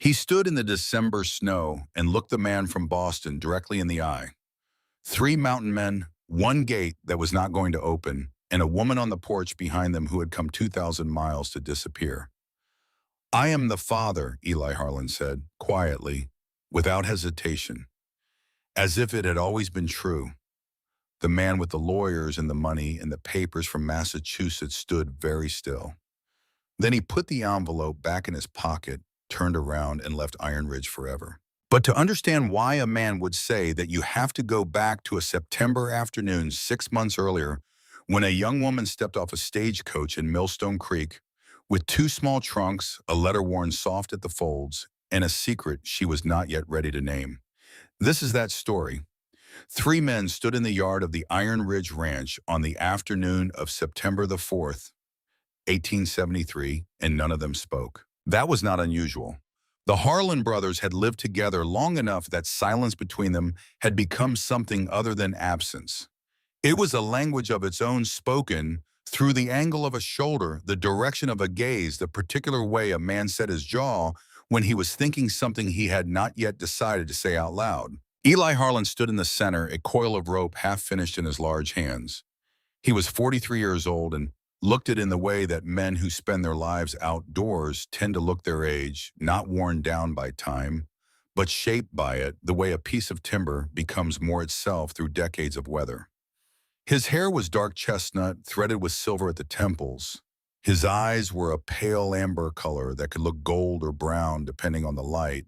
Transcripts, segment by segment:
He stood in the December snow and looked the man from Boston directly in the eye. Three mountain men, one gate that was not going to open, and a woman on the porch behind them who had come 2,000 miles to disappear. "I am the father," Eli Harlan said, quietly, without hesitation, as if it had always been true. The man with the lawyers and the money and the papers from Massachusetts stood very still. Then he put the envelope back in his pocket, turned around, and left Iron Ridge forever. But to understand why a man would say that you have to go back to a September afternoon 6 months earlier when a young woman stepped off a stagecoach in Millstone Creek with two small trunks, a letter worn soft at the folds, and a secret she was not yet ready to name. This is that story. Three men stood in the yard of the Iron Ridge Ranch on the afternoon of September the 4th, 1873, and none of them spoke. That was not unusual. The Harlan brothers had lived together long enough that silence between them had become something other than absence. It was a language of its own, spoken through the angle of a shoulder, the direction of a gaze, the particular way a man set his jaw when he was thinking something he had not yet decided to say out loud. Eli Harlan stood in the center, a coil of rope half finished in his large hands. He was 43 years old and looked it in the way that men who spend their lives outdoors tend to look their age, not worn down by time, but shaped by it, the way a piece of timber becomes more itself through decades of weather. His hair was dark chestnut, threaded with silver at the temples. His eyes were a pale amber color that could look gold or brown depending on the light.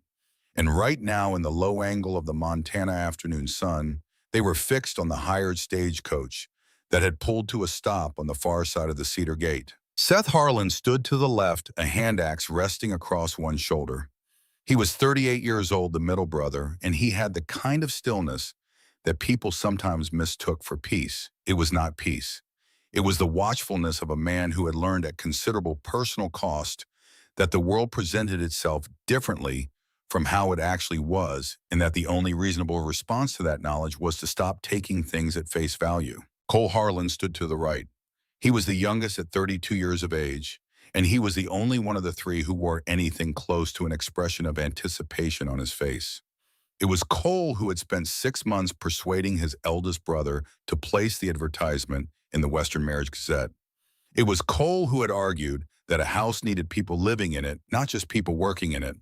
And right now, in the low angle of the Montana afternoon sun, they were fixed on the hired stagecoach that had pulled to a stop on the far side of the Cedar Gate. Seth Harlan stood to the left, a hand axe resting across one shoulder. He was 38 years old, the middle brother, and he had the kind of stillness that people sometimes mistook for peace. It was not peace. It was the watchfulness of a man who had learned at considerable personal cost that the world presented itself differently from how it actually was, and that the only reasonable response to that knowledge was to stop taking things at face value. Cole Harlan stood to the right. He was the youngest at 32 years of age, and he was the only one of the three who wore anything close to an expression of anticipation on his face. It was Cole who had spent 6 months persuading his eldest brother to place the advertisement in the Western Marriage Gazette. It was Cole who had argued that a house needed people living in it, not just people working in it.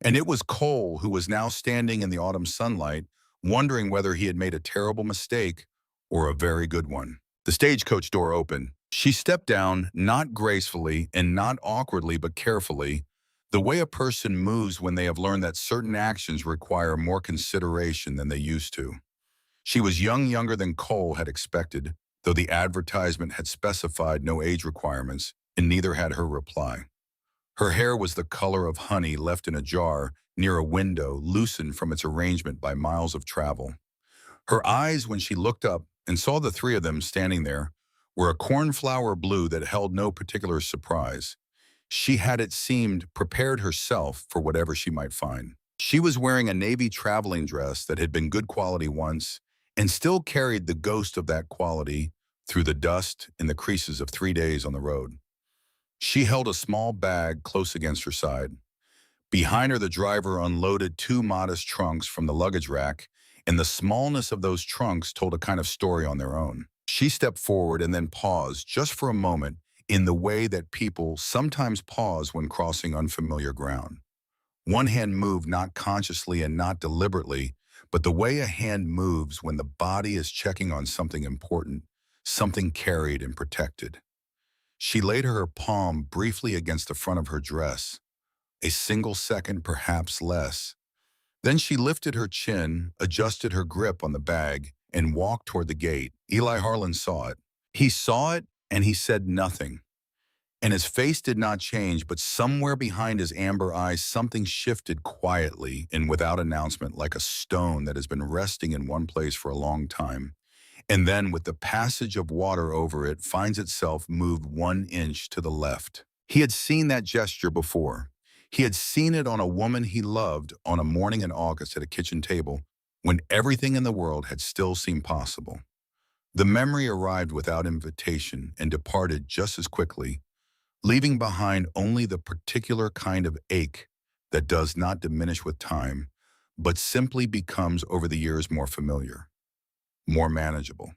And it was Cole who was now standing in the autumn sunlight, wondering whether he had made a terrible mistake or a very good one. The stagecoach door opened. She stepped down, not gracefully and not awkwardly, but carefully, the way a person moves when they have learned that certain actions require more consideration than they used to. She was younger than Cole had expected, though the advertisement had specified no age requirements, and neither had her reply. Her hair was the color of honey left in a jar near a window, loosened from its arrangement by miles of travel. Her eyes, when she looked up and saw the three of them standing there, were a cornflower blue that held no particular surprise. She had, it seemed, prepared herself for whatever she might find. She was wearing a navy traveling dress that had been good quality once and still carried the ghost of that quality through the dust and the creases of 3 days on the road. She held a small bag close against her side. Behind her, the driver unloaded two modest trunks from the luggage rack, and the smallness of those trunks told a kind of story on their own. She stepped forward and then paused just for a moment in the way that people sometimes pause when crossing unfamiliar ground. One hand moved not consciously and not deliberately, but the way a hand moves when the body is checking on something important, something carried and protected. She laid her palm briefly against the front of her dress, a single second, perhaps less. Then she lifted her chin, adjusted her grip on the bag, and walked toward the gate. Eli Harlan saw it. He saw it, and he said nothing. And his face did not change, but somewhere behind his amber eyes, something shifted quietly and without announcement, like a stone that has been resting in one place for a long time, and then, with the passage of water over it, finds itself moved 1 inch to the left. He had seen that gesture before. He had seen it on a woman he loved on a morning in August at a kitchen table when everything in the world had still seemed possible. The memory arrived without invitation and departed just as quickly, leaving behind only the particular kind of ache that does not diminish with time, but simply becomes over the years more familiar, more manageable,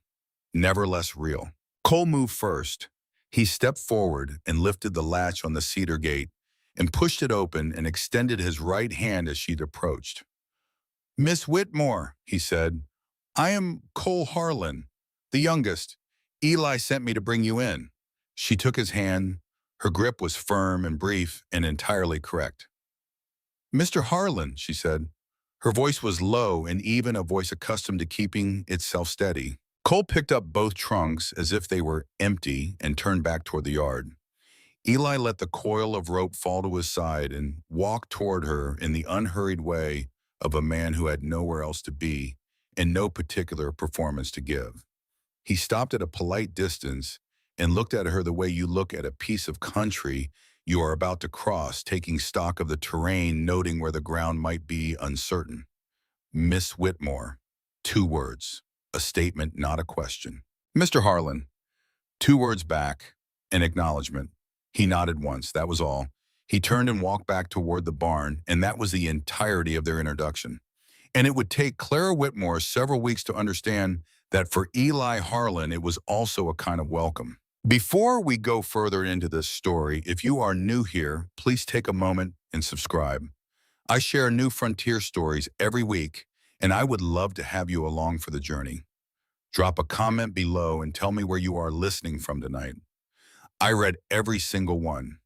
never less real. Cole moved first. He stepped forward and lifted the latch on the cedar gate and pushed it open and extended his right hand as she approached. "Miss Whitmore," he said, "I am Cole Harlan, the youngest. Eli sent me to bring you in." She took his hand. Her grip was firm and brief and entirely correct. "Mr. Harlan," she said. Her voice was low and even, a voice accustomed to keeping itself steady. Cole picked up both trunks as if they were empty and turned back toward the yard. Eli let the coil of rope fall to his side and walked toward her in the unhurried way of a man who had nowhere else to be and no particular performance to give. He stopped at a polite distance and looked at her the way you look at a piece of country you are about to cross, taking stock of the terrain, noting where the ground might be uncertain. "Miss Whitmore." 2 words. A statement, not a question. "Mr. Harlan." 2 words back. An acknowledgement. He nodded once, that was all. He turned and walked back toward the barn, and that was the entirety of their introduction. And it would take Clara Whitmore several weeks to understand that for Eli Harlan, it was also a kind of welcome. Before we go further into this story, if you are new here, please take a moment and subscribe. I share new frontier stories every week, and I would love to have you along for the journey. Drop a comment below and tell me where you are listening from tonight. I read every single one.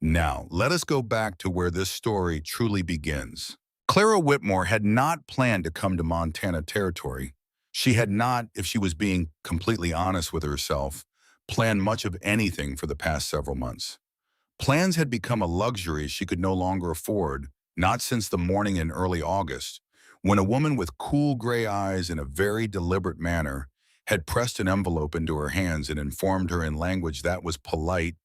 Now, let us go back to where this story truly begins. Clara Whitmore had not planned to come to Montana Territory. She had not, if she was being completely honest with herself, planned much of anything for the past several months. Plans had become a luxury she could no longer afford, not since the morning in early August, when a woman with cool gray eyes in a very deliberate manner had pressed an envelope into her hands and informed her in language that was polite,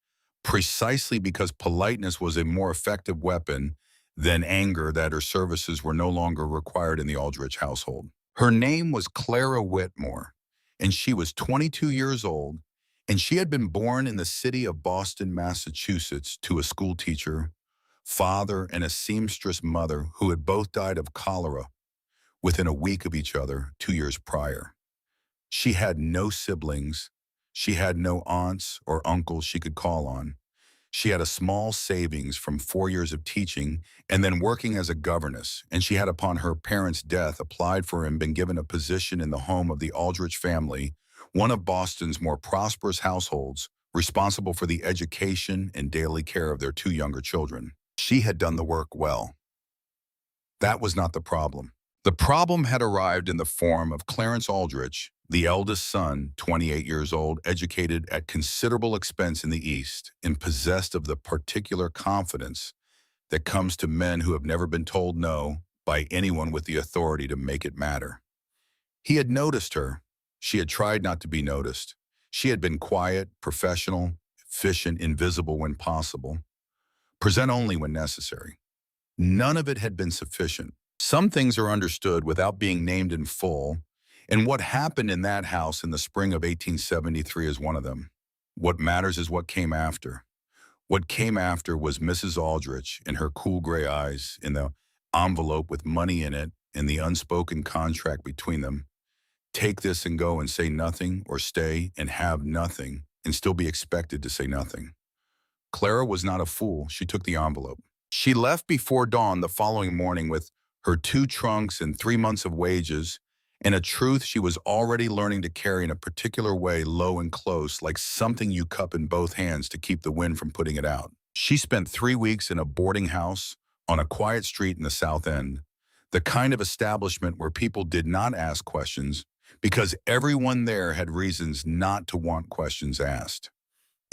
precisely because politeness was a more effective weapon than anger, that her services were no longer required in the Aldrich household. Her name was Clara Whitmore, and she was 22 years old, and she had been born in the city of Boston, Massachusetts, to a school teacher, father, and a seamstress mother who had both died of cholera within a week of each other 2 years prior. She had no siblings. She had no aunts or uncles she could call on. She had a small savings from 4 years of teaching and then working as a governess, and she had, upon her parents' death, applied for and been given a position in the home of the Aldrich family, one of Boston's more prosperous households, responsible for the education and daily care of their 2 younger children. She had done the work well. That was not the problem. The problem had arrived in the form of Clarence Aldrich, the eldest son, 28 years old, educated at considerable expense in the East, and possessed of the particular confidence that comes to men who have never been told no by anyone with the authority to make it matter. He had noticed her. She had tried not to be noticed. She had been quiet, professional, efficient, invisible when possible, present only when necessary. None of it had been sufficient. Some things are understood without being named in full, and what happened in that house in the spring of 1873 is one of them. What matters is what came after. What came after was Mrs. Aldrich and her cool gray eyes, in the envelope with money in it and the unspoken contract between them. Take this and go and say nothing, or stay and have nothing and still be expected to say nothing. Clara was not a fool. She took the envelope. She left before dawn the following morning with her 2 trunks and 3 months of wages, and a truth she was already learning to carry in a particular way, low and close, like something you cup in both hands to keep the wind from putting it out. She spent 3 weeks in a boarding house on a quiet street in the South End, the kind of establishment where people did not ask questions because everyone there had reasons not to want questions asked.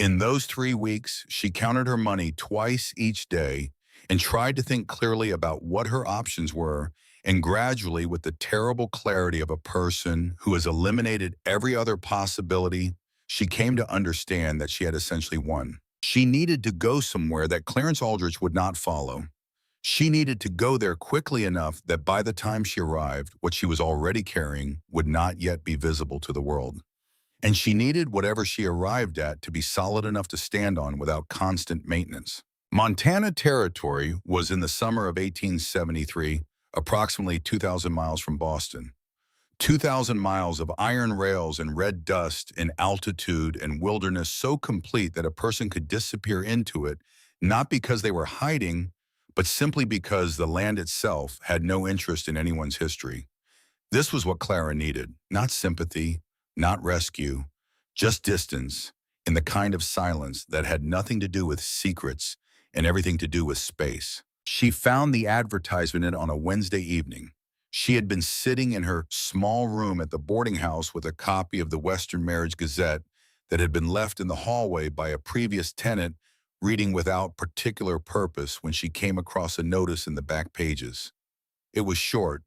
In those 3 weeks, she counted her money twice each day and tried to think clearly about what her options were, and gradually, with the terrible clarity of a person who has eliminated every other possibility, she came to understand that she had essentially won. She needed to go somewhere that Clarence Aldrich would not follow. She needed to go there quickly enough that by the time she arrived, what she was already carrying would not yet be visible to the world. And she needed whatever she arrived at to be solid enough to stand on without constant maintenance. Montana Territory was in the summer of 1873, approximately 2,000 miles from Boston. 2,000 miles of iron rails and red dust and altitude and wilderness so complete that a person could disappear into it, not because they were hiding, but simply because the land itself had no interest in anyone's history. This was what Clara needed, not sympathy, not rescue, just distance, in the kind of silence that had nothing to do with secrets and everything to do with space. She found the advertisement on a Wednesday evening. She had been sitting in her small room at the boarding house with a copy of the Western Marriage Gazette that had been left in the hallway by a previous tenant, reading without particular purpose when she came across a notice in the back pages. It was short.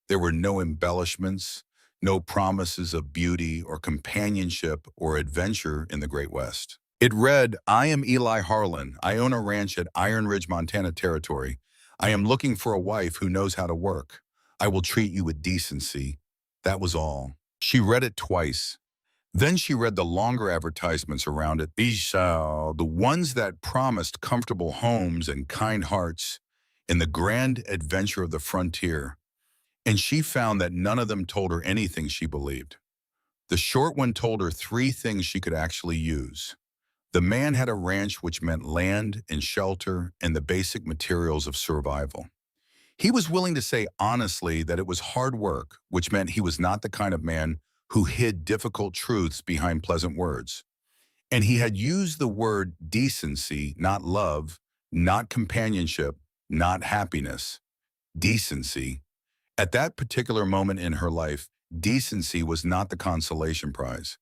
There were no embellishments, no promises of beauty or companionship or adventure in the Great West. It read, "I am Eli Harlan. I own a ranch at Iron Ridge, Montana Territory. I am looking for a wife who knows how to work. I will treat you with decency." That was all. She read it twice. Then she read the longer advertisements around it. The ones that promised comfortable homes and kind hearts in the grand adventure of the frontier. And she found that none of them told her anything she believed. The short one told her three things she could actually use. The man had a ranch, which meant land and shelter and the basic materials of survival. He was willing to say honestly that it was hard work, which meant he was not the kind of man who hid difficult truths behind pleasant words. And he had used the word decency, not love, not companionship, not happiness. Decency. At that particular moment in her life, decency was not the consolation prize.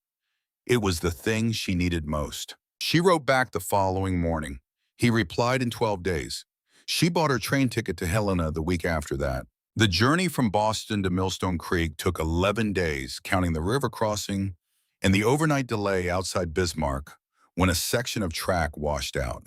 It was the thing she needed most. She wrote back the following morning. He replied in 12 days. She bought her train ticket to Helena the week after that. The journey from Boston to Millstone Creek took 11 days, counting the river crossing and the overnight delay outside Bismarck when a section of track washed out.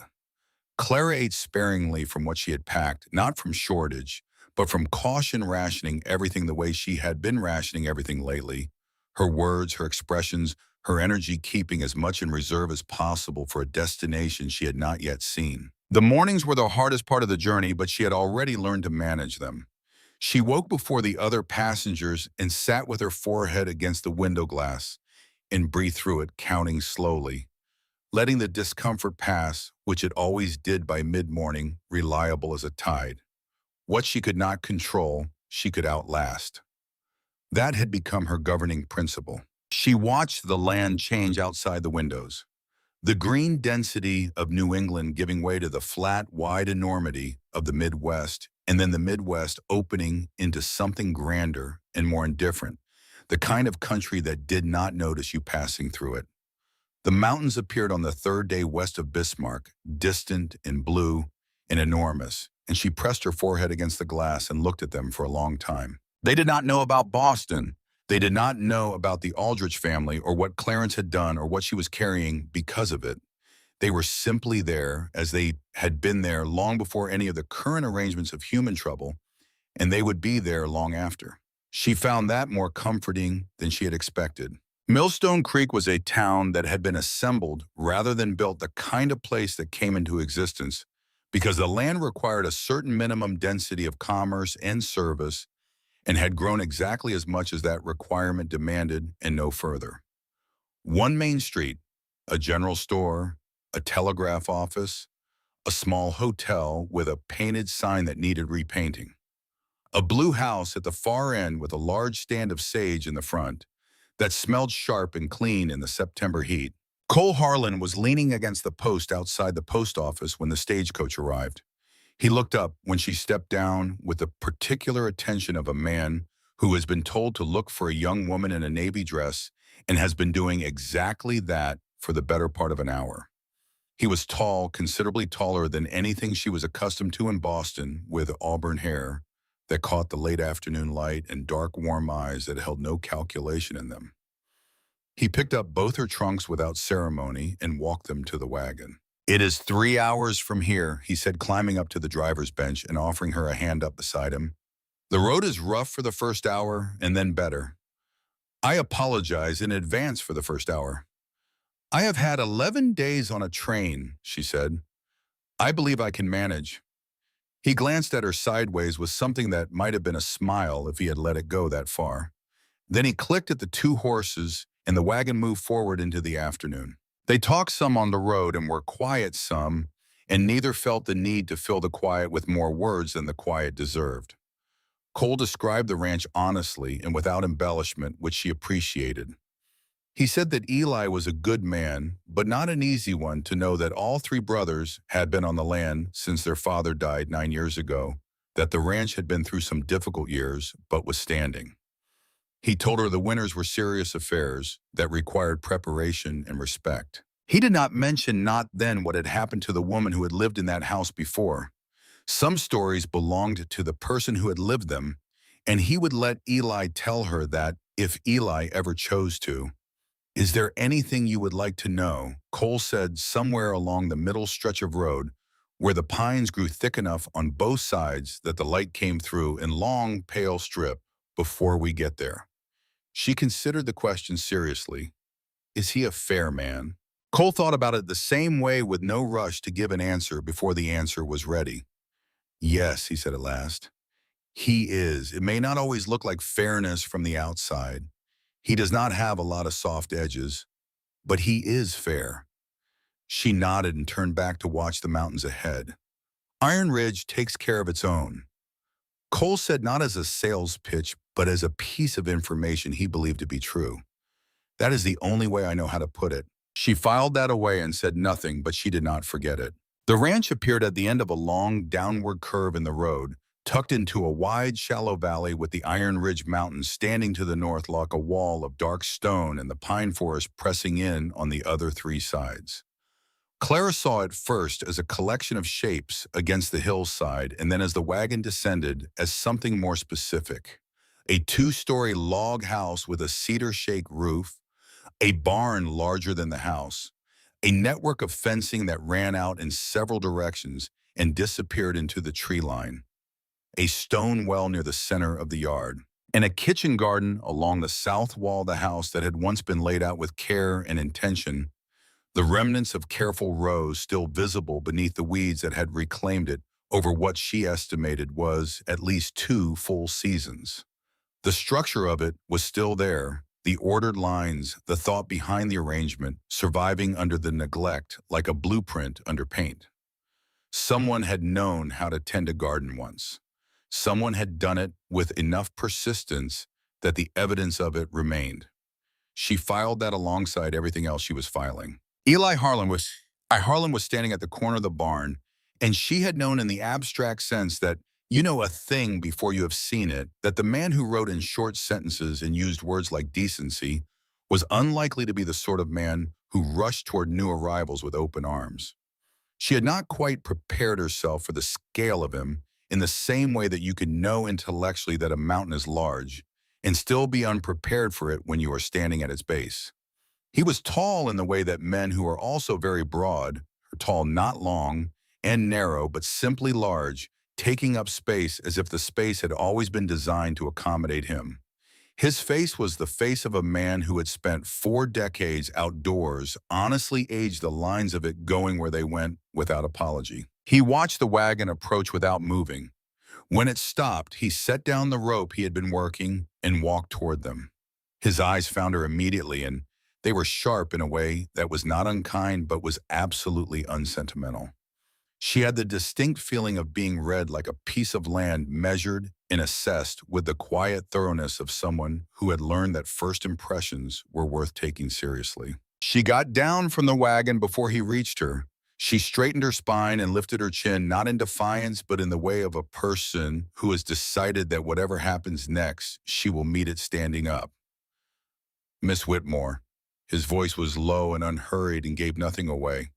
Clara ate sparingly from what she had packed, not from shortage, but from caution rationing everything the way she had been rationing everything lately. Her words, her expressions, her energy keeping as much in reserve as possible for a destination she had not yet seen. The mornings were the hardest part of the journey, but she had already learned to manage them. She woke before the other passengers and sat with her forehead against the window glass and breathed through it, counting slowly, letting the discomfort pass, which it always did by mid-morning, reliable as a tide. What she could not control, she could outlast. That had become her governing principle. She watched the land change outside the windows. The green density of New England giving way to the flat, wide enormity of the Midwest, and then the Midwest opening into something grander and more indifferent, the kind of country that did not notice you passing through it. The mountains appeared on the third day west of Bismarck, distant and blue and enormous, and she pressed her forehead against the glass and looked at them for a long time. They did not know about Boston. They did not know about the Aldrich family or what Clarence had done or what she was carrying because of it. They were simply there as they had been there long before any of the current arrangements of human trouble, and they would be there long after. She found that more comforting than she had expected. Millstone Creek was a town that had been assembled rather than built, the kind of place that came into existence because the land required a certain minimum density of commerce and service and had grown exactly as much as that requirement demanded and no further. One main street, a general store, a telegraph office, a small hotel with a painted sign that needed repainting. A blue house at the far end with a large stand of sage in the front that smelled sharp and clean in the September heat. Cole Harlan was leaning against the post outside the post office when the stagecoach arrived. He looked up when she stepped down with the particular attention of a man who has been told to look for a young woman in a navy dress and has been doing exactly that for the better part of an hour. He was tall, considerably taller than anything she was accustomed to in Boston, with auburn hair that caught the late afternoon light and dark, warm eyes that held no calculation in them. He picked up both her trunks without ceremony and walked them to the wagon. "It is 3 hours from here," he said, climbing up to the driver's bench and offering her a hand up beside him. "The road is rough for the first hour and then better. I apologize in advance for the first hour." "I have had 11 days on a train," she said. I believe I can manage. He glanced at her sideways with something that might have been a smile if he had let it go that far. Then he clicked at the two horses, and the wagon moved forward into the afternoon. They talked some on the road and were quiet some, and neither felt the need to fill the quiet with more words than the quiet deserved. Cole described the ranch honestly and without embellishment, which she appreciated. He said that Eli was a good man, but not an easy one to know that all three brothers had been on the land since their father died 9 years ago, that the ranch had been through some difficult years, but was standing. He told her the winters were serious affairs that required preparation and respect. He did not mention not then what had happened to the woman who had lived in that house before. Some stories belonged to the person who had lived them, and he would let Eli tell her that if Eli ever chose to. Is there anything you would like to know? Cole said somewhere along the middle stretch of road, where the pines grew thick enough on both sides that the light came through in long, pale strip before we get there. She considered the question seriously. Is he a fair man? Cole thought about it the same way with no rush to give an answer before the answer was ready. Yes, he said at last. He is. It may not always look like fairness from the outside. He does not have a lot of soft edges, but he is fair. She nodded and turned back to watch the mountains ahead. Iron Ridge takes care of its own. Cole said not as a sales pitch, but as a piece of information he believed to be true. That is the only way I know how to put it. She filed that away and said nothing, but she did not forget it. The ranch appeared at the end of a long, downward curve in the road, tucked into a wide, shallow valley with the Iron Ridge Mountains standing to the north like a wall of dark stone and the pine forest pressing in on the other three sides. Clara saw it first as a collection of shapes against the hillside, and then as the wagon descended as something more specific. A two-story log house with a cedar shake roof, a barn larger than the house, a network of fencing that ran out in several directions and disappeared into the tree line, a stone well near the center of the yard, and a kitchen garden along the south wall of the house that had once been laid out with care and intention, the remnants of careful rows still visible beneath the weeds that had reclaimed it over what she estimated was at least 2 full seasons. The structure of it was still there, the ordered lines, the thought behind the arrangement, surviving under the neglect like a blueprint under paint. Someone had known how to tend a garden once. Someone had done it with enough persistence that the evidence of it remained. She filed that alongside everything else she was filing. Harlan was standing at the corner of the barn, and she had known in the abstract sense that you know a thing before you have seen it, that the man who wrote in short sentences and used words like decency was unlikely to be the sort of man who rushed toward new arrivals with open arms. She had not quite prepared herself for the scale of him in the same way that you can know intellectually that a mountain is large and still be unprepared for it when you are standing at its base. He was tall in the way that men who are also very broad are tall, not long and narrow, but simply large, taking up space as if the space had always been designed to accommodate him. His face was the face of a man who had spent 4 decades outdoors, honestly aged the lines of it going where they went without apology. He watched the wagon approach without moving. When it stopped, he set down the rope he had been working and walked toward them. His eyes found her immediately, and they were sharp in a way that was not unkind but was absolutely unsentimental. She had the distinct feeling of being read like a piece of land measured and assessed with the quiet thoroughness of someone who had learned that first impressions were worth taking seriously. She got down from the wagon before he reached her. She straightened her spine and lifted her chin, not in defiance, but in the way of a person who has decided that whatever happens next, she will meet it standing up. Miss Whitmore. His voice was low and unhurried and gave nothing away.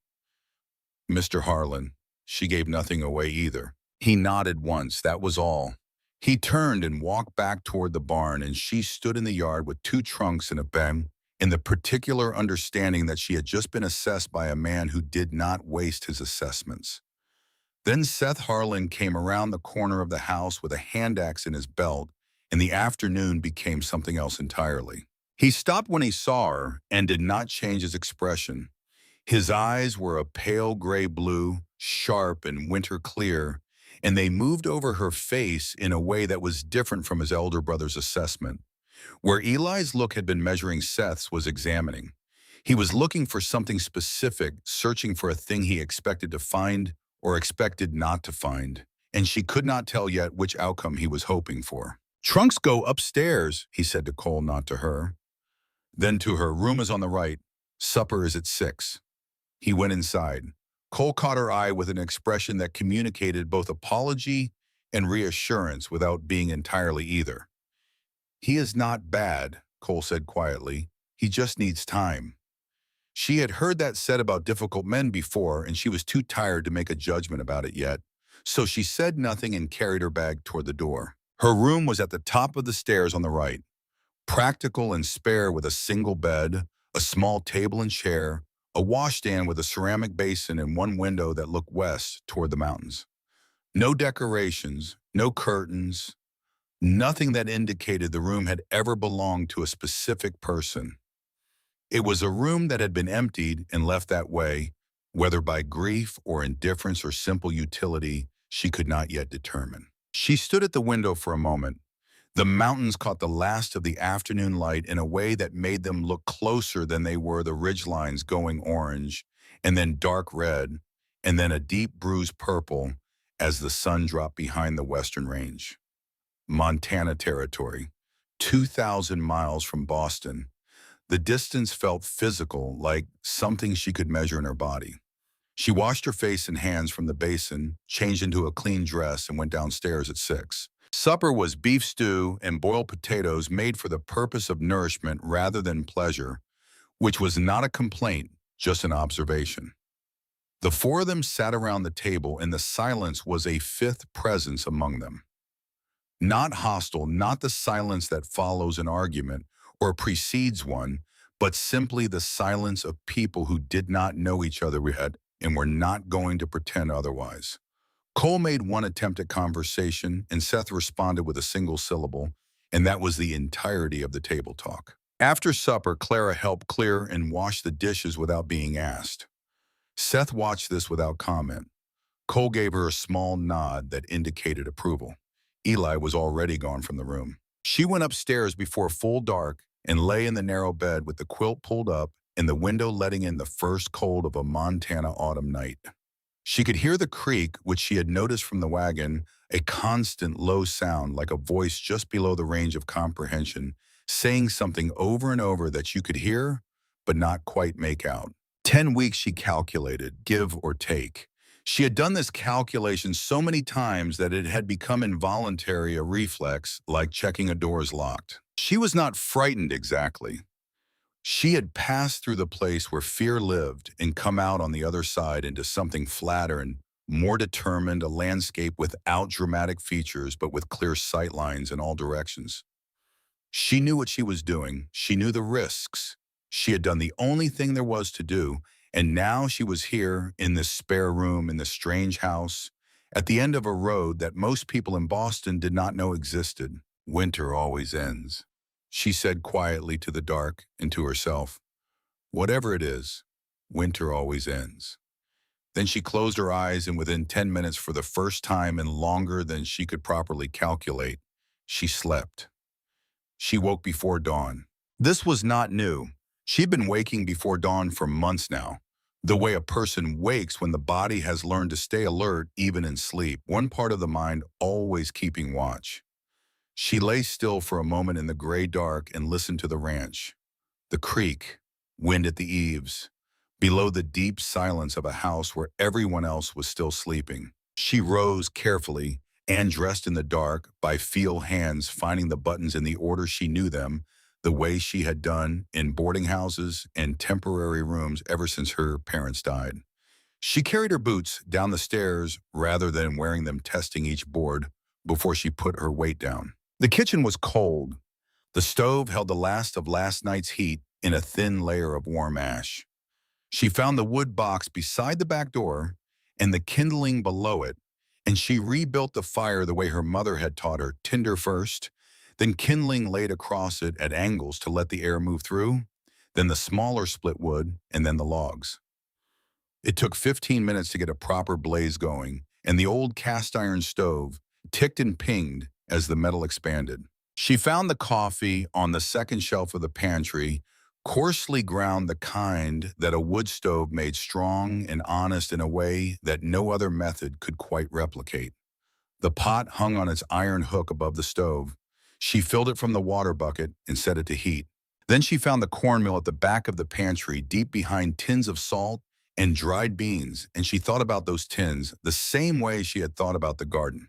Mr. Harlan. She gave nothing away either. He nodded once, that was all. He turned and walked back toward the barn, and she stood in the yard with 2 trunks and a bed, in the particular understanding that she had just been assessed by a man who did not waste his assessments. Then Seth Harlan came around the corner of the house with a hand axe in his belt, and the afternoon became something else entirely. He stopped when he saw her and did not change his expression. His eyes were a pale gray blue, sharp and winter clear, and they moved over her face in a way that was different from his elder brother's assessment. Where Eli's look had been measuring, Seth's was examining. He was looking for something specific, searching for a thing he expected to find or expected not to find, and she could not tell yet which outcome he was hoping for. "Trunks go upstairs," he said to Cole, not to her. Then to her, "Room is on the right. Supper is at 6. He went inside. Cole caught her eye with an expression that communicated both apology and reassurance without being entirely either. "He is not bad," Cole said quietly. "He just needs time." She had heard that said about difficult men before, and she was too tired to make a judgment about it yet. So she said nothing and carried her bag toward the door. Her room was at the top of the stairs on the right, practical and spare with a single bed, a small table and chair, a washstand with a ceramic basin and one window that looked west toward the mountains. No decorations, no curtains, nothing that indicated the room had ever belonged to a specific person. It was a room that had been emptied and left that way, whether by grief or indifference or simple utility, she could not yet determine. She stood at the window for a moment. The mountains caught the last of the afternoon light in a way that made them look closer than they were, the ridgelines going orange, and then dark red, and then a deep bruised purple as the sun dropped behind the western range. Montana territory, 2,000 miles from Boston. The distance felt physical, like something she could measure in her body. She washed her face and hands from the basin, changed into a clean dress, and went downstairs at 6. Supper was beef stew and boiled potatoes made for the purpose of nourishment rather than pleasure, which was not a complaint, just an observation. The four of them sat around the table, and the silence was a fifth presence among them. Not hostile, not the silence that follows an argument or precedes one, but simply the silence of people who did not know each other yet and were not going to pretend otherwise. Cole made one attempt at conversation, and Seth responded with a single syllable, and that was the entirety of the table talk. After supper, Clara helped clear and wash the dishes without being asked. Seth watched this without comment. Cole gave her a small nod that indicated approval. Eli was already gone from the room. She went upstairs before full dark and lay in the narrow bed with the quilt pulled up and the window letting in the first cold of a Montana autumn night. She could hear the creak, which she had noticed from the wagon, a constant low sound like a voice just below the range of comprehension, saying something over and over that you could hear but not quite make out. 10 weeks, she calculated, give or take. She had done this calculation so many times that it had become involuntary, a reflex, like checking a door is locked. She was not frightened exactly. She had passed through the place where fear lived and come out on the other side into something flatter and more determined, a landscape without dramatic features but with clear sight lines in all directions. She knew what she was doing. She knew the risks. She had done the only thing there was to do, and now she was here in this spare room in this strange house at the end of a road that most people in Boston did not know existed. "Winter always ends," she said quietly to the dark and to herself. "Whatever it is, winter always ends." Then she closed her eyes, and within 10 minutes, for the first time and longer than she could properly calculate, she slept. She woke before dawn. This was not new. She'd been waking before dawn for months now, the way a person wakes when the body has learned to stay alert even in sleep, one part of the mind always keeping watch. She lay still for a moment in the gray dark and listened to the ranch, the creek, wind at the eaves, below the deep silence of a house where everyone else was still sleeping. She rose carefully and dressed in the dark by feel hands, finding the buttons in the order she knew them, the way she had done in boarding houses and temporary rooms ever since her parents died. She carried her boots down the stairs rather than wearing them, testing each board before she put her weight down. The kitchen was cold. The stove held the last of last night's heat in a thin layer of warm ash. She found the wood box beside the back door and the kindling below it, and she rebuilt the fire the way her mother had taught her, tinder first, then kindling laid across it at angles to let the air move through, then the smaller split wood, and then the logs. It took 15 minutes to get a proper blaze going, and the old cast iron stove ticked and pinged as the metal expanded. She found the coffee on the second shelf of the pantry, coarsely ground, the kind that a wood stove made strong and honest in a way that no other method could quite replicate. The pot hung on its iron hook above the stove. She filled it from the water bucket and set it to heat. Then she found the cornmeal at the back of the pantry, deep behind tins of salt and dried beans, and she thought about those tins the same way she had thought about the garden.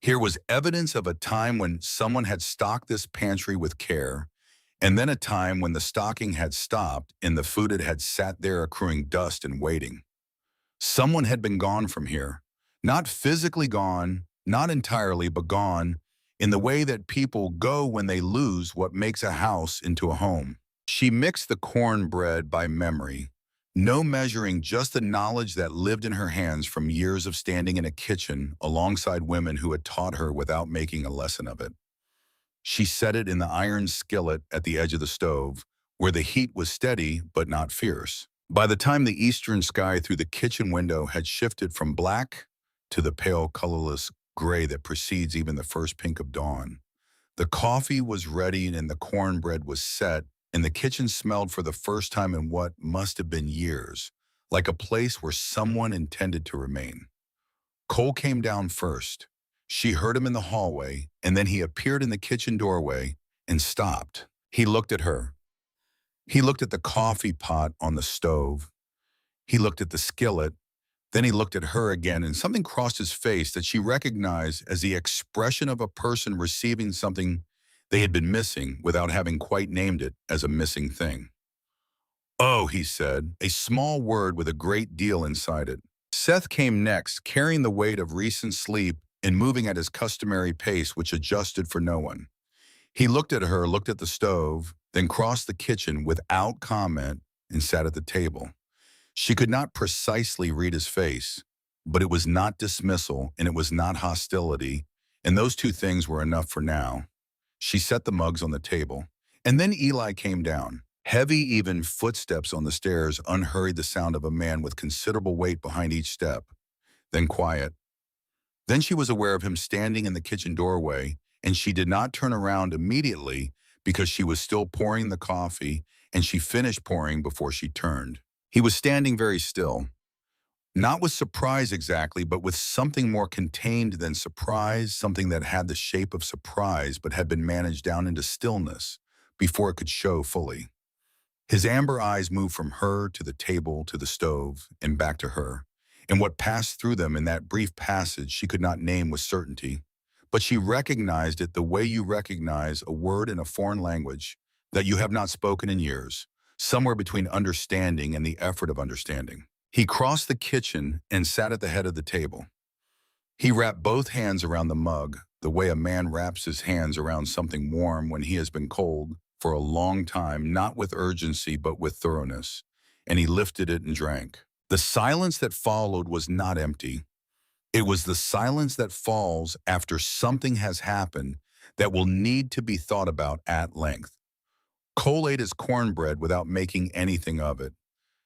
Here was evidence of a time when someone had stocked this pantry with care, and then a time when the stocking had stopped and the food had sat there accruing dust and waiting. Someone had been gone from here. Not physically gone, not entirely, but gone in the way that people go when they lose what makes a house into a home. She mixed the cornbread by memory, no measuring, just the knowledge that lived in her hands from years of standing in a kitchen alongside women who had taught her without making a lesson of it. She set it in the iron skillet at the edge of the stove, where the heat was steady but not fierce. By the time the eastern sky through the kitchen window had shifted from black to the pale, colorless gray that precedes even the first pink of dawn, the coffee was ready and the cornbread was set, and the kitchen smelled for the first time in what must have been years, like a place where someone intended to remain. Cole came down first. She heard him in the hallway, and then he appeared in the kitchen doorway and stopped. He looked at her. He looked at the coffee pot on the stove. He looked at the skillet. Then he looked at her again, and something crossed his face that she recognized as the expression of a person receiving something they had been missing without having quite named it as a missing thing. "Oh," he said, a small word with a great deal inside it. Seth came next, carrying the weight of recent sleep and moving at his customary pace, which adjusted for no one. He looked at her, looked at the stove, then crossed the kitchen without comment and sat at the table. She could not precisely read his face, but it was not dismissal and it was not hostility, and those two things were enough for now. She set the mugs on the table, and then Eli came down. Heavy, even footsteps on the stairs unhurried the sound of a man with considerable weight behind each step. Then quiet. Then she was aware of him standing in the kitchen doorway, and she did not turn around immediately because she was still pouring the coffee, and she finished pouring before she turned. He was standing very still, not with surprise exactly, but with something more contained than surprise, something that had the shape of surprise but had been managed down into stillness before it could show fully. His amber eyes moved from her to the table to the stove and back to her, and what passed through them in that brief passage she could not name with certainty, but she recognized it the way you recognize a word in a foreign language that you have not spoken in years, somewhere between understanding and the effort of understanding. He crossed the kitchen and sat at the head of the table. He wrapped both hands around the mug, the way a man wraps his hands around something warm when he has been cold for a long time, not with urgency but with thoroughness, and he lifted it and drank. The silence that followed was not empty. It was the silence that falls after something has happened that will need to be thought about at length. Cole ate his cornbread without making anything of it.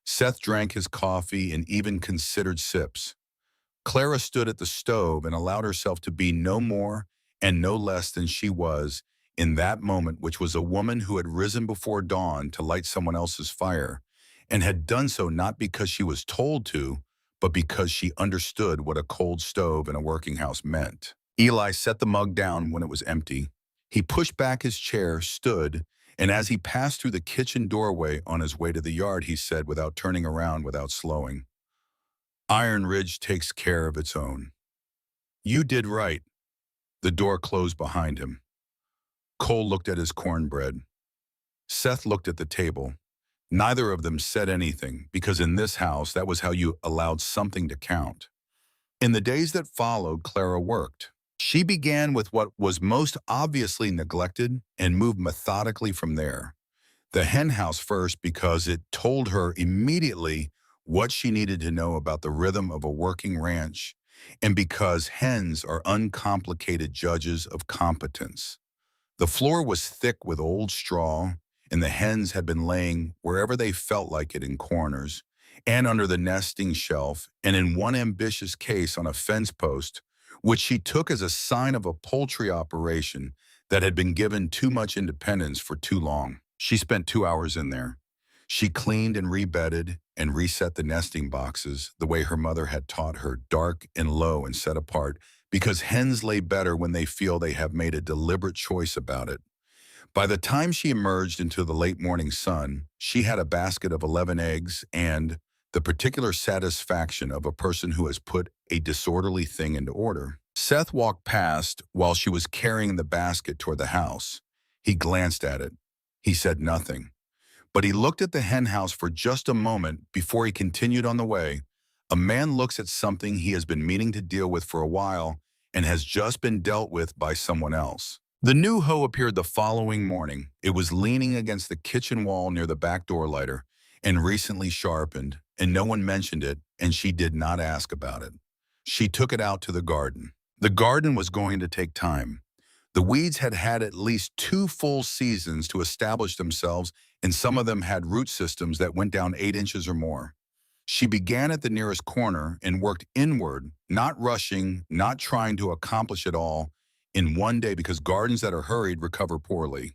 Seth drank his coffee in even considered sips. Clara stood at the stove and allowed herself to be no more and no less than she was in that moment, which was a woman who had risen before dawn to light someone else's fire, and had done so not because she was told to, but because she understood what a cold stove in a working house meant. Eli set the mug down when it was empty. He pushed back his chair, stood, and as he passed through the kitchen doorway on his way to the yard, he said, without turning around, without slowing, "Iron Ridge takes care of its own. You did right." The door closed behind him. Cole looked at his cornbread. Seth looked at the table. Neither of them said anything, because in this house, that was how you allowed something to count. In the days that followed, Clara worked. She began with what was most obviously neglected and moved methodically from there. The hen house first, because it told her immediately what she needed to know about the rhythm of a working ranch, and because hens are uncomplicated judges of competence. The floor was thick with old straw, and the hens had been laying wherever they felt like it in corners, and under the nesting shelf, and in one ambitious case on a fence post, which she took as a sign of a poultry operation that had been given too much independence for too long. She spent 2 hours in there. She cleaned and rebedded and reset the nesting boxes the way her mother had taught her, dark and low and set apart, because hens lay better when they feel they have made a deliberate choice about it. By the time she emerged into the late morning sun, she had a basket of 11 eggs and the particular satisfaction of a person who has put a disorderly thing into order. Seth walked past while she was carrying the basket toward the house. He glanced at it. He said nothing. But he looked at the hen house for just a moment before he continued on the way. A man looks at something he has been meaning to deal with for a while and has just been dealt with by someone else. The new hoe appeared the following morning. It was leaning against the kitchen wall near the back door lighter and recently sharpened, and no one mentioned it, and she did not ask about it. She took it out to the garden. The garden was going to take time. The weeds had had at least 2 full seasons to establish themselves, and some of them had root systems that went down 8 inches or more. She began at the nearest corner and worked inward, not rushing, not trying to accomplish it all in one day, because gardens that are hurried recover poorly.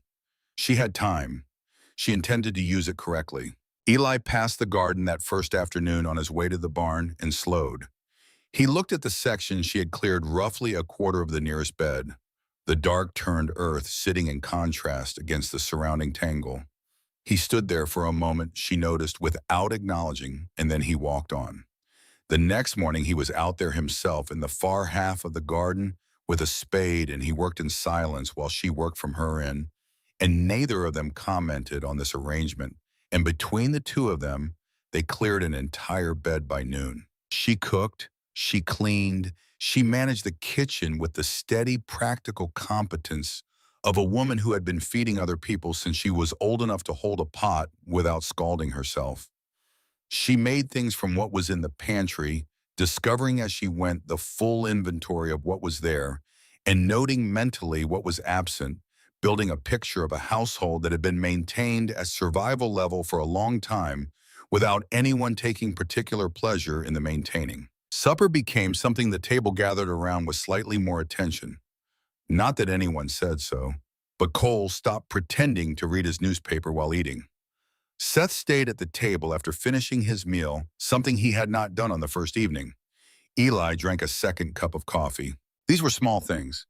She had time. She intended to use it correctly. Eli passed the garden that first afternoon on his way to the barn and slowed. He looked at the section she had cleared, roughly a quarter of the nearest bed, the dark turned earth sitting in contrast against the surrounding tangle. He stood there for a moment, she noticed, without acknowledging, and then he walked on. The next morning he was out there himself in the far half of the garden with a spade, and he worked in silence while she worked from her end, and neither of them commented on this arrangement, and between the two of them, they cleared an entire bed by noon. She cooked, she cleaned, she managed the kitchen with the steady, practical competence of a woman who had been feeding other people since she was old enough to hold a pot without scalding herself. She made things from what was in the pantry, discovering as she went the full inventory of what was there, and noting mentally what was absent, building a picture of a household that had been maintained at survival level for a long time without anyone taking particular pleasure in the maintaining. Supper became something the table gathered around with slightly more attention. Not that anyone said so, but Cole stopped pretending to read his newspaper while eating. Seth stayed at the table after finishing his meal, something he had not done on the first evening. Eli drank a second cup of coffee. These were small things.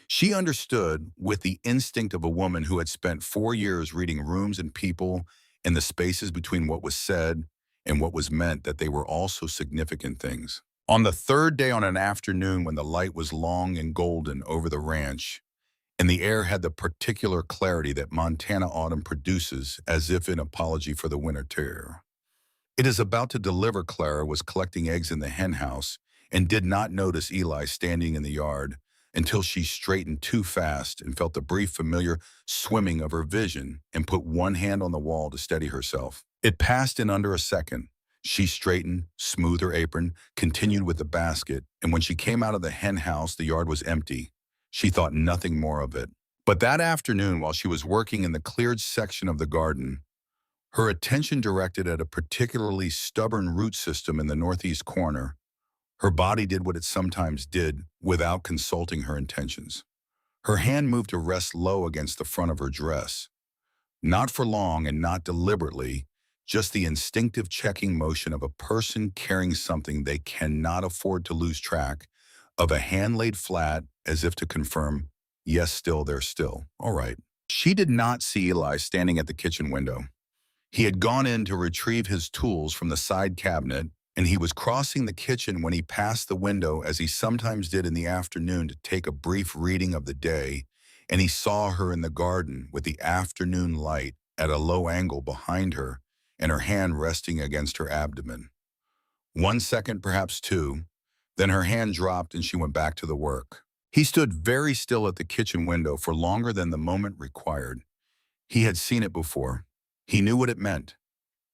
She understood, with the instinct of a woman who had spent 4 years reading rooms and people and the spaces between what was said and what was meant, that they were also significant things. On the third day, on an afternoon when the light was long and golden over the ranch, and the air had the particular clarity that Montana autumn produces, as if in apology for the winter terror. It is about to deliver. Clara was collecting eggs in the hen house and did not notice Eli standing in the yard until she straightened too fast and felt the brief familiar swimming of her vision and put one hand on the wall to steady herself. It passed in under a second. She straightened, smoothed her apron, continued with the basket, and when she came out of the hen house, the yard was empty. She thought nothing more of it. But that afternoon, while she was working in the cleared section of the garden, her attention directed at a particularly stubborn root system in the northeast corner, her body did what it sometimes did without consulting her intentions. Her hand moved to rest low against the front of her dress. Not for long and not deliberately, just the instinctive checking motion of a person carrying something they cannot afford to lose track of, a hand laid flat as if to confirm, yes, still, they're still. All right. She did not see Eli standing at the kitchen window. He had gone in to retrieve his tools from the side cabinet, and he was crossing the kitchen when he passed the window, as he sometimes did in the afternoon, to take a brief reading of the day, and he saw her in the garden with the afternoon light at a low angle behind her and her hand resting against her abdomen. 1 second, perhaps 2, then her hand dropped and she went back to the work. He stood very still at the kitchen window for longer than the moment required. He had seen it before. He knew what it meant.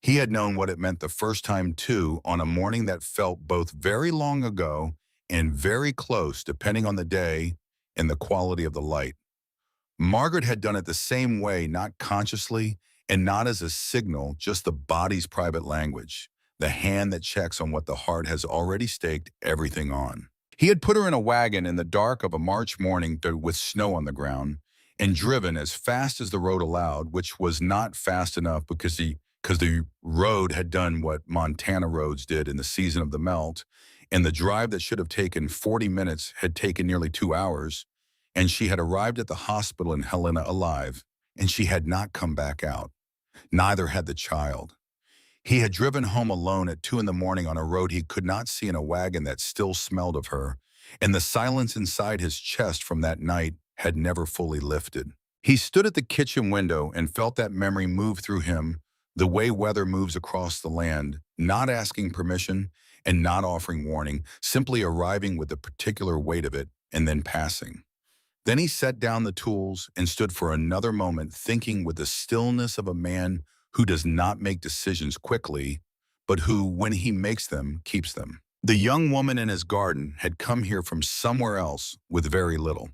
He had known what it meant the first time, too, on a morning that felt both very long ago and very close, depending on the day and the quality of the light. Margaret had done it the same way, not consciously and not as a signal, just the body's private language. the hand that checks on what the heart has already staked everything on. He had put her in a wagon in the dark of a March morning with snow on the ground and driven as fast as the road allowed, which was not fast enough because the road had done what Montana roads did in the season of the melt, and the drive that should have taken 40 minutes had taken nearly 2 hours, and she had arrived at the hospital in Helena alive, and she had not come back out. Neither had the child. He had driven home alone at 2 in the morning on a road he could not see in a wagon that still smelled of her, and the silence inside his chest from that night had never fully lifted. He stood at the kitchen window and felt that memory move through him the way weather moves across the land, not asking permission and not offering warning, simply arriving with the particular weight of it and then passing. Then he set down the tools and stood for another moment thinking with the stillness of a man who does not make decisions quickly, but who, when he makes them, keeps them. The young woman in his garden had come here from somewhere else with very little.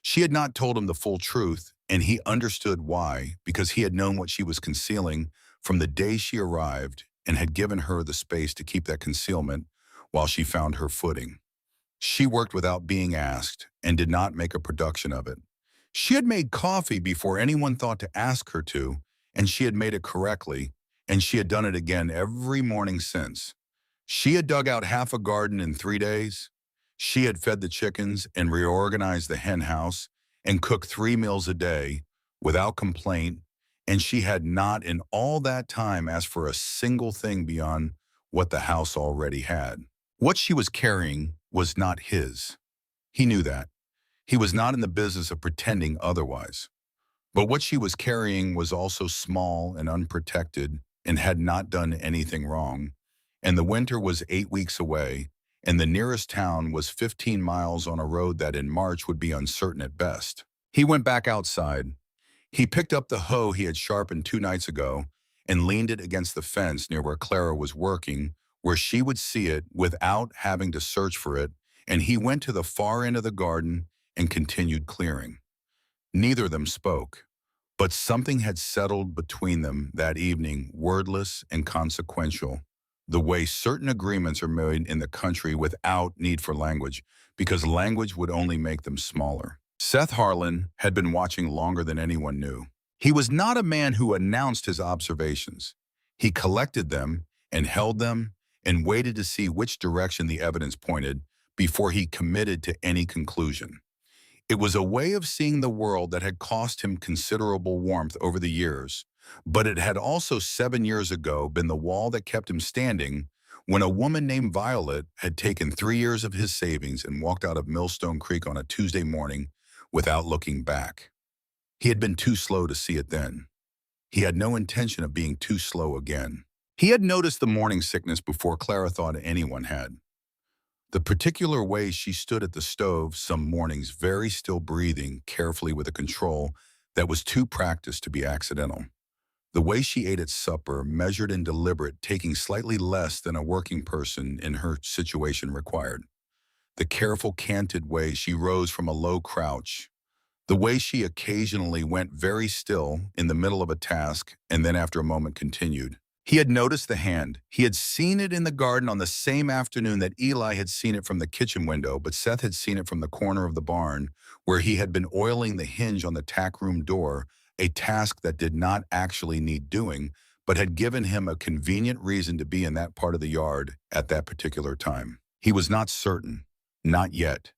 She had not told him the full truth, and he understood why, because he had known what she was concealing from the day she arrived and had given her the space to keep that concealment while she found her footing. She worked without being asked and did not make a production of it. She had made coffee before anyone thought to ask her to, and she had made it correctly, and she had done it again every morning since. She had dug out half a garden in 3 days. She had fed the chickens and reorganized the hen house and cooked 3 meals a day without complaint, and she had not in all that time asked for a single thing beyond what the house already had. What she was carrying was not his. He knew that. He was not in the business of pretending otherwise. But what she was carrying was also small and unprotected and had not done anything wrong. And the winter was 8 weeks away, and the nearest town was 15 miles on a road that in March would be uncertain at best. He went back outside. He picked up the hoe he had sharpened 2 nights ago and leaned it against the fence near where Clara was working, where she would see it without having to search for it, and he went to the far end of the garden and continued clearing. Neither of them spoke, but something had settled between them that evening, wordless and consequential, the way certain agreements are made in the country without need for language, because language would only make them smaller. Seth Harlan had been watching longer than anyone knew. He was not a man who announced his observations. He collected them and held them and waited to see which direction the evidence pointed before he committed to any conclusion. It was a way of seeing the world that had cost him considerable warmth over the years, but it had also 7 years ago been the wall that kept him standing when a woman named Violet had taken 3 years of his savings and walked out of Millstone Creek on a Tuesday morning without looking back. He had been too slow to see it then. He had no intention of being too slow again. He had noticed the morning sickness before Clara thought anyone had. The particular way she stood at the stove some mornings, very still breathing carefully with a control that was too practiced to be accidental. The way she ate at supper, measured and deliberate, taking slightly less than a working person in her situation required. The careful, canted way she rose from a low crouch. The way she occasionally went very still in the middle of a task and then after a moment continued. He had noticed the hand. He had seen it in the garden on the same afternoon that Eli had seen it from the kitchen window, but Seth had seen it from the corner of the barn, where he had been oiling the hinge on the tack room door, a task that did not actually need doing, but had given him a convenient reason to be in that part of the yard at that particular time. He was not certain, not yet,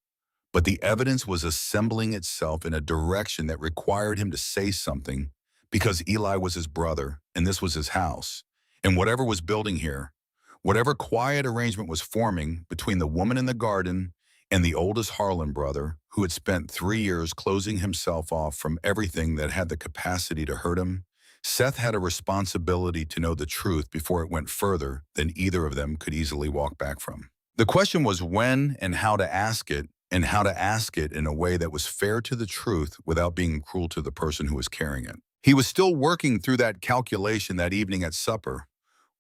but the evidence was assembling itself in a direction that required him to say something, because Eli was his brother, and this was his house. And whatever was building here, whatever quiet arrangement was forming between the woman in the garden and the oldest Harlan brother, who had spent 3 years closing himself off from everything that had the capacity to hurt him, Seth had a responsibility to know the truth before it went further than either of them could easily walk back from. The question was when and how to ask it, and how to ask it in a way that was fair to the truth without being cruel to the person who was carrying it. He was still working through that calculation that evening at supper,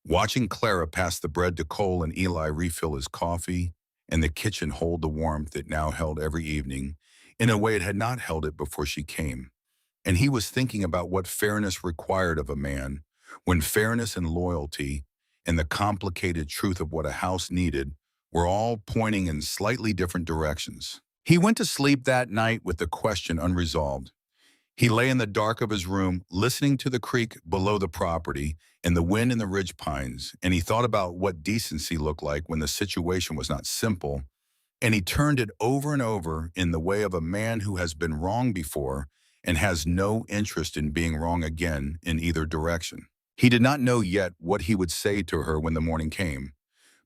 watching Clara pass the bread to Cole and Eli refill his coffee, and the kitchen hold the warmth it now held every evening, in a way it had not held it before she came. And he was thinking about what fairness required of a man, when fairness and loyalty, and the complicated truth of what a house needed were all pointing in slightly different directions. He went to sleep that night with the question unresolved. He lay in the dark of his room, listening to the creek below the property and the wind in the ridge pines, and he thought about what decency looked like when the situation was not simple, and he turned it over and over in the way of a man who has been wrong before and has no interest in being wrong again in either direction. He did not know yet what he would say to her when the morning came,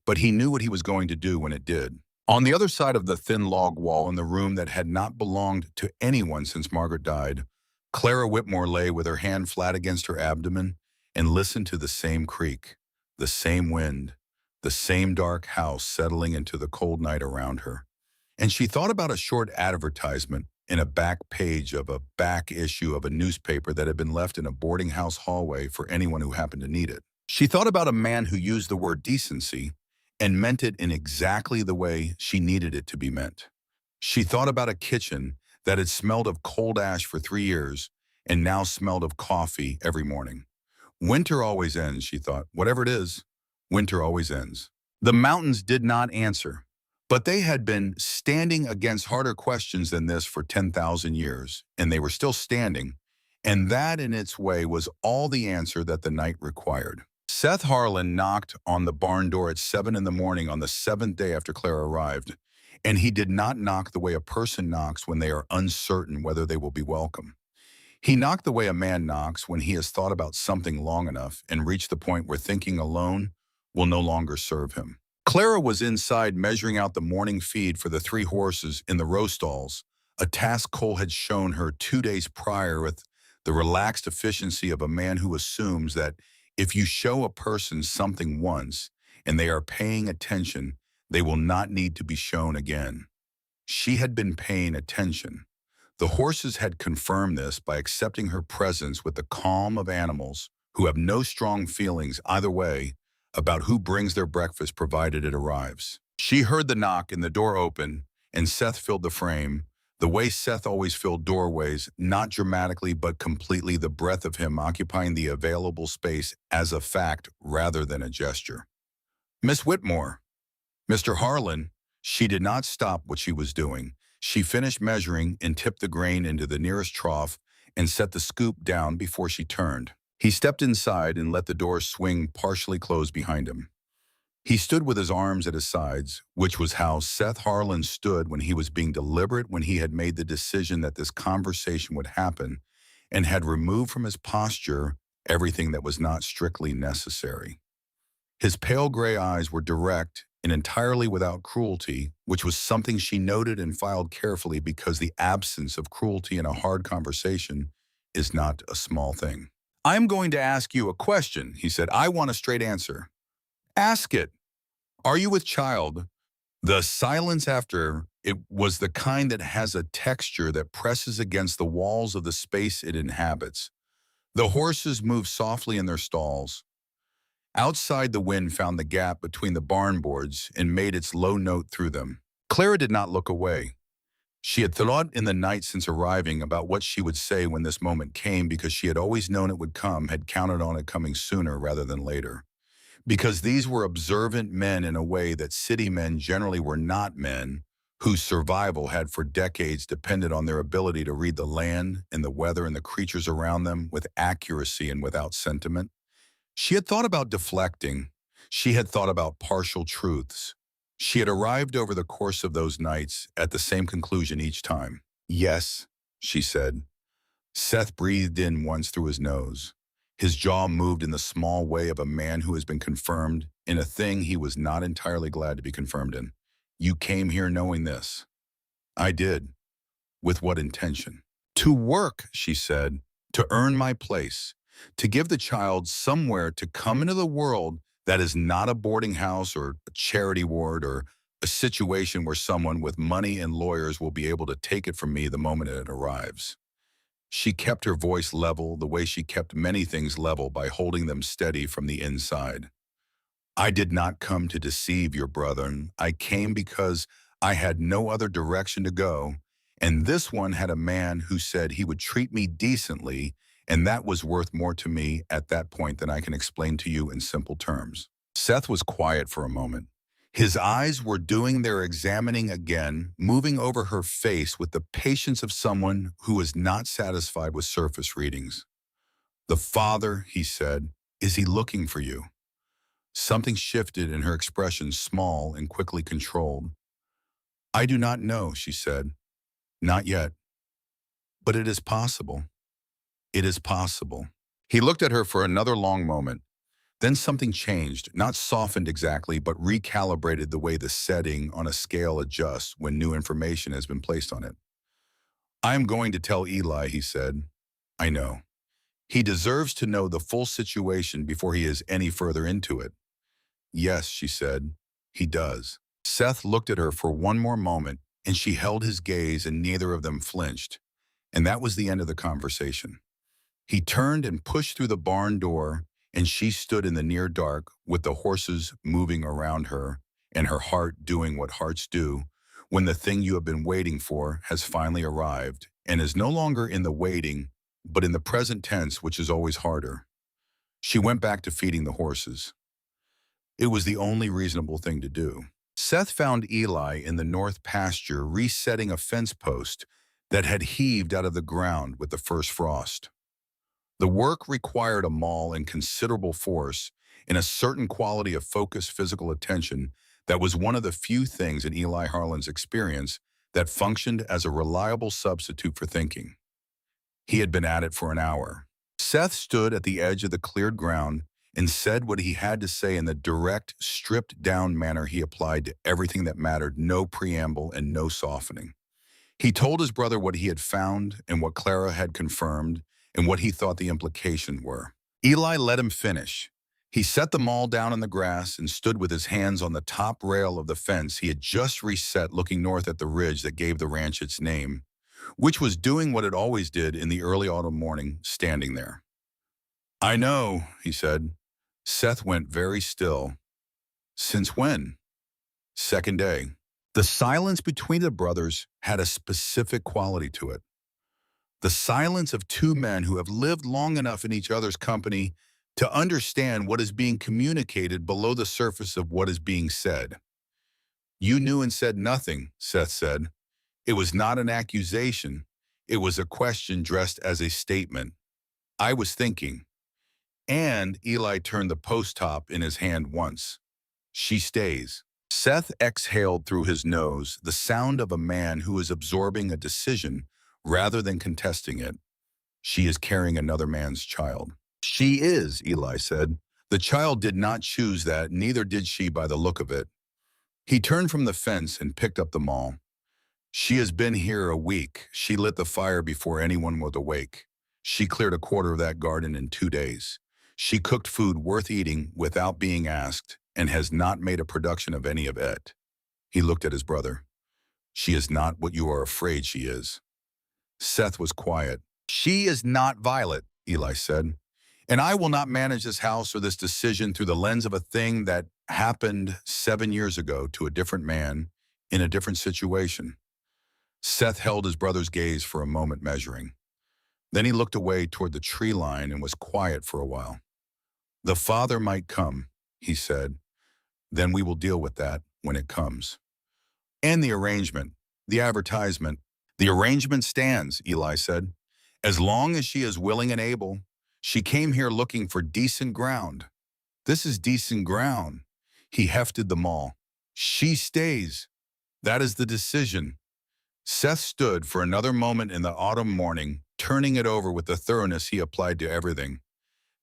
but he knew what he was going to do when it did. On the other side of the thin log wall in the room that had not belonged to anyone since Margaret died, Clara Whitmore lay with her hand flat against her abdomen and listened to the same creak, the same wind, the same dark house settling into the cold night around her. And she thought about a short advertisement in a back page of a back issue of a newspaper that had been left in a boarding house hallway for anyone who happened to need it. She thought about a man who used the word decency and meant it in exactly the way she needed it to be meant. She thought about a kitchen that had smelled of cold ash for 3 years and now smelled of coffee every morning. Winter always ends, she thought. Whatever it is, winter always ends. The mountains did not answer, but they had been standing against harder questions than this for 10,000 years, and they were still standing, and that in its way was all the answer that the night required. Seth Harlan knocked on the barn door at 7 in the morning on the 7th day after Clara arrived, and he did not knock the way a person knocks when they are uncertain whether they will be welcome. He knocked the way a man knocks when he has thought about something long enough and reached the point where thinking alone will no longer serve him. Clara was inside measuring out the morning feed for the 3 horses in the row stalls, a task Cole had shown her 2 days prior with the relaxed efficiency of a man who assumes that if you show a person something once and they are paying attention, they will not need to be shown again. She had been paying attention. The horses had confirmed this by accepting her presence with the calm of animals who have no strong feelings either way about who brings their breakfast provided it arrives. She heard the knock and the door open, and Seth filled the frame, the way Seth always filled doorways, not dramatically but completely, the breath of him occupying the available space as a fact rather than a gesture. Miss Whitmore. Mr. Harlan. She did not stop what she was doing. She finished measuring and tipped the grain into the nearest trough and set the scoop down before she turned. He stepped inside and let the door swing partially closed behind him. He stood with his arms at his sides, which was how Seth Harlan stood when he was being deliberate when he had made the decision that this conversation would happen and had removed from his posture everything that was not strictly necessary. His pale gray eyes were direct and entirely without cruelty, which was something she noted and filed carefully because the absence of cruelty in a hard conversation is not a small thing. "I'm going to ask you a question," he said. "I want a straight answer." "Ask it. Are you with child?" The silence after it was the kind that has a texture that presses against the walls of the space it inhabits. The horses moved softly in their stalls. Outside, the wind found the gap between the barn boards and made its low note through them. Clara did not look away. She had thought in the night since arriving about what she would say when this moment came because she had always known it would come, had counted on it coming sooner rather than later. Because these were observant men in a way that city men generally were not, men whose survival had for decades depended on their ability to read the land and the weather and the creatures around them with accuracy and without sentiment. She had thought about deflecting. She had thought about partial truths. She had arrived over the course of those nights at the same conclusion each time. "Yes," she said. Seth breathed in once through his nose. His jaw moved in the small way of a man who has been confirmed in a thing he was not entirely glad to be confirmed in. "You came here knowing this." "I did." "With what intention?" "To work," she said, "to earn my place, to give the child somewhere to come into the world that is not a boarding house or a charity ward or a situation where someone with money and lawyers will be able to take it from me the moment it arrives." She kept her voice level the way she kept many things level by holding them steady from the inside. "I did not come to deceive your brethren. I came because I had no other direction to go, and this one had a man who said he would treat me decently, and that was worth more to me at that point than I can explain to you in simple terms." Seth was quiet for a moment. His eyes were doing their examining again, moving over her face with the patience of someone who is not satisfied with surface readings. "The father," he said, "is he looking for you?" Something shifted in her expression, small and quickly controlled. "I do not know," she said. "Not yet. But it is possible. It is possible." He looked at her for another long moment. Then something changed, not softened exactly, but recalibrated the way the setting on a scale adjusts when new information has been placed on it. "I am going to tell Eli," he said. "I know. He deserves to know the full situation before he is any further into it." "Yes," she said, "he does." Seth looked at her for one more moment, and she held his gaze, and neither of them flinched. And that was the end of the conversation. He turned and pushed through the barn door, and she stood in the near dark with the horses moving around her and her heart doing what hearts do when the thing you have been waiting for has finally arrived and is no longer in the waiting, but in the present tense, which is always harder. She went back to feeding the horses. It was the only reasonable thing to do. Seth found Eli in the north pasture resetting a fence post that had heaved out of the ground with the first frost. The work required a maul and considerable force and a certain quality of focused physical attention that was one of the few things in Eli Harlan's experience that functioned as a reliable substitute for thinking. He had been at it for an hour. Seth stood at the edge of the cleared ground and said what he had to say in the direct, stripped-down manner he applied to everything that mattered, no preamble and no softening. He told his brother what he had found and what Clara had confirmed and what he thought the implications were. Eli let him finish. He set them all down in the grass and stood with his hands on the top rail of the fence he had just reset, looking north at the ridge that gave the ranch its name, which was doing what it always did in the early autumn morning, standing there. "I know," he said. Seth went very still. "Since when?" "Second day." The silence between the brothers had a specific quality to it. The silence of two men who have lived long enough in each other's company to understand what is being communicated below the surface of what is being said. "You knew and said nothing," Seth said. It was not an accusation. It was a question dressed as a statement. "I was thinking." And Eli turned the post top in his hand once. "She stays." Seth exhaled through his nose, the sound of a man who is absorbing a decision rather than contesting it. "She is carrying another man's child." "She is," Eli said. "The child did not choose that, neither did she by the look of it." He turned from the fence and picked up the maul. "She has been here a week. She lit the fire before anyone was awake. She cleared a quarter of that garden in 2 days. She cooked food worth eating without being asked and has not made a production of any of it." He looked at his brother. "She is not what you are afraid she is." Seth was quiet. "She is not Violet," Eli said. "And I will not manage this house or this decision through the lens of a thing that happened 7 years ago to a different man in a different situation." Seth held his brother's gaze for a moment, measuring. Then he looked away toward the tree line and was quiet for a while. "The father might come," he said. "Then we will deal with that when it comes." "And the arrangement, the advertisement." "The arrangement stands," Eli said. "As long as she is willing and able. She came here looking for decent ground. This is decent ground." He hefted the maul. "She stays. That is the decision." Seth stood for another moment in the autumn morning, turning it over with the thoroughness he applied to everything.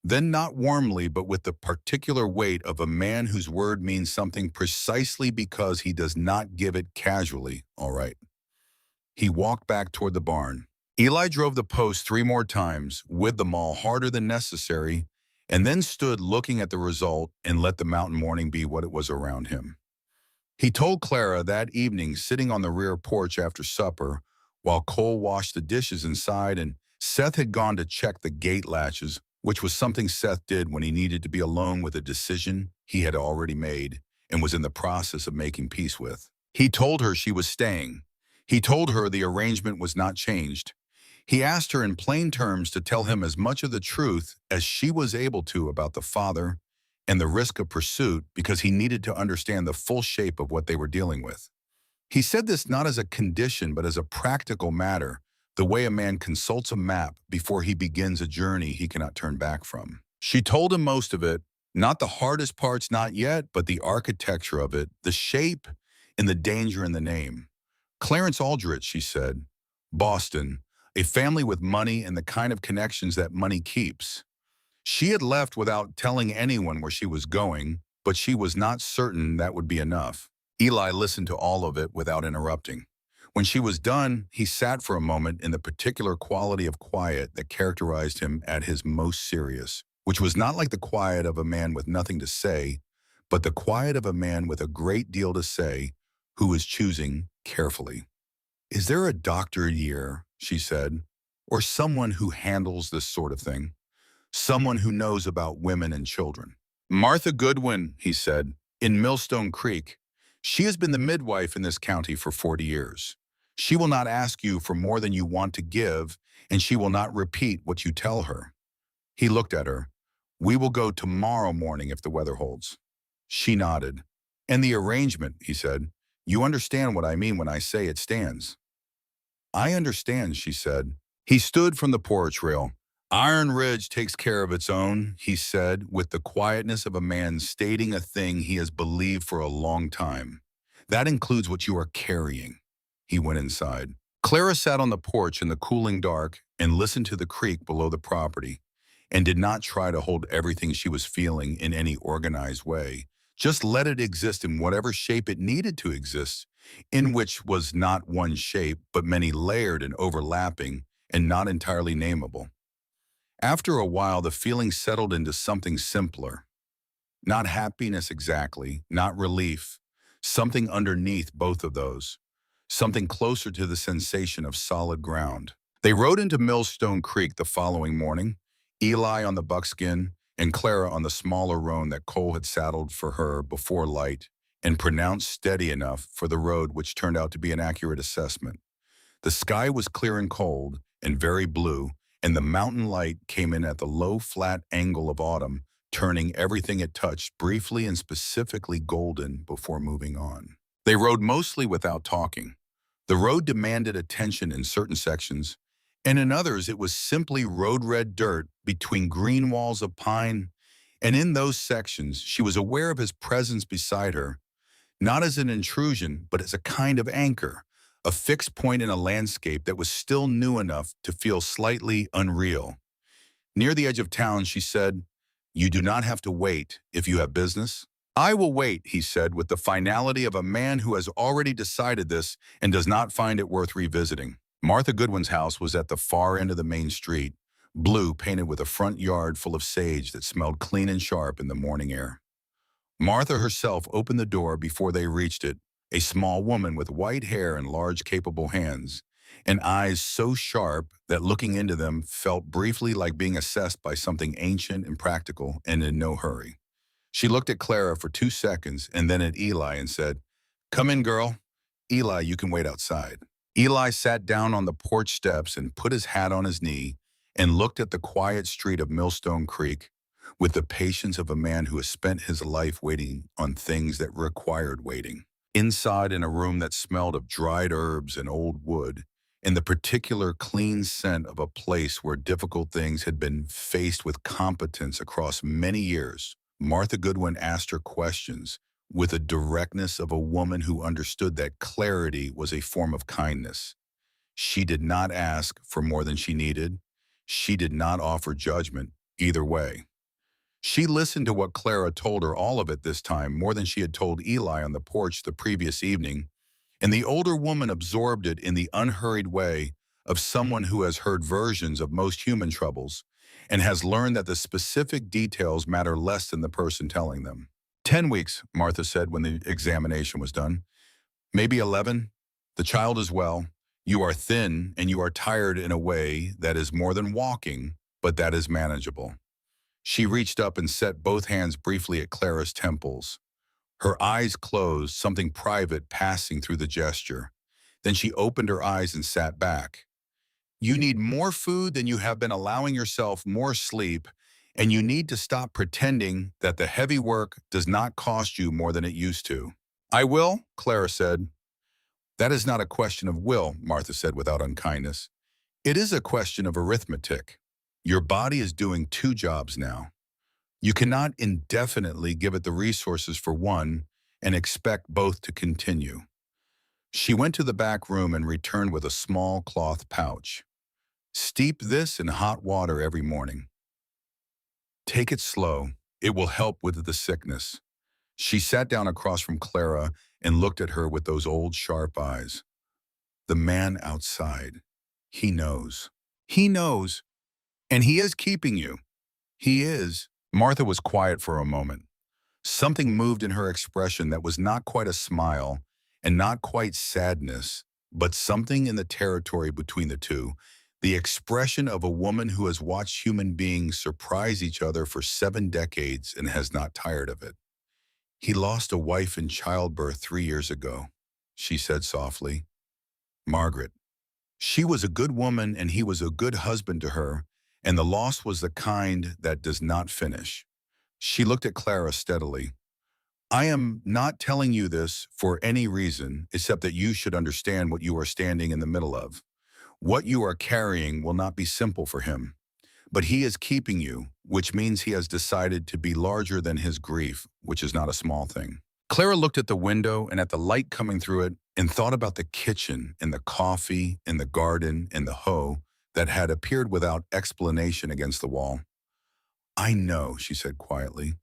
Then, not warmly, but with the particular weight of a man whose word means something precisely because he does not give it casually. "All right." He walked back toward the barn. Eli drove the post 3 more times, with the maul harder than necessary, and then stood looking at the result and let the mountain morning be what it was around him. He told Clara that evening, sitting on the rear porch after supper, while Cole washed the dishes inside and Seth had gone to check the gate latches, which was something Seth did when he needed to be alone with a decision he had already made and was in the process of making peace with. He told her she was staying. He told her the arrangement was not changed. He asked her in plain terms to tell him as much of the truth as she was able to about the father and the risk of pursuit because he needed to understand the full shape of what they were dealing with. He said this not as a condition, but as a practical matter, the way a man consults a map before he begins a journey he cannot turn back from. She told him most of it, not the hardest parts, not yet, but the architecture of it, the shape, and the danger in the name. Clarence Aldrich, she said, Boston, a family with money and the kind of connections that money keeps. She had left without telling anyone where she was going, but she was not certain that would be enough. Eli listened to all of it without interrupting. When she was done, he sat for a moment in the particular quality of quiet that characterized him at his most serious, which was not like the quiet of a man with nothing to say, but the quiet of a man with a great deal to say who is choosing carefully. Is there a doctor here, she said, or someone who handles this sort of thing? Someone who knows about women and children. Martha Goodwin, he said, in Millstone Creek. She has been the midwife in this county for 40 years. She will not ask you for more than you want to give, and she will not repeat what you tell her. He looked at her. We will go tomorrow morning if the weather holds. She nodded. And the arrangement, he said. You understand what I mean when I say it stands. I understand, she said. He stood from the porch rail. Iron Ridge takes care of its own, he said, with the quietness of a man stating a thing he has believed for a long time. That includes what you are carrying. He went inside. Clara sat on the porch in the cooling dark and listened to the creek below the property, and did not try to hold everything she was feeling in any organized way. Just let it exist in whatever shape it needed to exist, in which was not one shape, but many layered and overlapping and not entirely nameable. After a while, the feeling settled into something simpler. Not happiness exactly, not relief. Something underneath both of those. Something closer to the sensation of solid ground. They rode into Millstone Creek the following morning, Eli on the buckskin and Clara on the smaller roan that Cole had saddled for her before light and pronounced steady enough for the road, which turned out to be an accurate assessment. The sky was clear and cold and very blue, and the mountain light came in at the low, flat angle of autumn, turning everything it touched briefly and specifically golden before moving on. They rode mostly without talking. The road demanded attention in certain sections, and in others it was simply road-red dirt between green walls of pine, and in those sections she was aware of his presence beside her, not as an intrusion, but as a kind of anchor, a fixed point in a landscape that was still new enough to feel slightly unreal. Near the edge of town, she said, You do not have to wait if you have business. I will wait, he said, with the finality of a man who has already decided this and does not find it worth revisiting. Martha Goodwin's house was at the far end of the main street, blue, painted with a front yard full of sage that smelled clean and sharp in the morning air. Martha herself opened the door before they reached it, a small woman with white hair and large, capable hands, and eyes so sharp that looking into them felt briefly like being assessed by something ancient and practical and in no hurry. She looked at Clara for 2 seconds and then at Eli and said, Come in, girl. Eli, you can wait outside. Eli sat down on the porch steps and put his hat on his knee and looked at the quiet street of Millstone Creek with the patience of a man who has spent his life waiting on things that required waiting. Inside, in a room that smelled of dried herbs and old wood, in the particular clean scent of a place where difficult things had been faced with competence across many years, Martha Goodwin asked her questions with the directness of a woman who understood that clarity was a form of kindness. She did not ask for more than she needed. She did not offer judgment either way. She listened to what Clara told her, all of it this time, more than she had told Eli on the porch the previous evening, and the older woman absorbed it in the unhurried way of someone who has heard versions of most human troubles and has learned that the specific details matter less than the person telling them. 10 weeks, Martha said when the examination was done. Maybe 11. The child is well. You are thin and you are tired in a way that is more than walking, but that is manageable. She reached up and set both hands briefly at Clara's temples. Her eyes closed, something private passing through the gesture. Then she opened her eyes and sat back. You need more food than you have been allowing yourself, more sleep, and you need to stop pretending that the heavy work does not cost you more than it used to. I will, Clara said. That is not a question of will, Martha said without unkindness. It is a question of arithmetic. Your body is doing two jobs now. You cannot indefinitely give it the resources for one and expect both to continue. She went to the back room and returned with a small cloth pouch. Steep this in hot water every morning. Take it slow. It will help with the sickness. She sat down across from Clara and looked at her with those old sharp eyes. The man outside. He knows. He knows. And he is keeping you. He is. Martha was quiet for a moment. Something moved in her expression that was not quite a smile and not quite sadness, but something in the territory between the two, the expression of a woman who has watched human beings surprise each other for 7 decades and has not tired of it. He lost a wife in childbirth 3 years ago, she said softly. Margaret. She was a good woman and he was a good husband to her, and the loss was the kind that does not finish. She looked at Clara steadily. I am not telling you this for any reason except that you should understand what you are standing in the middle of. What you are carrying will not be simple for him, but he is keeping you, which means he has decided to be larger than his grief, which is not a small thing. Clara looked at the window and at the light coming through it and thought about the kitchen and the coffee and the garden and the hoe that had appeared without explanation against the wall. I know, she said quietly.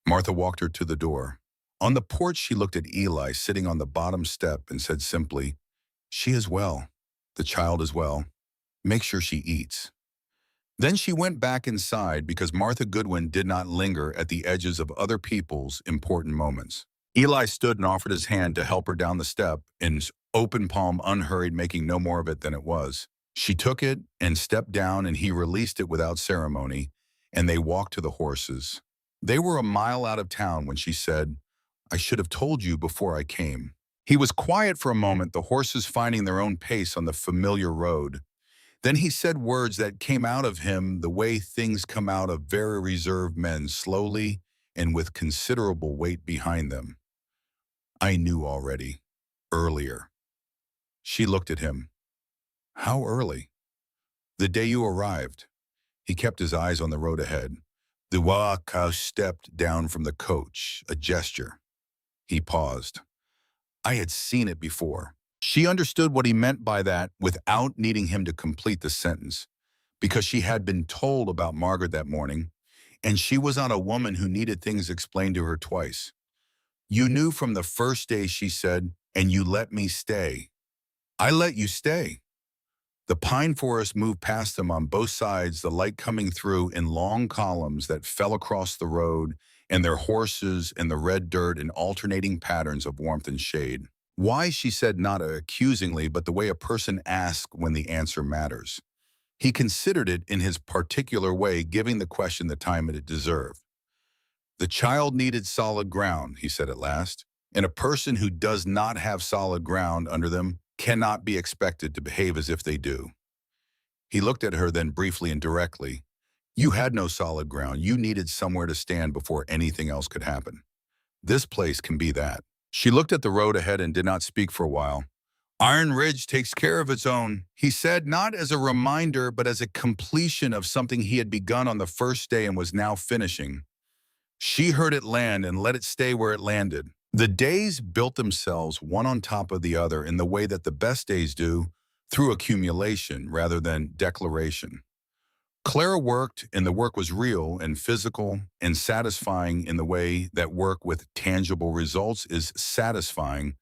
Martha walked her to the door. On the porch, she looked at Eli sitting on the bottom step and said simply, She is well. The child is well. Make sure she eats. Then she went back inside because Martha Goodwin did not linger at the edges of other people's important moments. Eli stood and offered his hand to help her down the step, in open palm unhurried, making no more of it than it was. She took it and stepped down, and he released it without ceremony, and they walked to the horses. They were a mile out of town when she said, I should have told you before I came. He was quiet for a moment, the horses finding their own pace on the familiar road. Then he said words that came out of him the way things come out of very reserved men, slowly and with considerable weight behind them. I knew already. Earlier. She looked at him. How early? The day you arrived. He kept his eyes on the road ahead. The Waka stepped down from the coach, a gesture. He paused. I had seen it before. She understood what he meant by that without needing him to complete the sentence, because she had been told about Margaret that morning, and she was not a woman who needed things explained to her twice. You knew from the first day, she said, and you let me stay. I let you stay. The pine forest moved past them on both sides, the light coming through in long columns that fell across the road, and their horses and the red dirt in alternating patterns of warmth and shade. Why, she said not accusingly, but the way a person asks when the answer matters. He considered it in his particular way, giving the question the time it deserved. The child needed solid ground, he said at last, and a person who does not have solid ground under them cannot be expected to behave as if they do. He looked at her then briefly and directly. You had no solid ground. You needed somewhere to stand before anything else could happen. This place can be that. She looked at the road ahead and did not speak for a while. Iron Ridge takes care of its own, he said, not as a reminder, but as a completion of something he had begun on the first day and was now finishing. She heard it land and let it stay where it landed. The days built themselves one on top of the other in the way that the best days do, through accumulation rather than declaration. Clara worked, and the work was real and physical and satisfying in the way that work with tangible results is satisfying,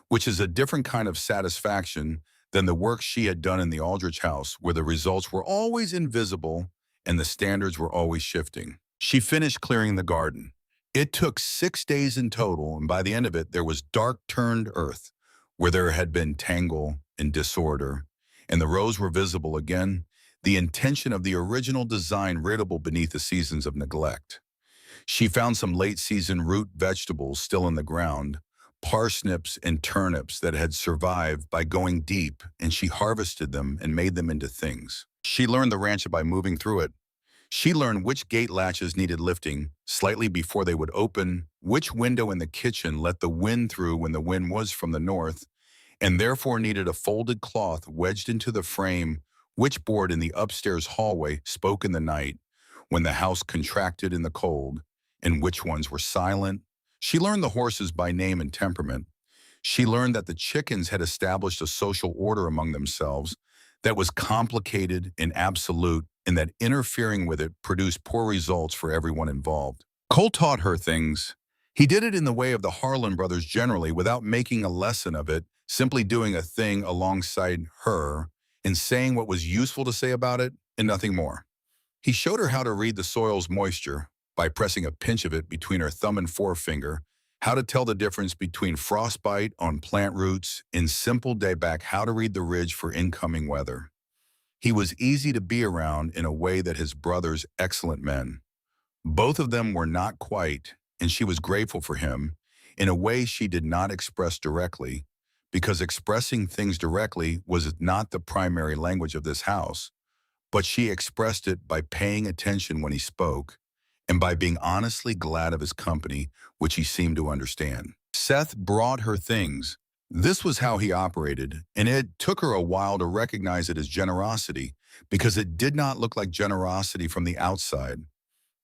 which is a different kind of satisfaction than the work she had done in the Aldrich house, where the results were always invisible and the standards were always shifting. She finished clearing the garden. It took 6 days in total, and by the end of it, there was dark-turned earth, where there had been tangle and disorder, and the rows were visible again, the intention of the original design readable beneath the seasons of neglect. She found some late-season root vegetables still in the ground, parsnips and turnips that had survived by going deep, and she harvested them and made them into things. She learned the ranch by moving through it. She learned which gate latches needed lifting slightly before they would open, which window in the kitchen let the wind through when the wind was from the north, and therefore needed a folded cloth wedged into the frame, which board in the upstairs hallway spoke in the night when the house contracted in the cold, and which ones were silent. She learned the horses by name and temperament. She learned that the chickens had established a social order among themselves that was complicated and absolute, and that interfering with it produced poor results for everyone involved. Cole taught her things. He did it in the way of the Harlan brothers generally, without making a lesson of it, simply doing a thing alongside her and saying what was useful to say about it and nothing more. He showed her how to read the soil's moisture by pressing a pinch of it between her thumb and forefinger, how to tell the difference between frostbite on plant roots, and simple day back how to read the ridge for incoming weather. He was easy to be around in a way that his brothers, excellent men. Both of them were not quite, and she was grateful for him, in a way she did not express directly, because expressing things directly was not the primary language of this house, but she expressed it by paying attention when he spoke, and by being honestly glad of his company, which he seemed to understand. Seth brought her things. This was how he operated, and it took her a while to recognize it as generosity, because it did not look like generosity from the outside.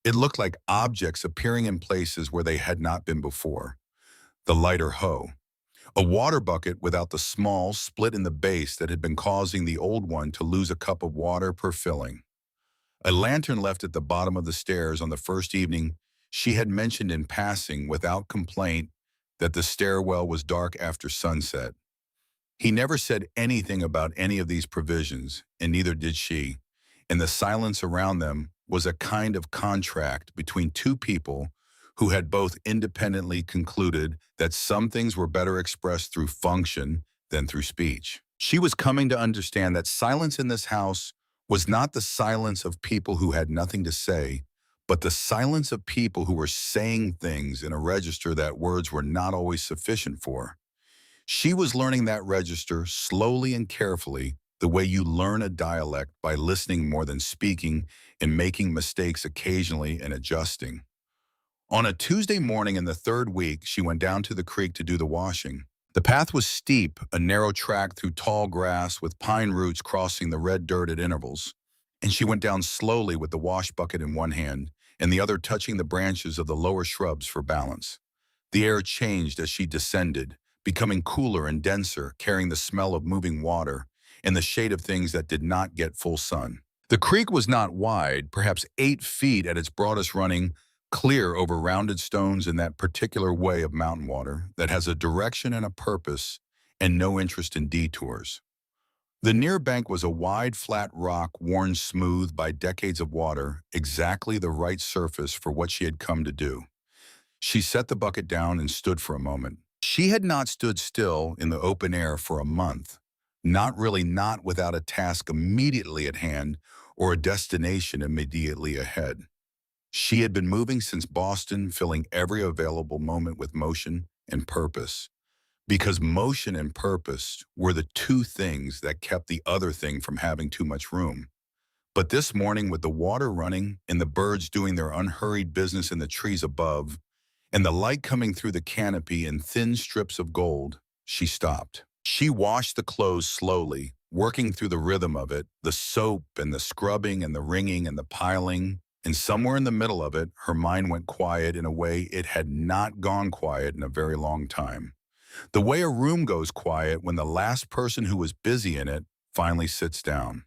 It looked like objects appearing in places where they had not been before. The lighter hoe. A water bucket without the small split in the base that had been causing the old one to lose a cup of water per filling. A lantern left at the bottom of the stairs on the first evening. She had mentioned in passing without complaint that the stairwell was dark after sunset. He never said anything about any of these provisions, and neither did she, and the silence around them was a kind of contract between two people who had both independently concluded that some things were better expressed through function than through speech. She was coming to understand that silence in this house was not the silence of people who had nothing to say, but the silence of people who were saying things in a register that words were not always sufficient for. She was learning that register slowly and carefully, the way you learn a dialect by listening more than speaking and making mistakes occasionally and adjusting. On a Tuesday morning in the third week, she went down to the creek to do the washing. The path was steep, a narrow track through tall grass with pine roots crossing the red dirt at intervals, and she went down slowly with the wash bucket in one hand and the other touching the branches of the lower shrubs for balance. The air changed as she descended, becoming cooler and denser, carrying the smell of moving water and the shade of things that did not get full sun. The creek was not wide, perhaps 8 feet at its broadest, running clear over rounded stones in that particular way of mountain water that has a direction and a purpose and no interest in detours. The near bank was a wide, flat rock worn smooth by decades of water, exactly the right surface for what she had come to do. She set the bucket down and stood for a moment. She had not stood still in the open air for a month, not without a task immediately at hand or a destination immediately ahead. She had been moving since Boston, filling every available moment with motion and purpose, because motion and purpose were the two things that kept the other thing from having too much room. But this morning, with the water running and the birds doing their unhurried business in the trees above, and the light coming through the canopy in thin strips of gold, she stopped. She washed the clothes slowly, working through the rhythm of it, the soap and the scrubbing and the wringing and the piling, and somewhere in the middle of it, her mind went quiet in a way it had not gone quiet in a very long time. The way a room goes quiet when the last person who was busy in it finally sits down.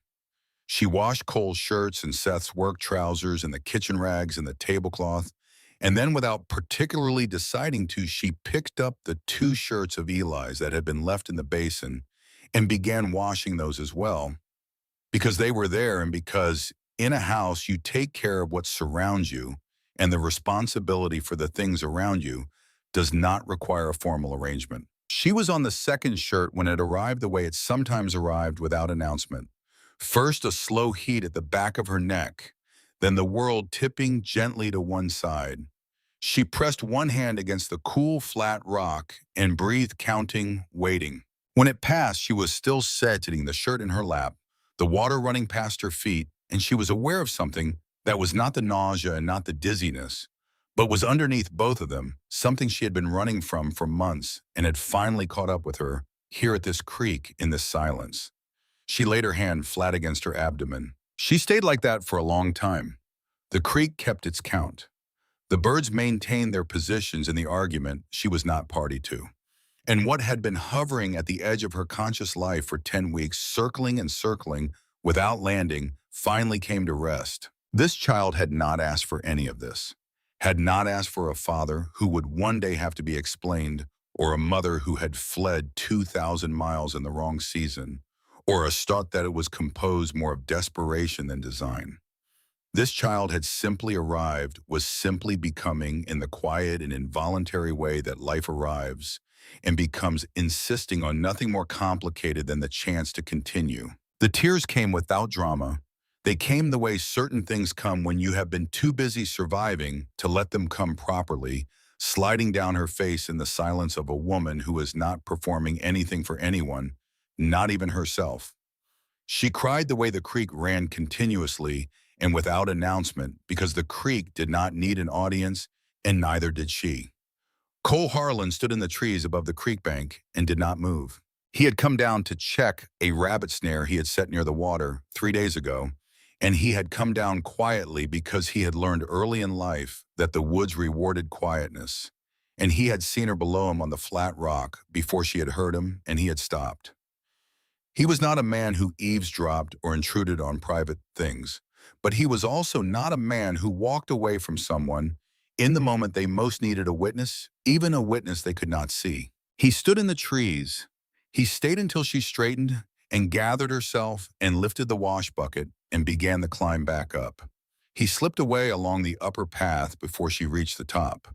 She washed Cole's shirts and Seth's work trousers and the kitchen rags and the tablecloth, and then without particularly deciding to, she picked up the 2 shirts of Eli's that had been left in the basin and began washing those as well, because they were there and because in a house you take care of what surrounds you, and the responsibility for the things around you does not require a formal arrangement. She was on the 2nd shirt when it arrived the way it sometimes arrived without announcement. First a slow heat at the back of her neck, then the world tipping gently to one side. She pressed one hand against the cool, flat rock and breathed, counting, waiting. When it passed, she was still sitting, the shirt in her lap, the water running past her feet, and she was aware of something That was not the nausea and not the dizziness, but was underneath both of them, something she had been running from for months and had finally caught up with her here at this creek in this silence. She laid her hand flat against her abdomen. She stayed like that for a long time. The creek kept its count. The birds maintained their positions in the argument she was not party to. And what had been hovering at the edge of her conscious life for 10 weeks, circling and circling without landing, finally came to rest. This child had not asked for any of this, had not asked for a father who would one day have to be explained, or a mother who had fled 2,000 miles in the wrong season, or a start that it was composed more of desperation than design. This child had simply arrived, was simply becoming in the quiet and involuntary way that life arrives and becomes, insisting on nothing more complicated than the chance to continue. The tears came without drama. They came the way certain things come when you have been too busy surviving to let them come properly, sliding down her face in the silence of a woman who is not performing anything for anyone, not even herself. She cried the way the creek ran continuously and without announcement because the creek did not need an audience and neither did she. Cole Harlan stood in the trees above the creek bank and did not move. He had come down to check a rabbit snare he had set near the water 3 days ago, and he had come down quietly because he had learned early in life that the woods rewarded quietness, and he had seen her below him on the flat rock before she had heard him and he had stopped. He was not a man who eavesdropped or intruded on private things, but he was also not a man who walked away from someone in the moment they most needed a witness, even a witness they could not see. He stood in the trees. He stayed until she straightened and gathered herself and lifted the wash bucket and began the climb back up. He slipped away along the upper path before she reached the top.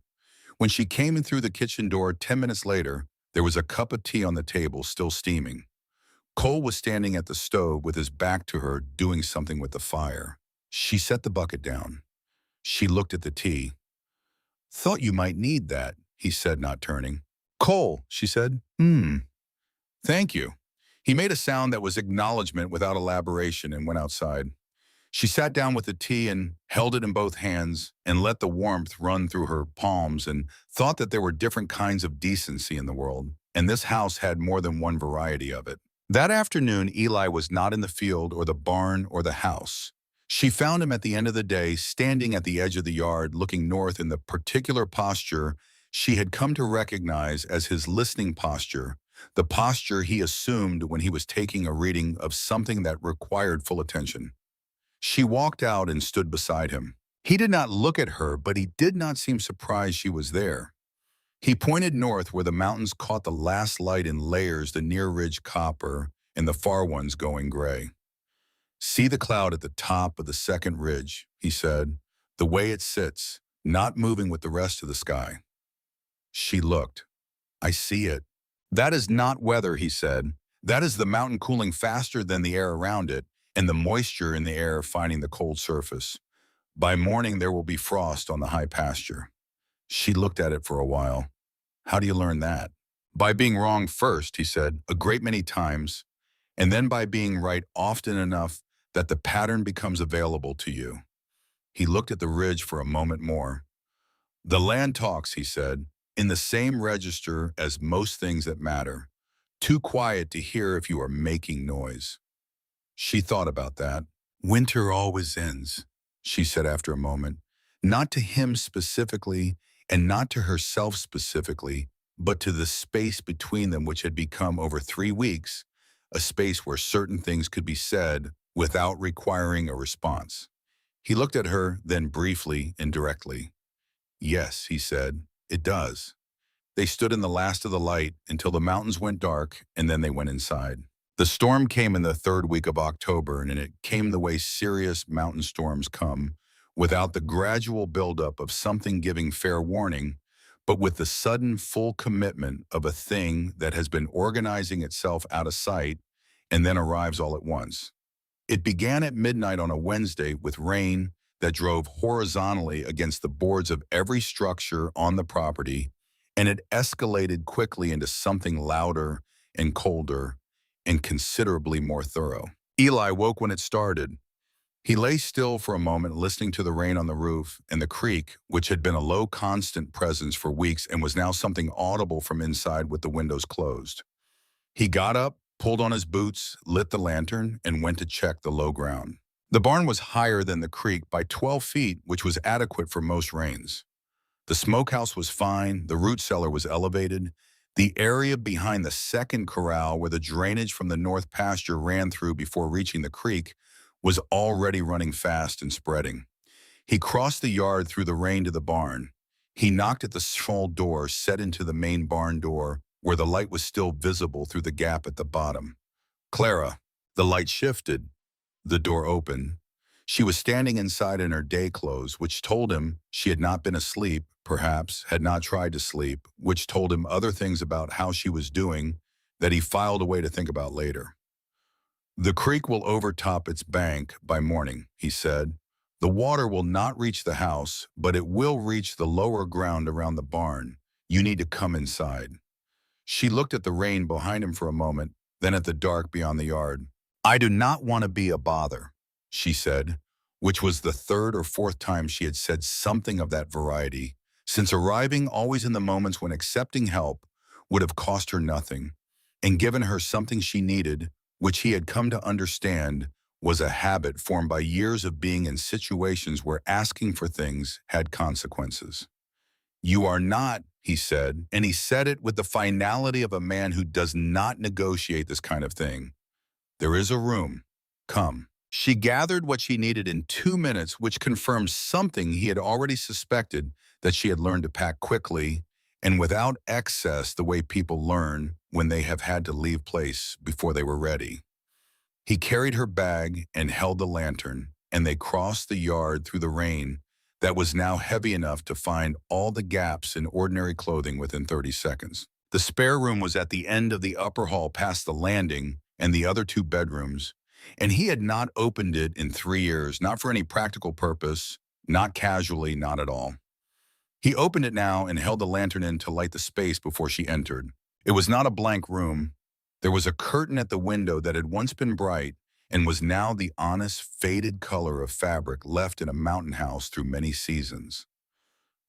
When she came in through the kitchen door 10 minutes later, there was a cup of tea on the table still steaming. Cole was standing at the stove with his back to her, doing something with the fire. She set the bucket down. She looked at the tea. "Thought you might need that," he said, not turning. "Cole," she said. Thank you." He made a sound that was acknowledgement without elaboration and went outside. She sat down with the tea and held it in both hands and let the warmth run through her palms and thought that there were different kinds of decency in the world, and this house had more than one variety of it. That afternoon, Eli was not in the field or the barn or the house. She found him at the end of the day, standing at the edge of the yard, looking north in the particular posture she had come to recognize as his listening posture, the posture he assumed when he was taking a reading of something that required full attention. She walked out and stood beside him. He did not look at her, but he did not seem surprised she was there. He pointed north where the mountains caught the last light in layers, the near ridge copper and the far ones going gray. "See the cloud at the top of the second ridge," he said, "the way it sits, not moving with the rest of the sky." She looked. "I see it." "That is not weather," he said. "That is the mountain cooling faster than the air around it and the moisture in the air finding the cold surface. By morning there will be frost on the high pasture." She looked at it for a while. "How do you learn that?" "By being wrong first," he said, "a great many times, and then by being right often enough that the pattern becomes available to you." He looked at the ridge for a moment more. "The land talks," he said, "in the same register as most things that matter. Too quiet to hear if you are making noise." She thought about that. "Winter always ends," she said after a moment, not to him specifically and not to herself specifically, but to the space between them which had become over 3 weeks, a space where certain things could be said without requiring a response. He looked at her, then briefly and directly. "Yes," he said, "it does." They stood in the last of the light until the mountains went dark, and then they went inside. The storm came in the third week of October, and it came the way serious mountain storms come, without the gradual buildup of something giving fair warning, but with the sudden full commitment of a thing that has been organizing itself out of sight and then arrives all at once. It began at midnight on a Wednesday with rain that drove horizontally against the boards of every structure on the property, and it escalated quickly into something louder and colder and considerably more thorough. Eli woke when it started. He lay still for a moment, listening to the rain on the roof and the creak, which had been a low, constant presence for weeks and was now something audible from inside with the windows closed. He got up, pulled on his boots, lit the lantern, and went to check the low ground. The barn was higher than the creek by 12 feet, which was adequate for most rains. The smokehouse was fine, the root cellar was elevated. The area behind the second corral, where the drainage from the north pasture ran through before reaching the creek, was already running fast and spreading. He crossed the yard through the rain to the barn. He knocked at the small door set into the main barn door, where the light was still visible through the gap at the bottom. Clara. The light shifted. The door opened. She was standing inside in her day clothes, which told him she had not been asleep, perhaps had not tried to sleep, which told him other things about how she was doing that he filed away to think about later. The creek will overtop its bank by morning, he said. The water will not reach the house, but it will reach the lower ground around the barn. You need to come inside. She looked at the rain behind him for a moment, then at the dark beyond the yard. I do not want to be a bother, she said, which was the third or fourth time she had said something of that variety, since arriving always in the moments when accepting help would have cost her nothing, and given her something she needed, which he had come to understand was a habit formed by years of being in situations where asking for things had consequences. You are not, he said, and he said it with the finality of a man who does not negotiate this kind of thing. There is a room. Come. She gathered what she needed in 2 minutes, which confirmed something he had already suspected, that she had learned to pack quickly and without excess, the way people learn when they have had to leave place before they were ready. He carried her bag and held the lantern, and they crossed the yard through the rain that was now heavy enough to find all the gaps in ordinary clothing within 30 seconds. The spare room was at the end of the upper hall past the landing and the other 2 bedrooms, and he had not opened it in 3 years, not for any practical purpose, not casually, not at all. He opened it now and held the lantern in to light the space before she entered. It was not a blank room. There was a curtain at the window that had once been bright and was now the honest, faded color of fabric left in a mountain house through many seasons.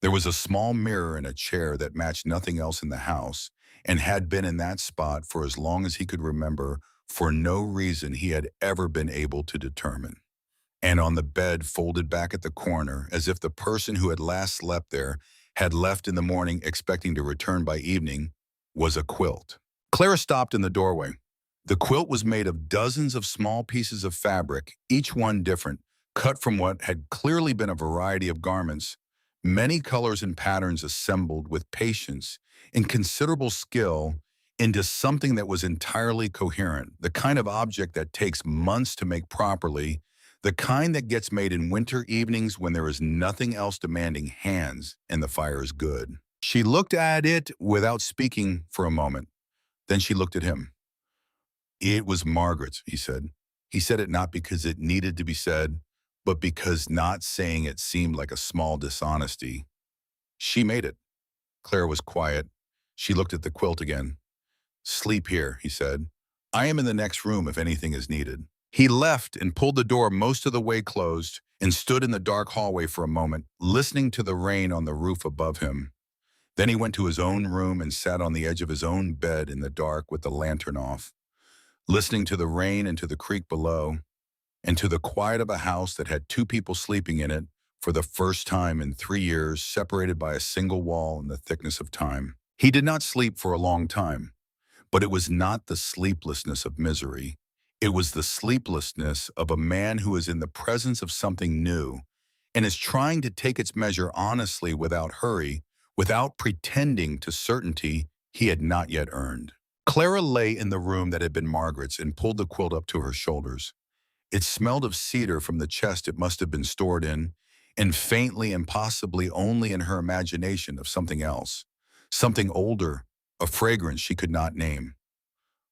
There was a small mirror and a chair that matched nothing else in the house and had been in that spot for as long as he could remember, for no reason he had ever been able to determine. And on the bed, folded back at the corner, as if the person who had last slept there had left in the morning expecting to return by evening, was a quilt. Clara stopped in the doorway. The quilt was made of dozens of small pieces of fabric, each one different, cut from what had clearly been a variety of garments, many colors and patterns assembled with patience and considerable skill into something that was entirely coherent, the kind of object that takes months to make properly, the kind that gets made in winter evenings when there is nothing else demanding hands and the fire is good. She looked at it without speaking for a moment. Then she looked at him. It was Margaret's, he said. He said it not because it needed to be said, but because not saying it seemed like a small dishonesty. She made it. Clara was quiet. She looked at the quilt again. Sleep here, he said. I am in the next room if anything is needed. He left and pulled the door most of the way closed and stood in the dark hallway for a moment, listening to the rain on the roof above him. Then he went to his own room and sat on the edge of his own bed in the dark with the lantern off, listening to the rain and to the creek below, and to the quiet of a house that had 2 people sleeping in it for the first time in 3 years, separated by a single wall in the thickness of time. He did not sleep for a long time, but it was not the sleeplessness of misery. It was the sleeplessness of a man who is in the presence of something new and is trying to take its measure honestly without hurry, without pretending to certainty he had not yet earned. Clara lay in the room that had been Margaret's and pulled the quilt up to her shoulders. It smelled of cedar from the chest it must have been stored in, and faintly and possibly only in her imagination of something else, something older, a fragrance she could not name.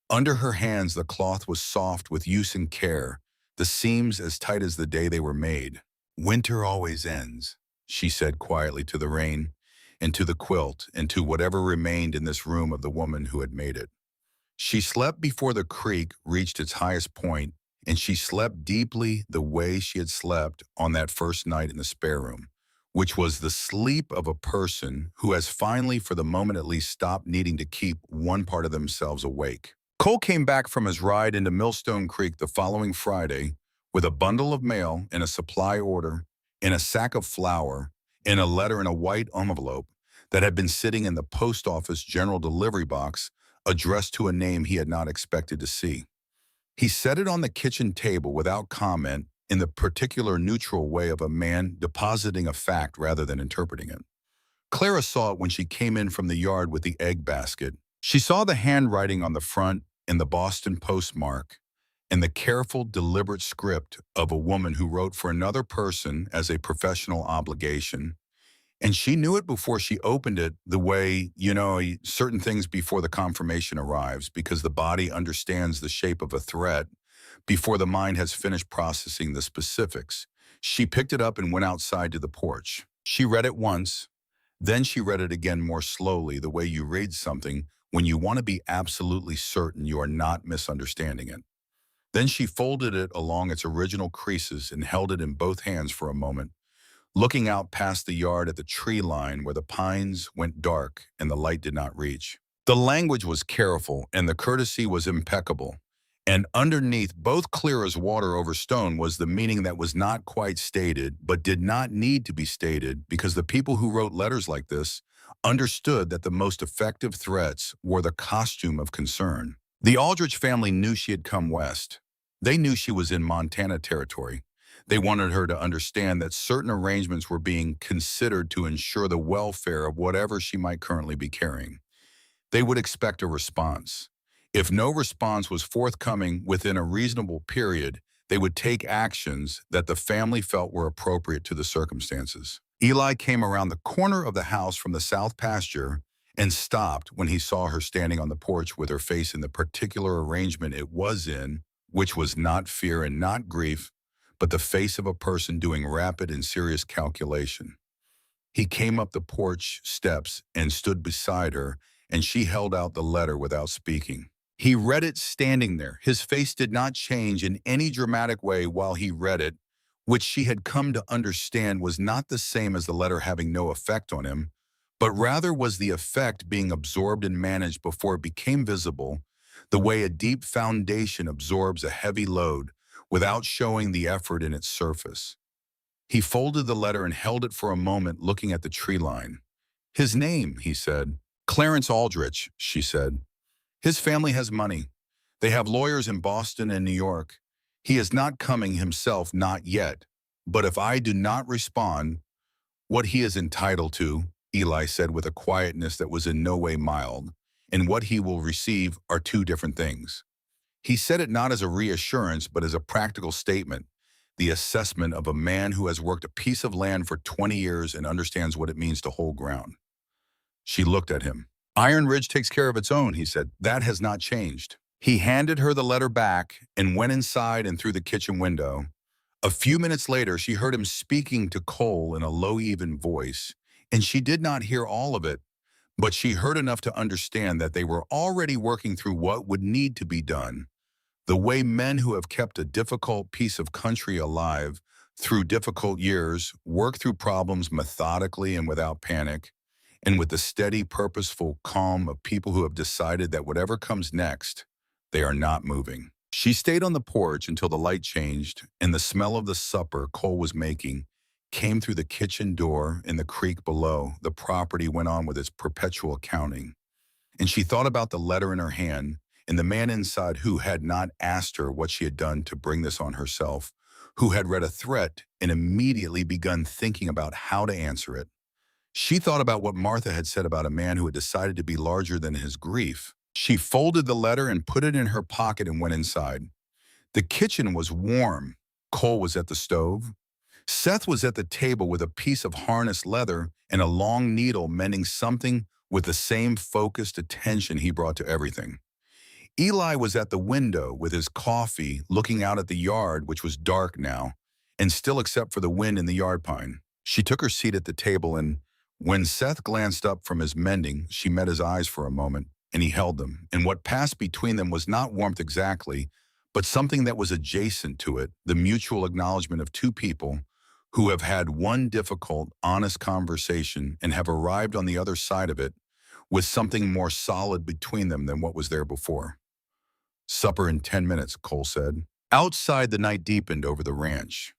Under her hands the cloth was soft with use and care, the seams as tight as the day they were made. Winter always ends, she said quietly to the rain, and to the quilt, and to whatever remained in this room of the woman who had made it. She slept before the creek reached its highest point, and she slept deeply the way she had slept on that first night in the spare room, which was the sleep of a person who has finally, for the moment at least, stopped needing to keep one part of themselves awake. Cole came back from his ride into Millstone Creek the following Friday with a bundle of mail and a supply order and a sack of flour and a letter in a white envelope that had been sitting in the post office general delivery box addressed to a name he had not expected to see. He set it on the kitchen table without comment in the particular neutral way of a man depositing a fact rather than interpreting it. Clara saw it when she came in from the yard with the egg basket. She saw the handwriting on the front and the Boston postmark and the careful, deliberate script of a woman who wrote for another person as a professional obligation. And she knew it before she opened it the way, certain things before the confirmation arrives, because the body understands the shape of a threat before the mind has finished processing the specifics. She picked it up and went outside to the porch. She read it once, then she read it again more slowly, the way you read something when you want to be absolutely certain you are not misunderstanding it. Then she folded it along its original creases and held it in both hands for a moment, looking out past the yard at the tree line where the pines went dark and the light did not reach. The language was careful and the courtesy was impeccable. And underneath, both clear as water over stone, was the meaning that was not quite stated, but did not need to be stated, because the people who wrote letters like this understood that the most effective threats wore the costume of concern. The Aldrich family knew she had come west. They knew she was in Montana territory. They wanted her to understand that certain arrangements were being considered to ensure the welfare of whatever she might currently be carrying. They would expect a response. If no response was forthcoming within a reasonable period, they would take actions that the family felt were appropriate to the circumstances. Eli came around the corner of the house from the south pasture and stopped when he saw her standing on the porch with her face in the particular arrangement it was in, which was not fear and not grief, but the face of a person doing rapid and serious calculation. He came up the porch steps and stood beside her, and she held out the letter without speaking. He read it standing there. His face did not change in any dramatic way while he read it, which she had come to understand was not the same as the letter having no effect on him, but rather was the effect being absorbed and managed before it became visible, the way a deep foundation absorbs a heavy load without showing the effort in its surface. He folded the letter and held it for a moment, looking at the tree line. "His name," he said. "Clarence Aldrich," she said. "His family has money. They have lawyers in Boston and New York. He is not coming himself, not yet. But if I do not respond, what he is entitled to," Eli said with a quietness that was in no way mild, "and what he will receive are two different things." He said it not as a reassurance, but as a practical statement, the assessment of a man who has worked a piece of land for 20 years and understands what it means to hold ground. She looked at him. "Iron Ridge takes care of its own," he said. "That has not changed." He handed her the letter back and went inside and through the kitchen window. A few minutes later, she heard him speaking to Cole in a low, even voice, and she did not hear all of it, but she heard enough to understand that they were already working through what would need to be done. The way men who have kept a difficult piece of country alive through difficult years work through problems methodically and without panic, and with the steady, purposeful calm of people who have decided that whatever comes next, they are not moving. She stayed on the porch until the light changed, and the smell of the supper Cole was making came through the kitchen door in the creek below. The property went on with its perpetual accounting. And she thought about the letter in her hand and the man inside who had not asked her what she had done to bring this on herself, who had read a threat and immediately begun thinking about how to answer it. She thought about what Martha had said about a man who had decided to be larger than his grief. She folded the letter and put it in her pocket and went inside. The kitchen was warm. Cole was at the stove. Seth was at the table with a piece of harness leather and a long needle mending something with the same focused attention he brought to everything. Eli was at the window with his coffee, looking out at the yard, which was dark now, and still except for the wind in the yard pine. She took her seat at the table, and when Seth glanced up from his mending, she met his eyes for a moment, and he held them. And what passed between them was not warmth exactly, but something that was adjacent to it, the mutual acknowledgement of two people who have had one difficult, honest conversation and have arrived on the other side of it with something more solid between them than what was there before. "Supper in 10 minutes, Cole said. Outside, the night deepened over the ranch.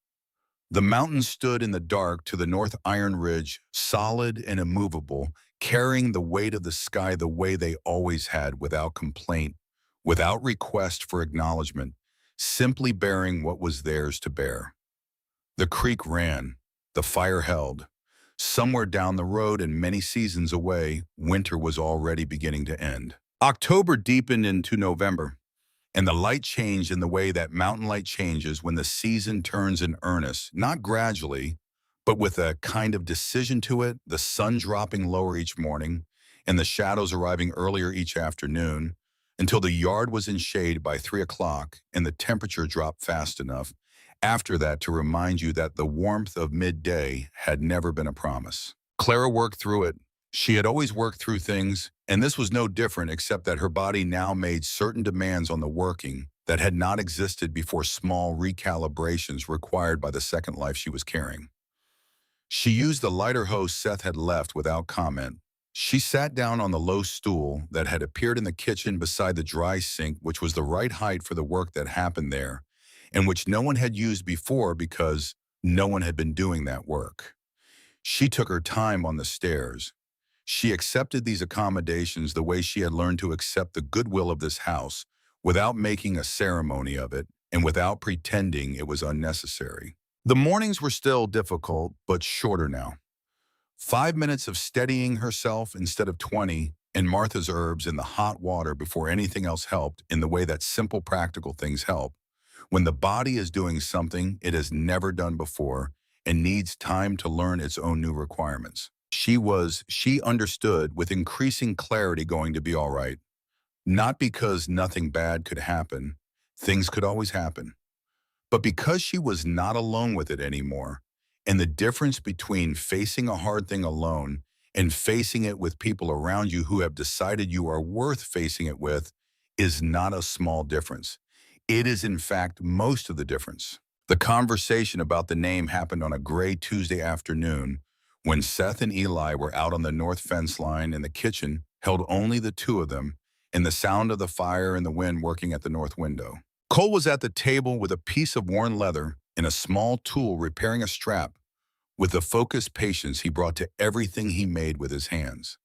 The mountains stood in the dark to the north Iron Ridge, solid and immovable, carrying the weight of the sky the way they always had, without complaint, without request for acknowledgement, simply bearing what was theirs to bear. The creek ran, the fire held. Somewhere down the road and many seasons away, winter was already beginning to end. October deepened into November, and the light changed in the way that mountain light changes when the season turns in earnest, not gradually, but with a kind of decision to it, the sun dropping lower each morning and the shadows arriving earlier each afternoon, until the yard was in shade by 3 o'clock and the temperature dropped fast enough after that to remind you that the warmth of midday had never been a promise. Clara worked through it. She had always worked through things, and this was no different, except that her body now made certain demands on the working that had not existed before, small recalibrations required by the second life she was carrying. She used the lighter hose Seth had left without comment. She sat down on the low stool that had appeared in the kitchen beside the dry sink, which was the right height for the work that happened there, and which no one had used before because no one had been doing that work. She took her time on the stairs. She accepted these accommodations the way she had learned to accept the goodwill of this house, without making a ceremony of it and without pretending it was unnecessary. The mornings were still difficult, but shorter now. 5 minutes of steadying herself instead of 20, and Martha's herbs in the hot water before anything else helped, in the way that simple practical things help. When the body is doing something it has never done before and needs time to learn its own new requirements. She understood with increasing clarity, going to be all right. Not because nothing bad could happen, things could always happen, but because she was not alone with it anymore. And the difference between facing a hard thing alone and facing it with people around you who have decided you are worth facing it with is not a small difference. It is, in fact, most of the difference. The conversation about the name happened on a gray Tuesday afternoon when Seth and Eli were out on the north fence line, and the kitchen held only the two of them, and the sound of the fire and the wind working at the north window. Cole was at the table with a piece of worn leather and a small tool, repairing a strap with the focused patience he brought to everything he made with his hands.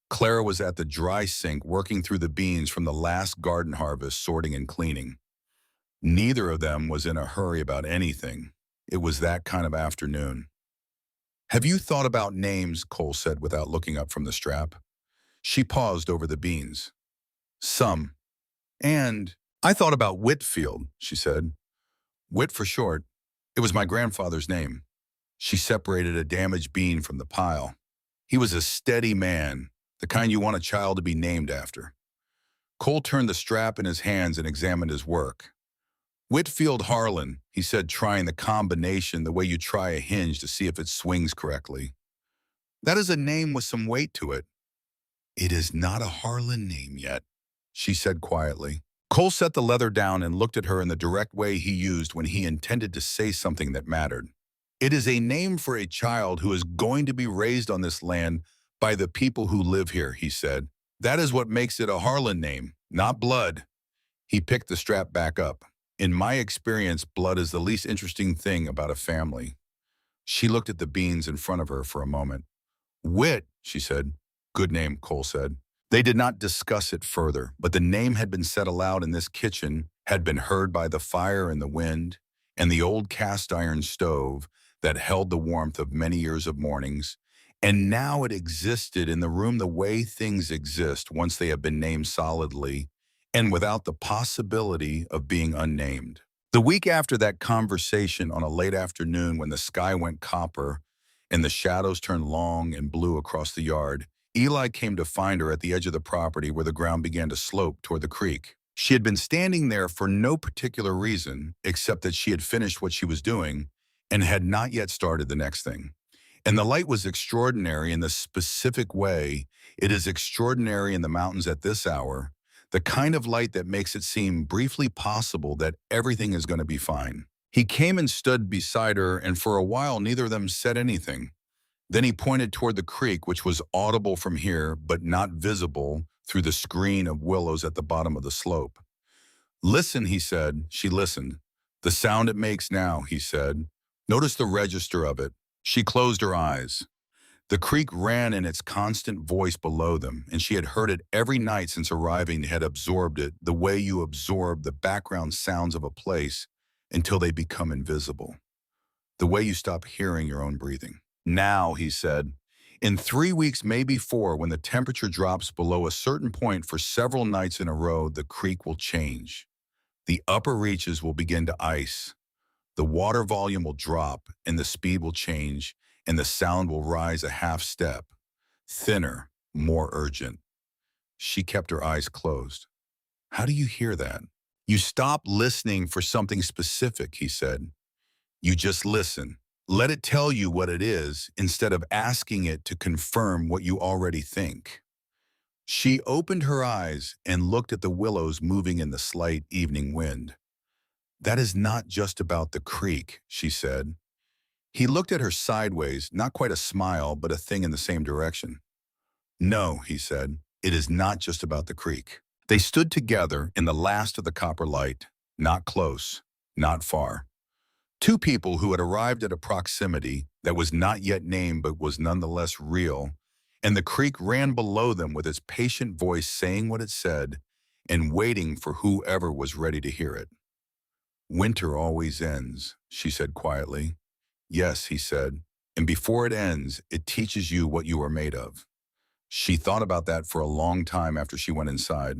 Clara was at the dry sink, working through the beans from the last garden harvest, sorting and cleaning. Neither of them was in a hurry about anything. It was that kind of afternoon. "Have you thought about names?" Cole said without looking up from the strap. She paused over the beans. "Some. And I thought about Whitfield," she said. "Whit for short. It was my grandfather's name." She separated a damaged bean from the pile. "He was a steady man, the kind you want a child to be named after." Cole turned the strap in his hands and examined his work. "Whitfield Harlan," he said, trying the combination the way you try a hinge to see if it swings correctly. "That is a name with some weight to it." "It is not a Harlan name yet," she said quietly. Cole set the leather down and looked at her in the direct way he used when he intended to say something that mattered. "It is a name for a child who is going to be raised on this land by the people who live here," he said. "That is what makes it a Harlan name, not blood." He picked the strap back up. "In my experience, blood is the least interesting thing about a family." She looked at the beans in front of her for a moment. "Whit," she said. "Good name," Cole said. They did not discuss it further, but the name had been said aloud in this kitchen, had been heard by the fire and the wind, and the old cast iron stove that held the warmth of many years of mornings, and now it existed in the room the way things exist once they have been named solidly, and without the possibility of being unnamed. The week after that conversation, on a late afternoon when the sky went copper and the shadows turned long and blue across the yard, Eli came to find her at the edge of the property where the ground began to slope toward the creek. She had been standing there for no particular reason, except that she had finished what she was doing and had not yet started the next thing. And the light was extraordinary in the specific way it is extraordinary in the mountains at this hour, The kind of light that makes it seem briefly possible that everything is going to be fine. He came and stood beside her, and for a while neither of them said anything. Then he pointed toward the creek, which was audible from here, but not visible through the screen of willows at the bottom of the slope. Listen, he said. She listened. The sound it makes now, he said. Notice the register of it. She closed her eyes. The creek ran in its constant voice below them, and she had heard it every night since arriving, had absorbed it the way you absorb the background sounds of a place until they become invisible. The way you stop hearing your own breathing. Now, he said, in 3 weeks, maybe 4, when the temperature drops below a certain point for several nights in a row, the creek will change. The upper reaches will begin to ice. The water volume will drop, and the speed will change, and the sound will rise a half step, thinner, more urgent. She kept her eyes closed. How do you hear that? You stop listening for something specific, he said. You just listen. Let it tell you what it is instead of asking it to confirm what you already think. She opened her eyes and looked at the willows moving in the slight evening wind. That is not just about the creek, she said. He looked at her sideways, not quite a smile, but a thing in the same direction. No, he said, it is not just about the creek. They stood together in the last of the copper light, not close, not far. Two people who had arrived at a proximity that was not yet named but was nonetheless real, and the creek ran below them with its patient voice saying what it said and waiting for whoever was ready to hear it. Winter always ends, she said quietly. Yes, he said, and before it ends, it teaches you what you are made of. She thought about that for a long time after she went inside.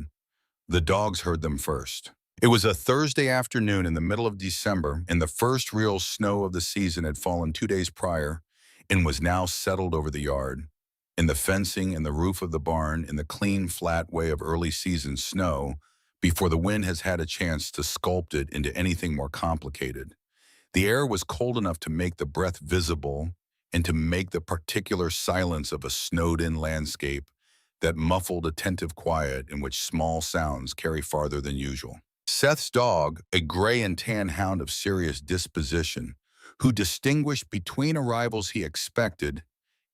The dogs heard them first. It was a Thursday afternoon in the middle of December, and the first real snow of the season had fallen 2 days prior and was now settled over the yard. In the fencing and the roof of the barn, in the clean, flat way of early season snow, before the wind has had a chance to sculpt it into anything more complicated. The air was cold enough to make the breath visible and to make the particular silence of a snowed-in landscape, that muffled, attentive quiet in which small sounds carry farther than usual. Seth's dog, a gray and tan hound of serious disposition, who distinguished between arrivals he expected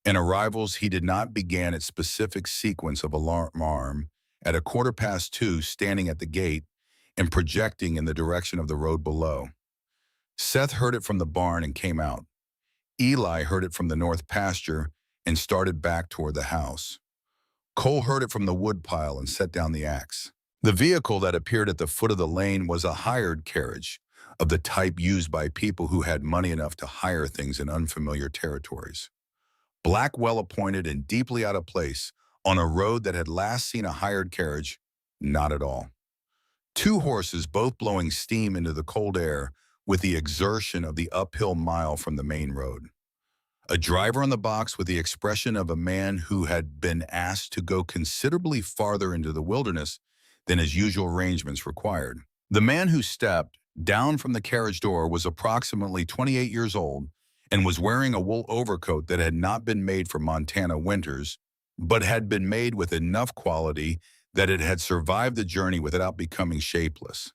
and arrivals he did not, began its specific sequence of alarm at 2:15, standing at the gate and projecting in the direction of the road below. Seth heard it from the barn and came out. Eli heard it from the north pasture and started back toward the house. Cole heard it from the woodpile and set down the axe. The vehicle that appeared at the foot of the lane was a hired carriage, of the type used by people who had money enough to hire things in unfamiliar territories. Black, well-appointed, and deeply out of place, on a road that had last seen a hired carriage, not at all. 2 horses, both blowing steam into the cold air with the exertion of the uphill mile from the main road. A driver on the box with the expression of a man who had been asked to go considerably farther into the wilderness than his usual arrangements required. The man who stepped down from the carriage door was approximately 28 years old and was wearing a wool overcoat that had not been made for Montana winters, but had been made with enough quality that it had survived the journey without becoming shapeless.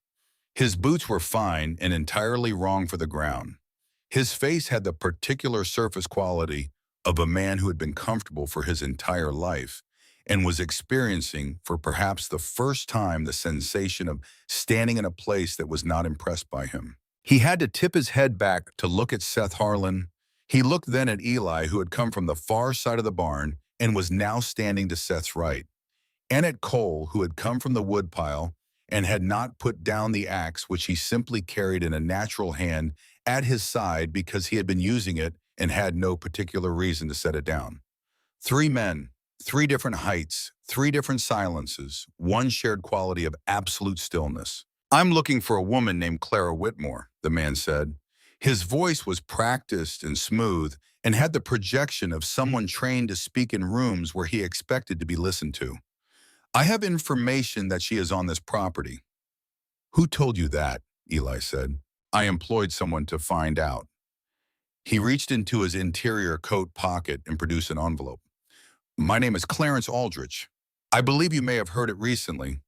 His boots were fine and entirely wrong for the ground. His face had the particular surface quality of a man who had been comfortable for his entire life and was experiencing for perhaps the first time the sensation of standing in a place that was not impressed by him. He had to tip his head back to look at Seth Harlan. He looked then at Eli, who had come from the far side of the barn and was now standing to Seth's right, and at Cole, who had come from the woodpile and had not put down the axe, which he simply carried in a natural hand at his side because he had been using it and had no particular reason to set it down. 3 men, 3 different heights, 3 different silences, one shared quality of absolute stillness. I'm looking for a woman named Clara Whitmore, the man said. His voice was practiced and smooth and had the projection of someone trained to speak in rooms where he expected to be listened to. I have information that she is on this property. Who told you that? Eli said. I employed someone to find out. He reached into his interior coat pocket and produced an envelope. My name is Clarence Aldrich. I believe you may have heard it recently.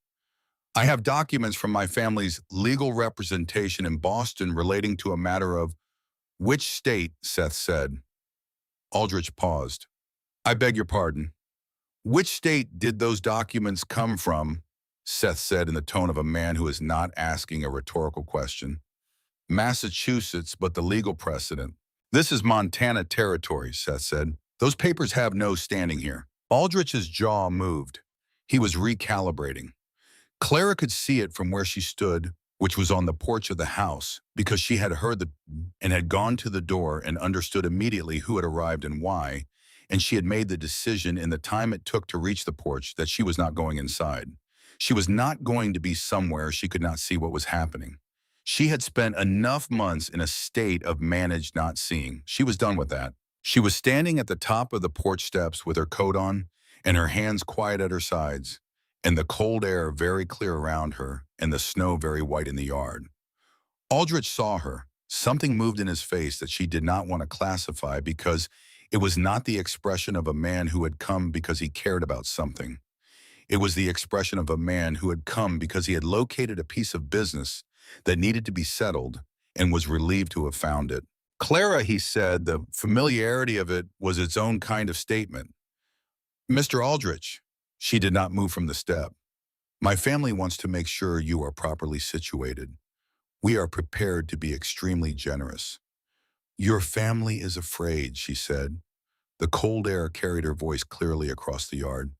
I have documents from my family's legal representation in Boston relating to a matter of which state, Seth said. Aldrich paused. I beg your pardon. Which state did those documents come from? Seth said in the tone of a man who is not asking a rhetorical question. Massachusetts, but the legal precedent. This is Montana territory, Seth said. Those papers have no standing here. Aldrich's jaw moved. He was recalibrating. Clara could see it from where she stood, which was on the porch of the house, because she had heard and had gone to the door and understood immediately who had arrived and why, and she had made the decision in the time it took to reach the porch that she was not going inside. She was not going to be somewhere she could not see what was happening. She had spent enough months in a state of managed not seeing. She was done with that. She was standing at the top of the porch steps with her coat on and her hands quiet at her sides, and the cold air very clear around her and the snow very white in the yard. Aldrich saw her. Something moved in his face that she did not want to classify because it was not the expression of a man who had come because he cared about something. It was the expression of a man who had come because he had located a piece of business that needed to be settled and was relieved to have found it. Clara, he said, the familiarity of it was its own kind of statement. Mr. Aldrich, she did not move from the step. My family wants to make sure you are properly situated. We are prepared to be extremely generous. Your family is afraid, she said. The cold air carried her voice clearly across the yard.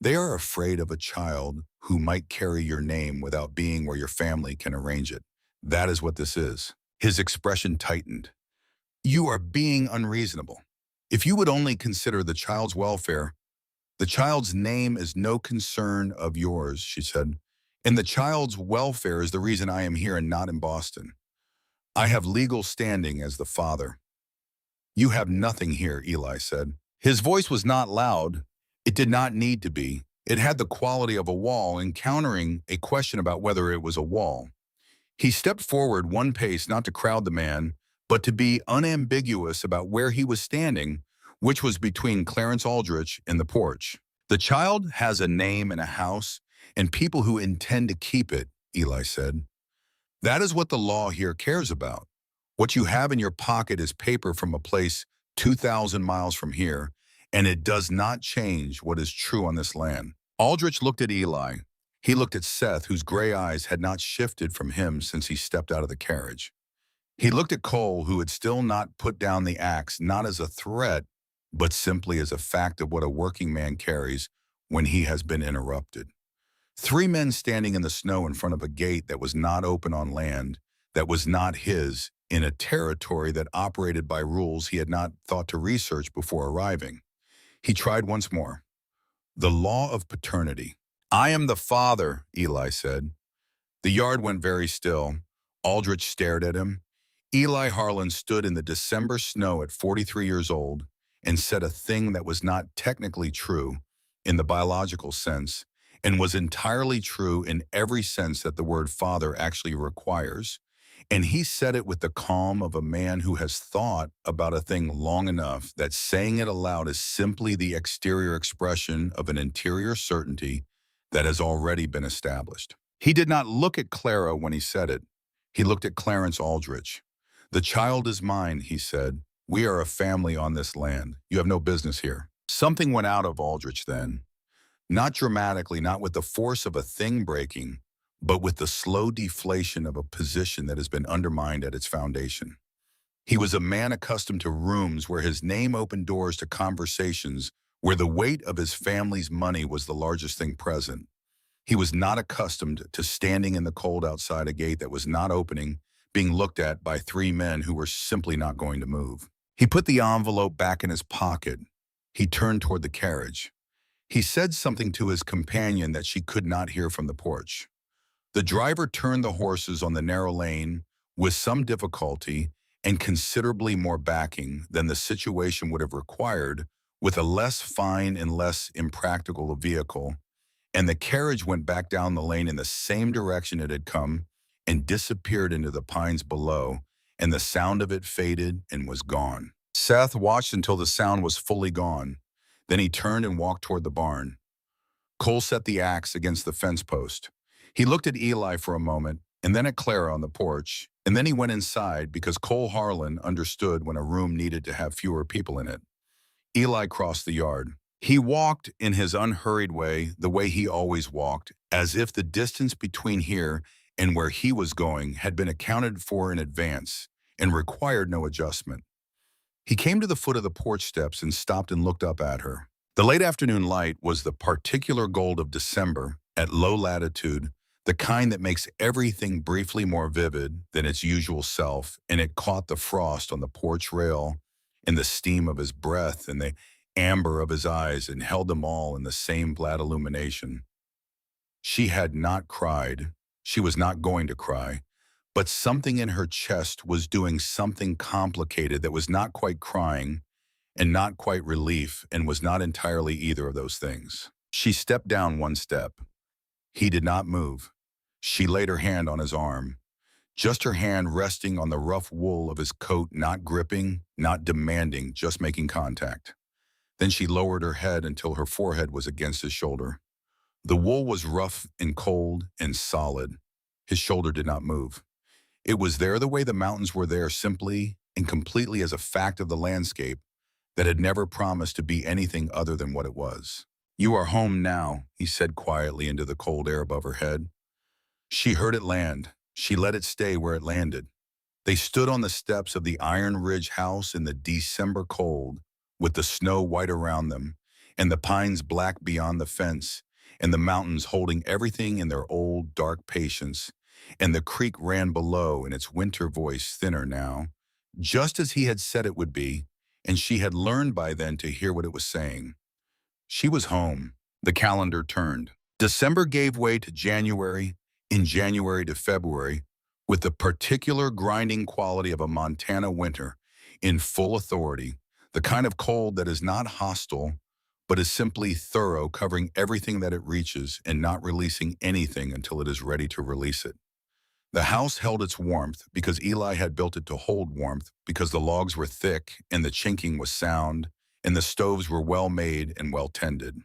They are afraid of a child who might carry your name without being where your family can arrange it. That is what this is. His expression tightened. You are being unreasonable. If you would only consider the child's welfare, the child's name is no concern of yours, she said. And the child's welfare is the reason I am here and not in Boston. I have legal standing as the father. You have nothing here, Eli said. His voice was not loud. It did not need to be. It had the quality of a wall, encountering a question about whether it was a wall. He stepped forward one pace, not to crowd the man, but to be unambiguous about where he was standing, which was between Clarence Aldrich and the porch. The child has a name and a house, and people who intend to keep it, Eli said. That is what the law here cares about. What you have in your pocket is paper from a place 2,000 miles from here, and it does not change what is true on this land. Aldrich looked at Eli. He looked at Seth, whose gray eyes had not shifted from him since he stepped out of the carriage. He looked at Cole, who had still not put down the axe, not as a threat, but simply as a fact of what a working man carries when he has been interrupted. Three men standing in the snow in front of a gate that was not open on land, that was not his, in a territory that operated by rules he had not thought to research before arriving. He tried once more. The law of paternity. I am the father, Eli said. The yard went very still. Aldrich stared at him. Eli Harlan stood in the December snow at 43 years old and said a thing that was not technically true in the biological sense and was entirely true in every sense that the word father actually requires. And he said it with the calm of a man who has thought about a thing long enough that saying it aloud is simply the exterior expression of an interior certainty that has already been established. He did not look at Clara when he said it. He looked at Clarence Aldrich. The child is mine, he said. We are a family on this land. You have no business here. Something went out of Aldrich then. Not dramatically, not with the force of a thing breaking, but with the slow deflation of a position that has been undermined at its foundation. He was a man accustomed to rooms where his name opened doors to conversations where the weight of his family's money was the largest thing present. He was not accustomed to standing in the cold outside a gate that was not opening, being looked at by three men who were simply not going to move. He put the envelope back in his pocket. He turned toward the carriage. He said something to his companion that she could not hear from the porch. The driver turned the horses on the narrow lane with some difficulty and considerably more backing than the situation would have required with a less fine and less impractical vehicle, and the carriage went back down the lane in the same direction it had come and disappeared into the pines below, and the sound of it faded and was gone. Seth watched until the sound was fully gone. Then he turned and walked toward the barn. Cole set the axe against the fence post. He looked at Eli for a moment, and then at Clara on the porch, and then he went inside because Cole Harlan understood when a room needed to have fewer people in it. Eli crossed the yard. He walked in his unhurried way, the way he always walked, as if the distance between here and where he was going had been accounted for in advance and required no adjustment. He came to the foot of the porch steps and stopped and looked up at her. The late afternoon light was the particular gold of December at low latitude, the kind that makes everything briefly more vivid than its usual self, and it caught the frost on the porch rail and the steam of his breath and the amber of his eyes and held them all in the same flat illumination. She had not cried. She was not going to cry. But something in her chest was doing something complicated that was not quite crying and not quite relief and was not entirely either of those things. She stepped down one step. He did not move. She laid her hand on his arm, just her hand resting on the rough wool of his coat, not gripping, not demanding, just making contact. Then she lowered her head until her forehead was against his shoulder. The wool was rough and cold and solid. His shoulder did not move. It was there the way the mountains were there, simply and completely as a fact of the landscape that had never promised to be anything other than what it was. "You are home now," he said quietly into the cold air above her head. She heard it land. She let it stay where it landed. They stood on the steps of the Iron Ridge house in the December cold, with the snow white around them, and the pines black beyond the fence, and the mountains holding everything in their old, dark patience, and the creek ran below in its winter voice, thinner now, just as he had said it would be, and she had learned by then to hear what it was saying. She was home. The calendar turned. December gave way to January, in January to February, with the particular grinding quality of a Montana winter, in full authority, the kind of cold that is not hostile, but is simply thorough, covering everything that it reaches and not releasing anything until it is ready to release it. The house held its warmth because Eli had built it to hold warmth, because the logs were thick and the chinking was sound, and the stoves were well made and well tended.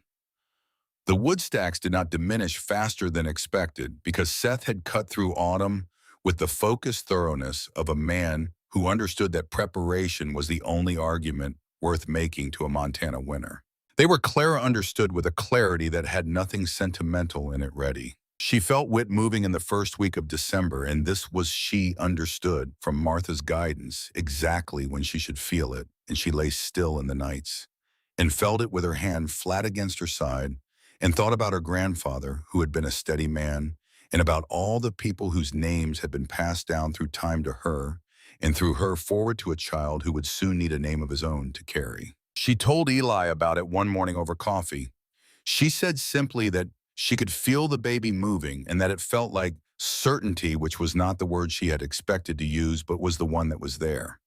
The wood stacks did not diminish faster than expected because Seth had cut through autumn with the focused thoroughness of a man who understood that preparation was the only argument worth making to a Montana winter. They were Clara understood with a clarity that had nothing sentimental in it ready. She felt wit moving in the first week of December, and this was she understood from Martha's guidance exactly when she should feel it, and she lay still in the nights and felt it with her hand flat against her side and thought about her grandfather, who had been a steady man, and about all the people whose names had been passed down through time to her, and through her forward to a child who would soon need a name of his own to carry. She told Eli about it one morning over coffee. She said simply that she could feel the baby moving and that it felt like certainty, which was not the word she had expected to use, but was the one that was there.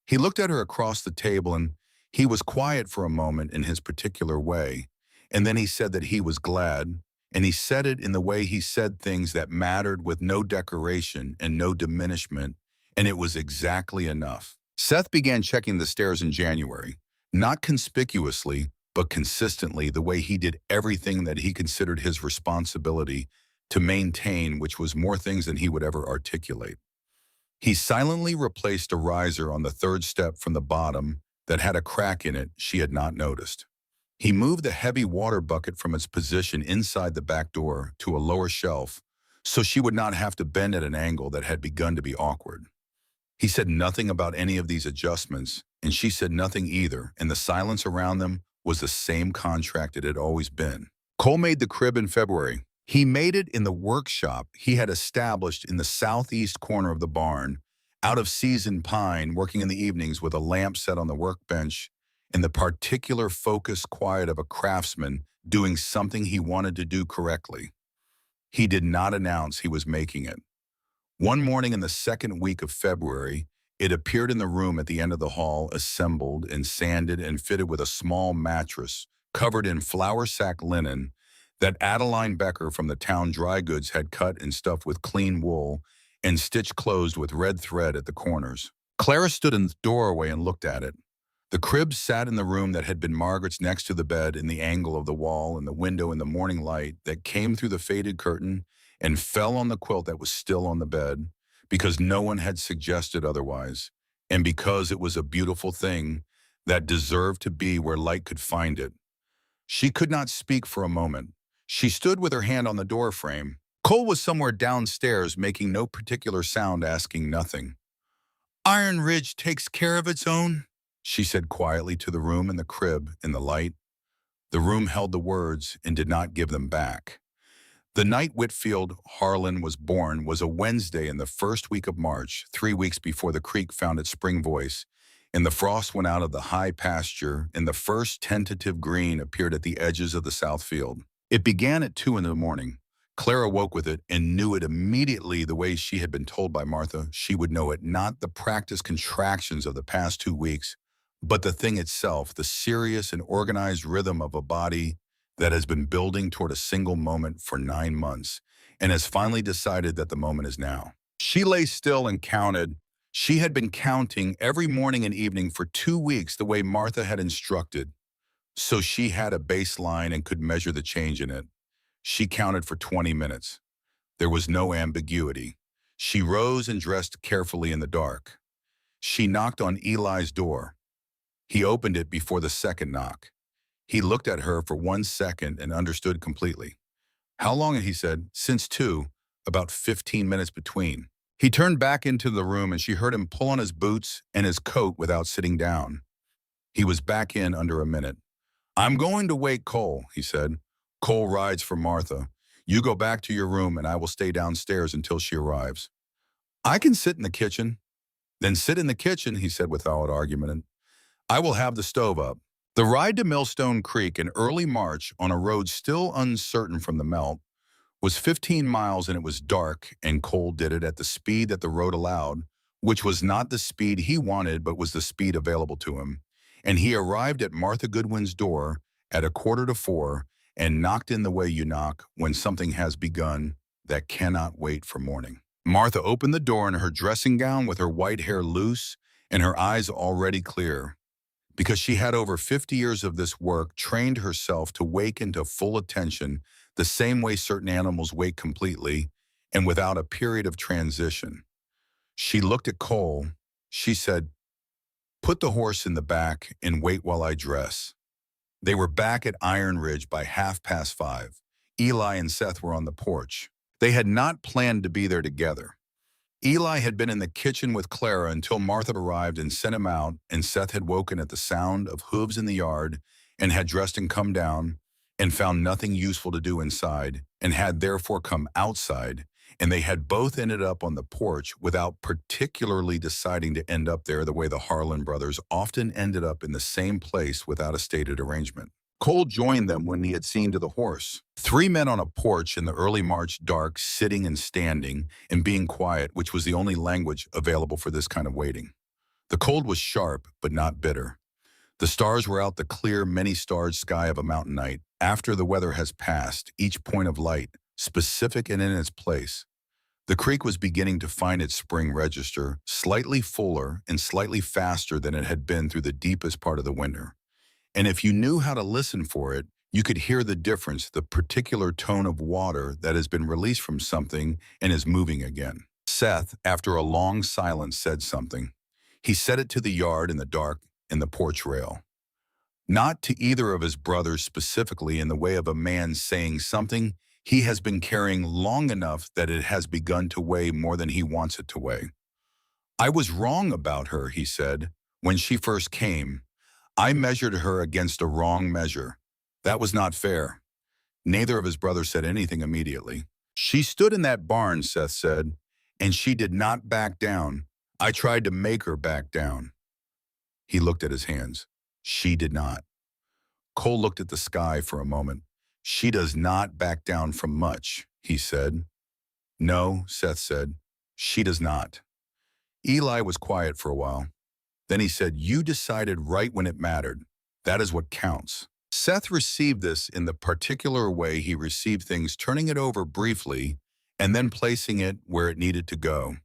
He looked at her across the table, and he was quiet for a moment in his particular way, and then he said that he was glad, and he said it in the way he said things that mattered, with no decoration and no diminishment, and it was exactly enough. Seth began checking the stairs in January, not conspicuously, but consistently, the way he did everything that he considered his responsibility to maintain, which was more things than he would ever articulate. He silently replaced a riser on the third step from the bottom that had a crack in it she had not noticed. He moved the heavy water bucket from its position inside the back door to a lower shelf so she would not have to bend at an angle that had begun to be awkward. He said nothing about any of these adjustments, and she said nothing either, and the silence around them was the same contract it had always been. Cole made the crib in February. He made it in the workshop he had established in the southeast corner of the barn, out of seasoned pine, working in the evenings with a lamp set on the workbench and the particular focused quiet of a craftsman doing something he wanted to do correctly. He did not announce he was making it. One morning in the second week of February, it appeared in the room at the end of the hall, assembled and sanded and fitted with a small mattress covered in flour sack linen that Adeline Becker from the town dry goods had cut and stuffed with clean wool and stitched closed with red thread at the corners. Clara stood in the doorway and looked at it. The crib sat in the room that had been Margaret's, next to the bed in the angle of the wall and the window in the morning light that came through the faded curtain and fell on the quilt that was still on the bed, because no one had suggested otherwise, and because it was a beautiful thing that deserved to be where light could find it. She could not speak for a moment. She stood with her hand on the door frame. Cole was somewhere downstairs, making no particular sound, asking nothing. "Iron Ridge takes care of its own," she said quietly to the room in the crib in the light. The room held the words and did not give them back. The night Whitfield Harlan was born was a Wednesday in the first week of March, 3 weeks before the creek found its spring voice, and the frost went out of the high pasture, and the first tentative green appeared at the edges of the south field. It began at 2 in the morning. Clara woke with it and knew it immediately the way she had been told by Martha. She would know it, not the practiced contractions of the past 2 weeks, but the thing itself, the serious and organized rhythm of a body that has been building toward a single moment for 9 months and has finally decided that the moment is now. She lay still and counted. She had been counting every morning and evening for 2 weeks the way Martha had instructed, so she had a baseline and could measure the change in it. She counted for 20 minutes. There was no ambiguity. She rose and dressed carefully in the dark. She knocked on Eli's door. He opened it before the second knock. He looked at her for 1 second and understood completely. "How long?" he said. "Since 2, about 15 minutes between." He turned back into the room and she heard him pull on his boots and his coat without sitting down. He was back in under a minute. "I'm going to wake Cole," he said. "Cole rides for Martha. You go back to your room and I will stay downstairs until she arrives." "I can sit in the kitchen." "Then sit in the kitchen," he said without argument. "I will have the stove up." The ride to Millstone Creek in early March on a road still uncertain from the melt was 15 miles, and it was dark, and Cole did it at the speed that the road allowed, which was not the speed he wanted but was the speed available to him. And he arrived at Martha Goodwin's door at 3:45 and knocked in the way you knock when something has begun that cannot wait for morning. Martha opened the door in her dressing gown with her white hair loose and her eyes already clear. Because she had over 50 years of this work trained herself to wake into full attention the same way certain animals wake completely and without a period of transition. She looked at Cole. She said, "Put the horse in the back and wait while I dress." They were back at Iron Ridge by 5:30. Eli and Seth were on the porch. They had not planned to be there together. Eli had been in the kitchen with Clara until Martha arrived and sent him out, and Seth had woken at the sound of hooves in the yard and had dressed and come down and found nothing useful to do inside and had therefore come outside, and they had both ended up on the porch without particularly deciding to end up there the way the Harlan brothers often ended up in the same place without a stated arrangement. Cole joined them when he had seen to the horse. 3 men on a porch in the early March dark, sitting and standing and being quiet, which was the only language available for this kind of waiting. The cold was sharp, but not bitter. The stars were out the clear, many-starred sky of a mountain night. After the weather has passed, each point of light, specific and in its place. The creek was beginning to find its spring register, slightly fuller and slightly faster than it had been through the deepest part of the winter. And if you knew how to listen for it, you could hear the difference, the particular tone of water that has been released from something and is moving again. Seth, after a long silence, said something. He said it to the yard in the dark and the porch rail. Not to either of his brothers specifically in the way of a man saying something he has been carrying long enough that it has begun to weigh more than he wants it to weigh. "I was wrong about her," he said, "when she first came. I measured her against a wrong measure. That was not fair." Neither of his brothers said anything immediately. "She stood in that barn," Seth said, "and she did not back down. I tried to make her back down." He looked at his hands. She did not. Cole looked at the sky for a moment. "She does not back down from much," he said. "No," Seth said, "she does not." Eli was quiet for a while. Then he said, "You decided right when it mattered. That is what counts." Seth received this in the particular way he received things, turning it over briefly and then placing it where it needed to go.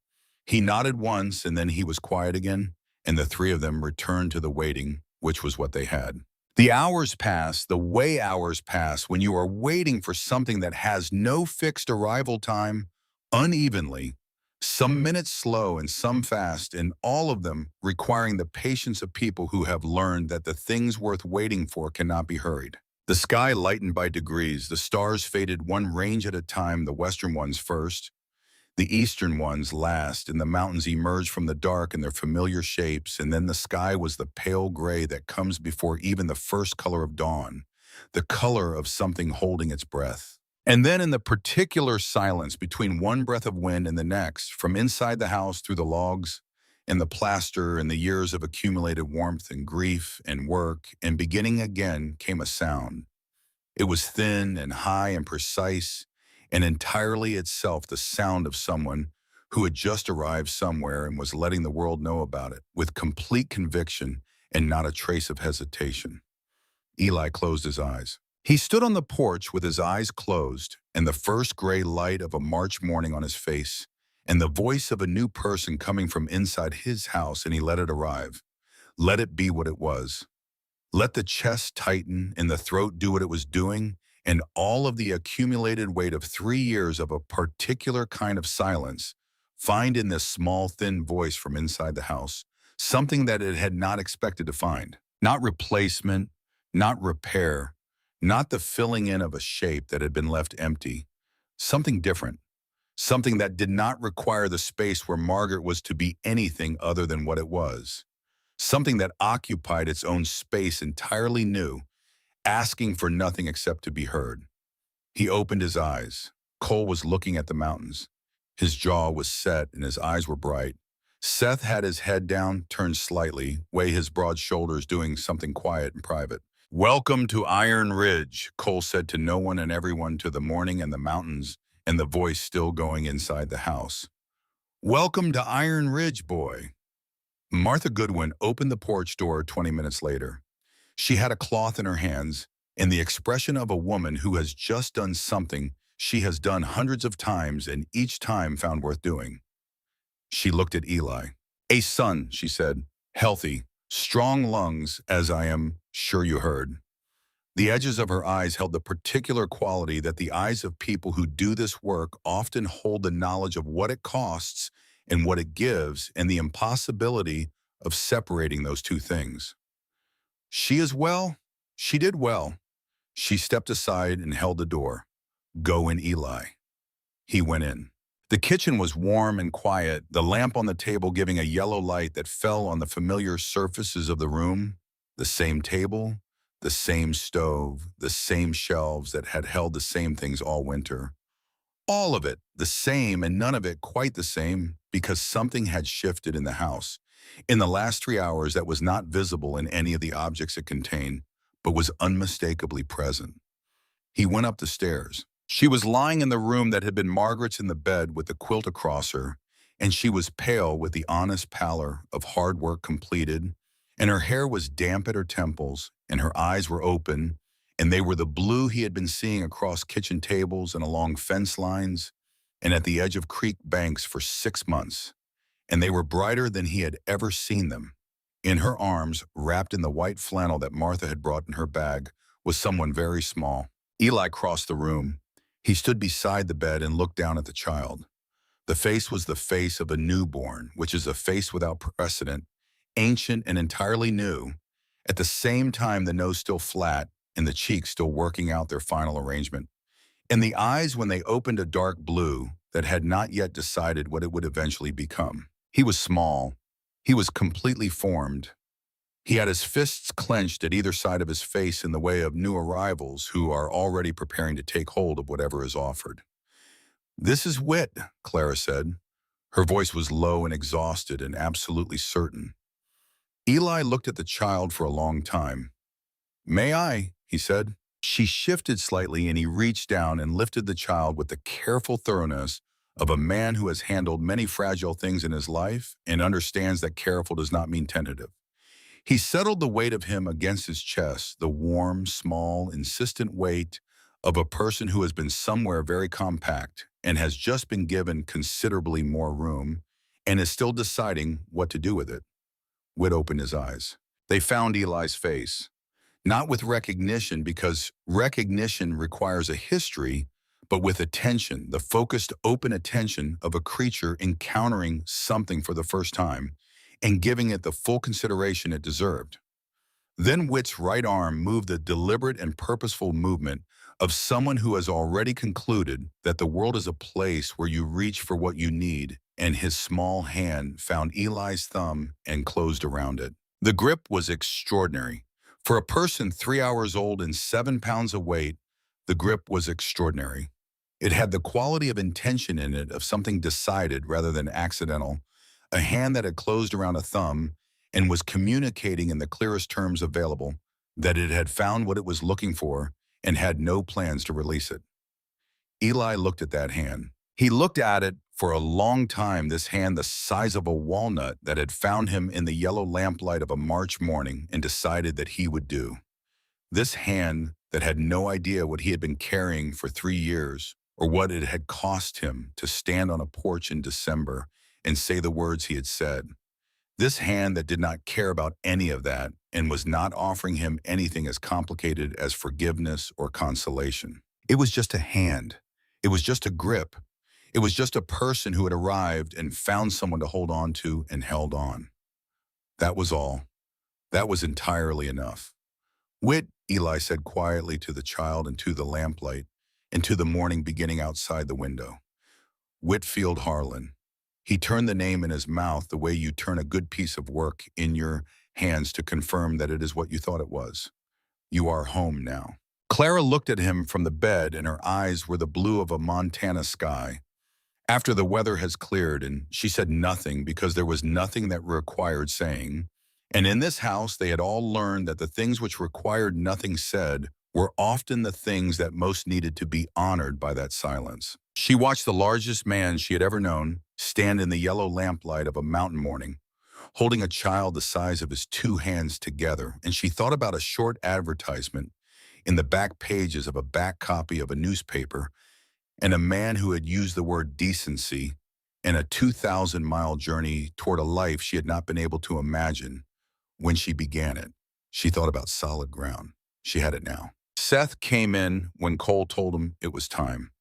He nodded once and then he was quiet again, and the three of them returned to the waiting, which was what they had. The hours pass, the way hours pass when you are waiting for something that has no fixed arrival time, unevenly, some minutes slow and some fast, and all of them requiring the patience of people who have learned that the things worth waiting for cannot be hurried. The sky lightened by degrees, the stars faded one range at a time, the western ones first, the eastern ones last, and the mountains emerged from the dark in their familiar shapes, and then the sky was the pale gray that comes before even the first color of dawn, the color of something holding its breath. And then in the particular silence between one breath of wind and the next, from inside the house through the logs and the plaster and the years of accumulated warmth and grief and work, and beginning again came a sound. It was thin and high and precise, and entirely itself the sound of someone who had just arrived somewhere and was letting the world know about it, with complete conviction and not a trace of hesitation. Eli closed his eyes. He stood on the porch with his eyes closed and the first gray light of a March morning on his face, and the voice of a new person coming from inside his house, and he let it arrive. Let it be what it was. Let the chest tighten and the throat do what it was doing, and all of the accumulated weight of 3 years of a particular kind of silence find in this small, thin voice from inside the house something that it had not expected to find. Not replacement, not repair, not the filling in of a shape that had been left empty. Something different. Something that did not require the space where Margaret was to be anything other than what it was. Something that occupied its own space entirely new, asking for nothing except to be heard. He opened his eyes. Cole was looking at the mountains. His jaw was set and his eyes were bright. Seth had his head down, turned slightly, weighing his broad shoulders, doing something quiet and private. "Welcome to Iron Ridge," Cole said to no one and everyone, to the morning and the mountains, and the voice still going inside the house. "Welcome to Iron Ridge, boy." Martha Goodwin opened the porch door 20 minutes later. She had a cloth in her hands and the expression of a woman who has just done something she has done hundreds of times and each time found worth doing. She looked at Eli. "A son," she said, "healthy, strong lungs, as I am sure you heard." The edges of her eyes held the particular quality that the eyes of people who do this work often hold: the knowledge of what it costs and what it gives, and the impossibility of separating those two things. "She is well. She did well." She stepped aside and held the door. "Go in, Eli." He went in. The kitchen was warm and quiet, the lamp on the table giving a yellow light that fell on the familiar surfaces of the room, the same table, the same stove, the same shelves that had held the same things all winter. All of it the same, and none of it quite the same, because something had shifted in the house in the last 3 hours that was not visible in any of the objects it contained, but was unmistakably present. He went up the stairs. She was lying in the room that had been Margaret's, in the bed with the quilt across her, and she was pale with the honest pallor of hard work completed, and her hair was damp at her temples, and her eyes were open, and they were the blue he had been seeing across kitchen tables and along fence lines and at the edge of creek banks for 6 months, and they were brighter than he had ever seen them. In her arms, wrapped in the white flannel that Martha had brought in her bag, was someone very small. Eli crossed the room. He stood beside the bed and looked down at the child. The face was the face of a newborn, which is a face without precedent, ancient and entirely new. At the same time, the nose still flat and the cheeks still working out their final arrangement. And the eyes, when they opened, a dark blue that had not yet decided what it would eventually become. He was small. He was completely formed. He had his fists clenched at either side of his face in the way of new arrivals who are already preparing to take hold of whatever is offered. "This is wit," Clara said. Her voice was low and exhausted and absolutely certain. Eli looked at the child for a long time. "May I?" he said. She shifted slightly and he reached down and lifted the child with the careful thoroughness of a man who has handled many fragile things in his life and understands that careful does not mean tentative. He settled the weight of him against his chest, the warm, small, insistent weight of a person who has been somewhere very compact and has just been given considerably more room and is still deciding what to do with it. Whit opened his eyes. They found Eli's face. Not with recognition, because recognition requires a history, but with attention, the focused, open attention of a creature encountering something for the first time and giving it the full consideration it deserved. Then Witt's right arm moved the deliberate and purposeful movement of someone who has already concluded that the world is a place where you reach for what you need, and his small hand found Eli's thumb and closed around it. The grip was extraordinary. For a person 3 hours old and 7 pounds of weight, the grip was extraordinary. It had the quality of intention in it, of something decided rather than accidental, a hand that had closed around a thumb and was communicating in the clearest terms available that it had found what it was looking for and had no plans to release it. Eli looked at that hand. He looked at it for a long time, this hand the size of a walnut that had found him in the yellow lamplight of a March morning and decided that he would do. This hand that had no idea what he had been carrying for 3 years or what it had cost him to stand on a porch in December and say the words he had said. This hand that did not care about any of that and was not offering him anything as complicated as forgiveness or consolation. It was just a hand. It was just a grip. It was just a person who had arrived and found someone to hold on to and held on. That was all. That was entirely enough. Whit, Eli said quietly to the child and to the lamplight and to the morning beginning outside the window. Whitfield Harlan. He turned the name in his mouth the way you turn a good piece of work in your hands to confirm that it is what you thought it was. You are home now. Clara looked at him from the bed, and her eyes were the blue of a Montana sky. After the weather has cleared, and she said nothing because there was nothing that required saying. And in this house they had all learned that the things which required nothing said were often the things that most needed to be honored by that silence. She watched the largest man she had ever known stand in the yellow lamplight of a mountain morning, holding a child the size of his two hands together, and she thought about a short advertisement in the back pages of a back copy of a newspaper, and a man who had used the word decency and a 2,000-mile journey toward a life she had not been able to imagine when she began it. She thought about solid ground. She had it now. Seth came in when Cole told him it was time.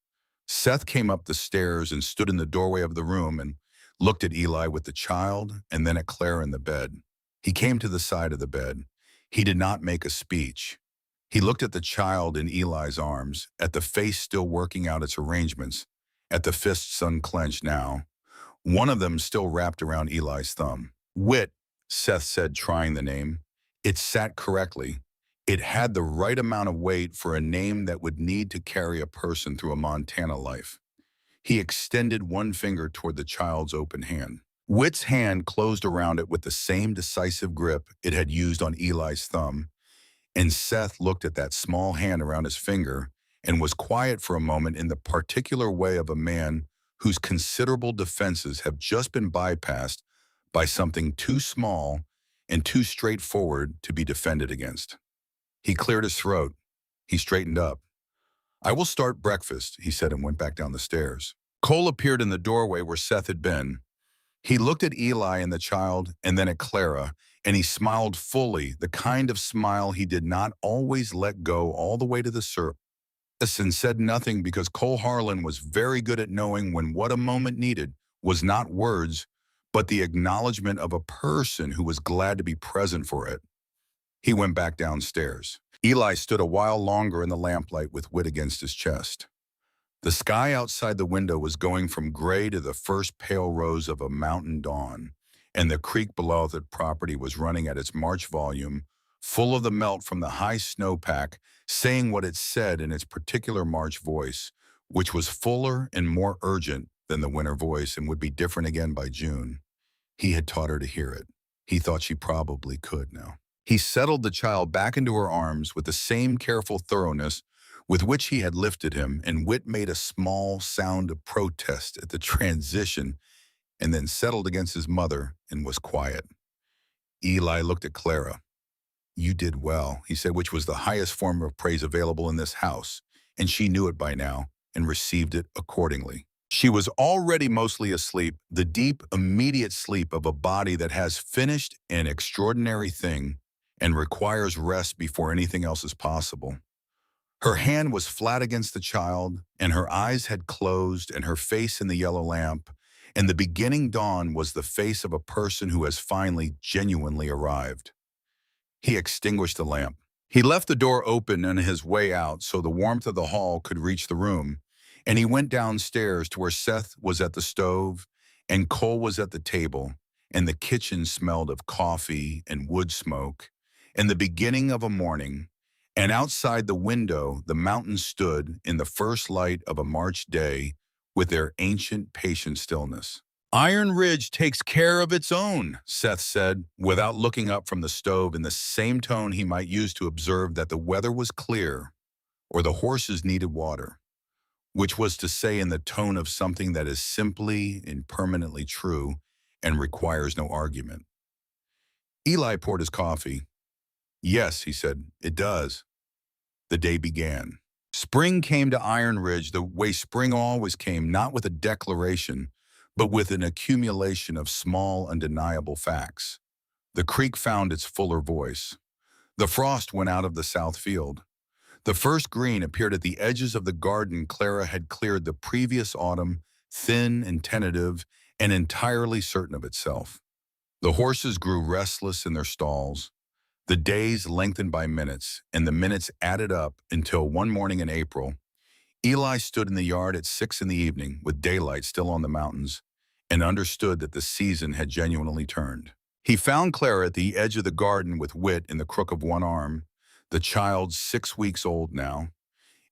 Seth came up the stairs and stood in the doorway of the room and looked at Eli with the child and then at Clara in the bed. He came to the side of the bed. He did not make a speech. He looked at the child in Eli's arms, at the face still working out its arrangements, at the fists unclenched now, one of them still wrapped around Eli's thumb. Whit, Seth said, trying the name. It sat correctly. It had the right amount of weight for a name that would need to carry a person through a Montana life. He extended one finger toward the child's open hand. Whit's hand closed around it with the same decisive grip it had used on Eli's thumb, and Seth looked at that small hand around his finger and was quiet for a moment in the particular way of a man whose considerable defenses have just been bypassed by something too small and too straightforward to be defended against. He cleared his throat. He straightened up. "I will start breakfast," he said, and went back down the stairs. Cole appeared in the doorway where Seth had been. He looked at Eli and the child and then at Clara, and he smiled fully, the kind of smile he did not always let go all the way to the surface, and said nothing because Cole Harlan was very good at knowing when what a moment needed was not words, but the acknowledgement of a person who was glad to be present for it. He went back downstairs. Eli stood a while longer in the lamplight with Whit against his chest. The sky outside the window was going from gray to the first pale rose of a mountain dawn, and the creek below the property was running at its March volume, full of the melt from the high snowpack, saying what it said in its particular March voice, which was fuller and more urgent than the winter voice and would be different again by June. He had taught her to hear it. He thought she probably could now. He settled the child back into her arms with the same careful thoroughness with which he had lifted him, and Whit made a small sound of protest at the transition and then settled against his mother and was quiet. Eli looked at Clara. "You did well," he said, which was the highest form of praise available in this house, and she knew it by now and received it accordingly. She was already mostly asleep, the deep, immediate sleep of a body that has finished an extraordinary thing and requires rest before anything else is possible. Her hand was flat against the child, and her eyes had closed, and her face in the yellow lamp, and the beginning dawn was the face of a person who has finally genuinely arrived. He extinguished the lamp. He left the door open on his way out so the warmth of the hall could reach the room, and he went downstairs to where Seth was at the stove, and Cole was at the table, and the kitchen smelled of coffee and wood smoke, and the beginning of a morning, and outside the window the mountains stood in the first light of a March day with their ancient patient stillness. Iron Ridge takes care of its own, Seth said, without looking up from the stove in the same tone he might use to observe that the weather was clear or the horses needed water, which was to say in the tone of something that is simply and permanently true and requires no argument. Eli poured his coffee. Yes, he said, it does. The day began. Spring came to Iron Ridge the way spring always came, not with a declaration, but with an accumulation of small, undeniable facts. The creek found its fuller voice. The frost went out of the south field. The first green appeared at the edges of the garden Clara had cleared the previous autumn, thin and tentative and entirely certain of itself. The horses grew restless in their stalls. The days lengthened by minutes, and the minutes added up until one morning in April, Eli stood in the yard at 6 in the evening with daylight still on the mountains and understood that the season had genuinely turned. He found Clara at the edge of the garden with Whit in the crook of one arm, the child 6 weeks old now,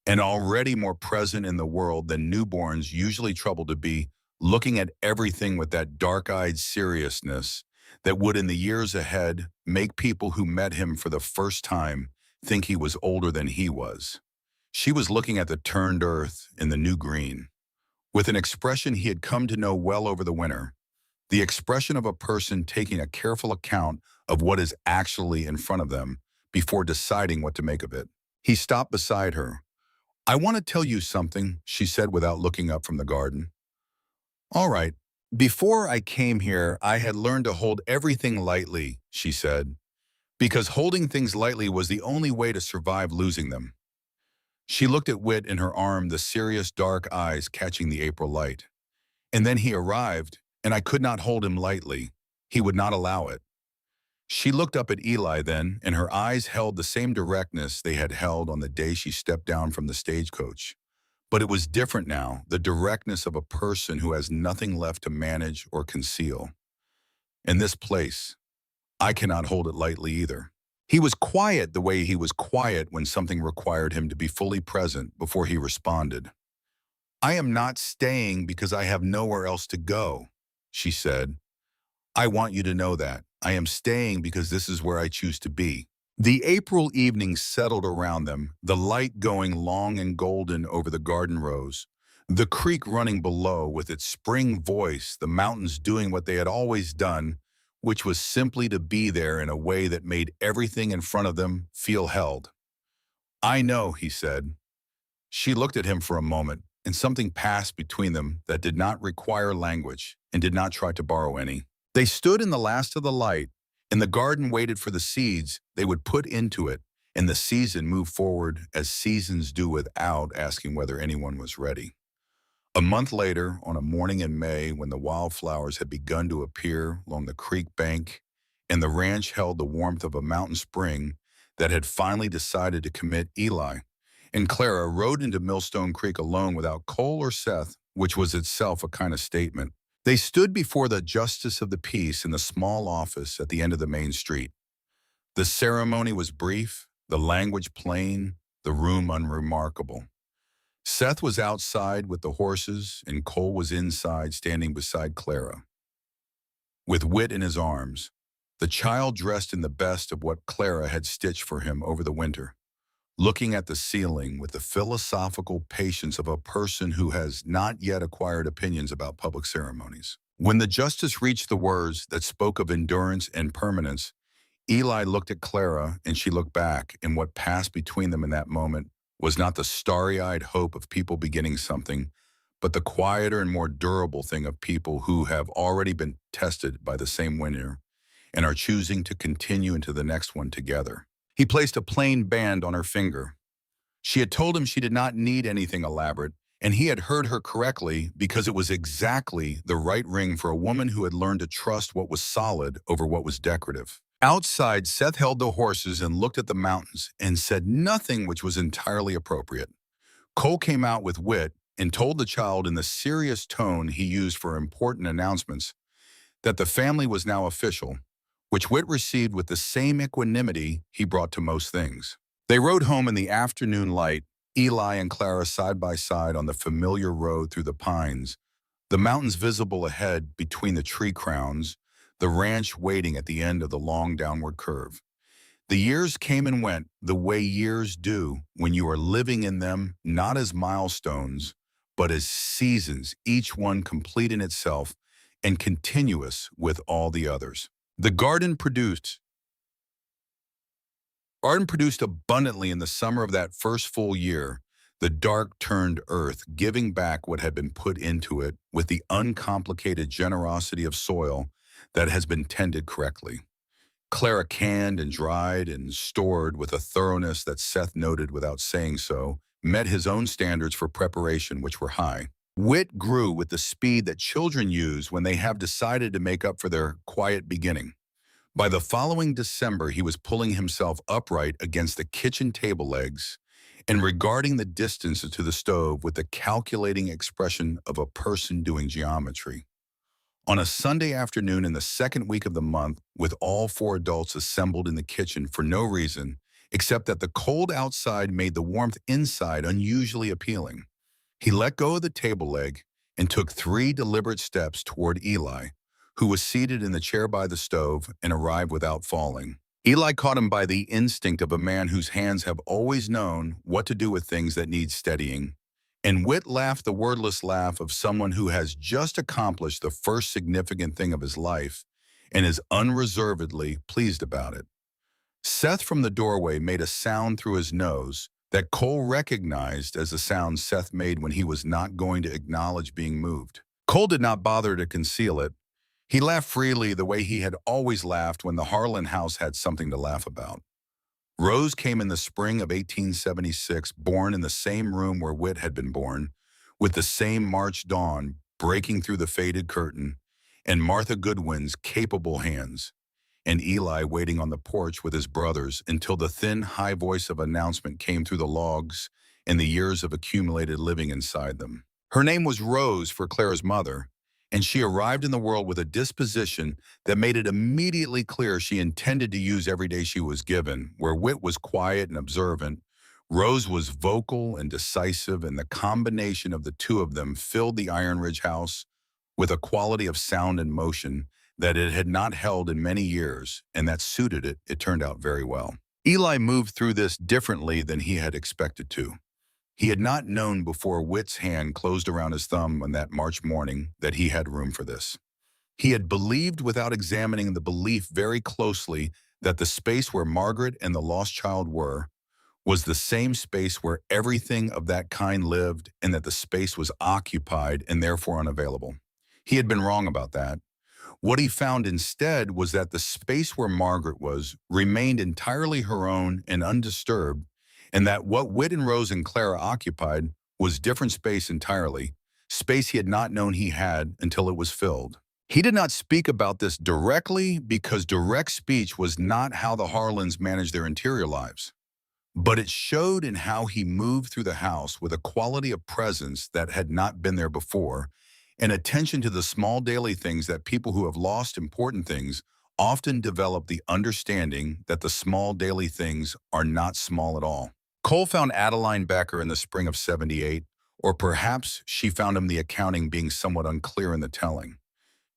and already more present in the world than newborns usually trouble to be, looking at everything with that dark-eyed seriousness that would in the years ahead make people who met him for the first time think he was older than he was. She was looking at the turned earth in the new green, with an expression he had come to know well over the winter, the expression of a person taking a careful account of what is actually in front of them before deciding what to make of it. He stopped beside her. I want to tell you something, she said without looking up from the garden. All right. Before I came here, I had learned to hold everything lightly, she said, because holding things lightly was the only way to survive losing them. She looked at Whit in her arm, the serious dark eyes catching the April light. And then he arrived, and I could not hold him lightly. He would not allow it. She looked up at Eli then, and her eyes held the same directness they had held on the day she stepped down from the stagecoach. But it was different now, the directness of a person who has nothing left to manage or conceal. In this place, I cannot hold it lightly either. He was quiet the way he was quiet when something required him to be fully present before he responded. I am not staying because I have nowhere else to go, she said. I want you to know that. I am staying because this is where I choose to be. The April evening settled around them, the light going long and golden over the garden rows, the creek running below with its spring voice, the mountains doing what they had always done, which was simply to be there in a way that made everything in front of them feel held. I know, he said. She looked at him for a moment, and something passed between them that did not require language and did not try to borrow any. They stood in the last of the light, and the garden waited for the seeds they would put into it, and the season moved forward as seasons do without asking whether anyone was ready. A month later, on a morning in May when the wildflowers had begun to appear along the creek bank, and the ranch held the warmth of a mountain spring that had finally decided to commit Eli, and Clara rode into Millstone Creek alone without Cole or Seth, which was itself a kind of statement. They stood before the justice of the peace in the small office at the end of the main street. The ceremony was brief, the language plain, the room unremarkable. Seth was outside with the horses, and Cole was inside standing beside Clara. With Whit in his arms, the child dressed in the best of what Clara had stitched for him over the winter, looking at the ceiling with the philosophical patience of a person who has not yet acquired opinions about public ceremonies. When the justice reached the words that spoke of endurance and permanence, Eli looked at Clara and she looked back, and what passed between them in that moment was not the starry-eyed hope of people beginning something, but the quieter and more durable thing of people who have already been tested by the same winter and are choosing to continue into the next one together. He placed a plain band on her finger. She had told him she did not need anything elaborate, and he had heard her correctly because it was exactly the right ring for a woman who had learned to trust what was solid over what was decorative. Outside, Seth held the horses and looked at the mountains and said nothing which was entirely appropriate. Cole came out with wit and told the child in the serious tone he used for important announcements that the family was now official, which Wit received with the same equanimity he brought to most things. They rode home in the afternoon light, Eli and Clara side by side on the familiar road through the pines, the mountains visible ahead between the tree crowns, the ranch waiting at the end of the long downward curve. The years came and went the way years do when you are living in them not as milestones, but as seasons, each one complete in itself and continuous with all the others. The garden produced abundantly in the summer of that first full year, the dark turned earth, giving back what had been put into it with the uncomplicated generosity of soil that has been tended correctly. Clara canned and dried and stored with a thoroughness that Seth noted without saying so, met his own standards for preparation, which were high. Wit grew with the speed that children use when they have decided to make up for their quiet beginning. By the following December, he was pulling himself upright against the kitchen table legs and regarding the distance to the stove with the calculating expression of a person doing geometry. On a Sunday afternoon in the second week of the month, with all four adults assembled in the kitchen for no reason, except that the cold outside made the warmth inside unusually appealing, he let go of the table leg and took 3 deliberate steps toward Eli, who was seated in the chair by the stove and arrived without falling. Eli caught him by the instinct of a man whose hands have always known what to do with things that need steadying, and Wit laughed the wordless laugh of someone who has just accomplished the first significant thing of his life and is unreservedly pleased about it. Seth from the doorway made a sound through his nose that Cole recognized as the sound Seth made when he was not going to acknowledge being moved. Cole did not bother to conceal it. He laughed freely the way he had always laughed when the Harlan house had something to laugh about. Rose came in the spring of 1876, born in the same room where Wit had been born, with the same March dawn breaking through the faded curtain, and Martha Goodwin's capable hands, and Eli waiting on the porch with his brothers until the thin, high voice of announcement came through the logs and the years of accumulated living inside them. Her name was Rose for Clara's mother, and she arrived in the world with a disposition that made it immediately clear she intended to use every day she was given. Where Wit was quiet and observant, Rose was vocal and decisive, and the combination of the two of them filled the Iron Ridge house with a quality of sound and motion that it had not held in many years, and that suited it. It turned out very well. Eli moved through this differently than he had expected to. He had not known before Wit's hand closed around his thumb on that March morning that he had room for this. He had believed without examining the belief very closely that the space where Margaret and the lost child were was the same space where everything of that kind lived, and that the space was occupied and therefore unavailable. He had been wrong about that. What he found instead was that the space where Margaret was remained entirely her own and undisturbed, and that what Wit and Rose and Clara occupied was different space entirely, space he had not known he had until it was filled. He did not speak about this directly because direct speech was not how the Harlans managed their interior lives. But it showed in how he moved through the house with a quality of presence that had not been there before, and attention to the small daily things that people who have lost important things often develop the understanding that the small daily things are not small at all. Cole found Adeline Becker in the spring of '78, or perhaps she found him the accounting being somewhat unclear in the telling.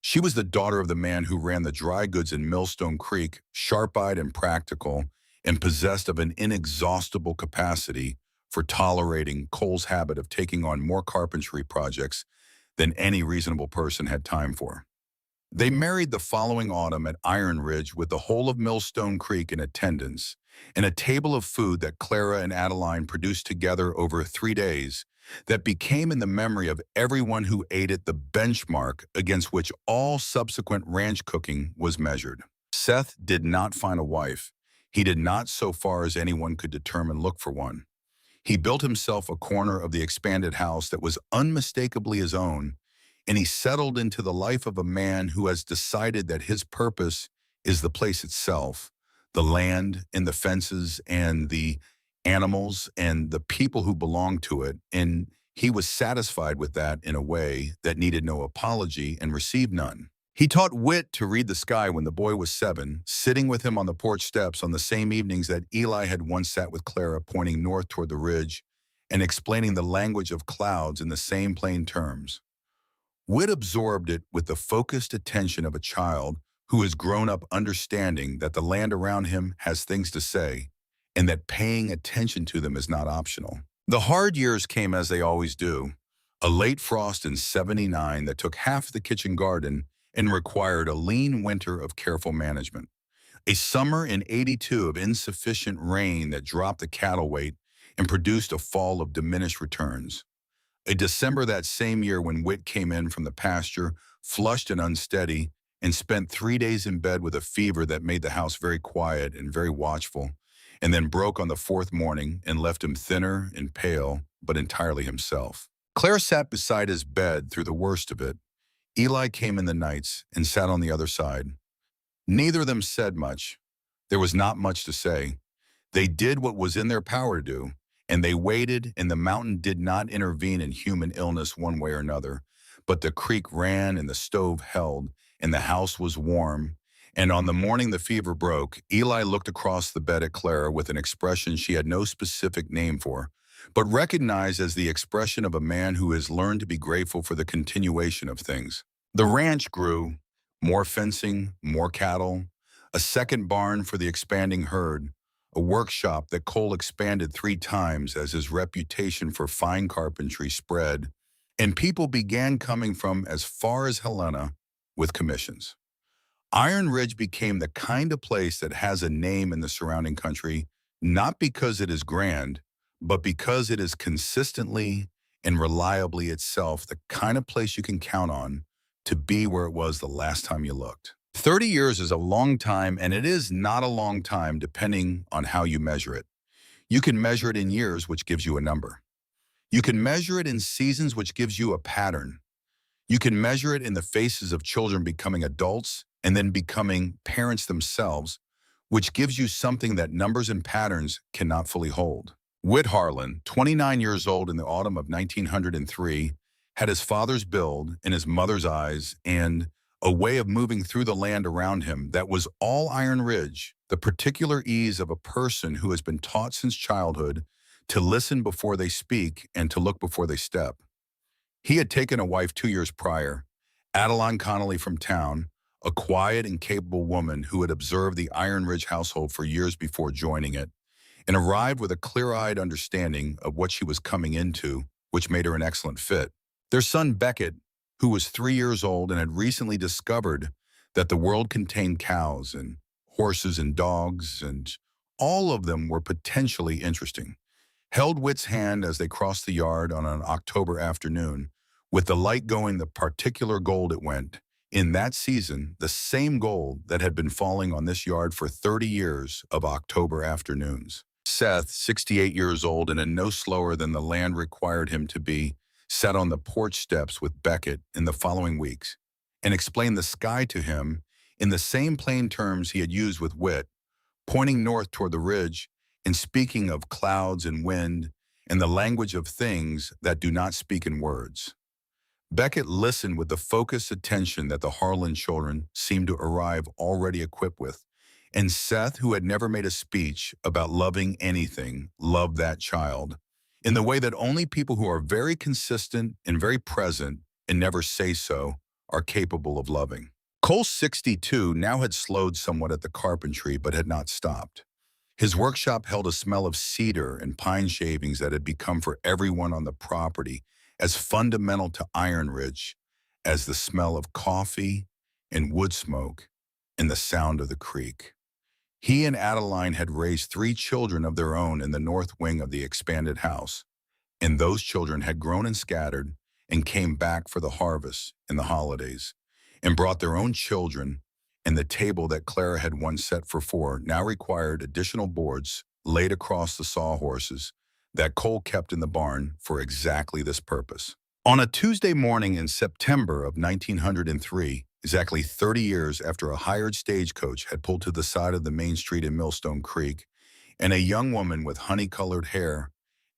She was the daughter of the man who ran the dry goods in Millstone Creek, sharp-eyed and practical, and possessed of an inexhaustible capacity for tolerating Cole's habit of taking on more carpentry projects than any reasonable person had time for. They married the following autumn at Iron Ridge with the whole of Millstone Creek in attendance, and a table of food that Clara and Adeline produced together over 3 days that became in the memory of everyone who ate it the benchmark against which all subsequent ranch cooking was measured. Seth did not find a wife. He did not, so far as anyone could determine, look for one. He built himself a corner of the expanded house that was unmistakably his own, and he settled into the life of a man who has decided that his purpose is the place itself, the land and the fences and the animals and the people who belong to it. And he was satisfied with that in a way that needed no apology and received none. He taught Whit to read the sky when the boy was 7, sitting with him on the porch steps on the same evenings that Eli had once sat with Clara, pointing north toward the ridge and explaining the language of clouds in the same plain terms. Whit absorbed it with the focused attention of a child who has grown up understanding that the land around him has things to say and that paying attention to them is not optional. The hard years came as they always do. A late frost in '79 that took half the kitchen garden and required a lean winter of careful management. A summer in '82 of insufficient rain that dropped the cattle weight and produced a fall of diminished returns. A December that same year when Whit came in from the pasture, flushed and unsteady, and spent 3 days in bed with a fever that made the house very quiet and very watchful, and then broke on the fourth morning and left him thinner and pale, but entirely himself. Claire sat beside his bed through the worst of it. Eli came in the nights and sat on the other side. Neither of them said much. There was not much to say. They did what was in their power to do, and they waited, and the mountain did not intervene in human illness one way or another. But the creek ran, and the stove held, and the house was warm. And on the morning the fever broke, Eli looked across the bed at Clara with an expression she had no specific name for, but recognized as the expression of a man who has learned to be grateful for the continuation of things. The ranch grew, more fencing, more cattle, a second barn for the expanding herd, a workshop that Cole expanded 3 times as his reputation for fine carpentry spread, and people began coming from as far as Helena with commissions. Iron Ridge became the kind of place that has a name in the surrounding country, not because it is grand, but because it is consistently and reliably itself the kind of place you can count on to be where it was the last time you looked. 30 years is a long time, and it is not a long time depending on how you measure it. You can measure it in years, which gives you a number. You can measure it in seasons, which gives you a pattern. You can measure it in the faces of children becoming adults and then becoming parents themselves, which gives you something that numbers and patterns cannot fully hold. Whit Harlan, 29 years old in the autumn of 1903, had his father's build and his mother's eyes and a way of moving through the land around him that was all Iron Ridge, the particular ease of a person who has been taught since childhood to listen before they speak and to look before they step. He had taken a wife 2 years prior, Adeline Connolly from town, a quiet and capable woman who had observed the Iron Ridge household for years before joining it, and arrived with a clear-eyed understanding of what she was coming into, which made her an excellent fit. Their son Beckett, who was 3 years old and had recently discovered that the world contained cows and horses and dogs, and all of them were potentially interesting, held Whit's hand as they crossed the yard on an October afternoon, with the light going the particular gold it went. In that season, the same gold that had been falling on this yard for 30 years of October afternoons. Seth, 68 years old and no slower than the land required him to be, sat on the porch steps with Beckett in the following weeks and explained the sky to him in the same plain terms he had used with Whit, pointing north toward the ridge and speaking of clouds and wind and the language of things that do not speak in words. Beckett listened with the focused attention that the Harlan children seemed to arrive already equipped with, and Seth, who had never made a speech about loving anything, loved that child in the way that only people who are very consistent and very present and never say so are capable of loving. Cole, 62, now had slowed somewhat at the carpentry but had not stopped. His workshop held a smell of cedar and pine shavings that had become for everyone on the property as fundamental to Iron Ridge as the smell of coffee and wood smoke and the sound of the creek. He and Adeline had raised 3 children of their own in the north wing of the expanded house, and those children had grown and scattered and came back for the harvest and the holidays and brought their own children, and the table that Clara had once set for four now required additional boards laid across the sawhorses that Cole kept in the barn for exactly this purpose. On a Tuesday morning in September of 1903, exactly 30 years after a hired stagecoach had pulled to the side of the main street in Millstone Creek, and a young woman with honey-colored hair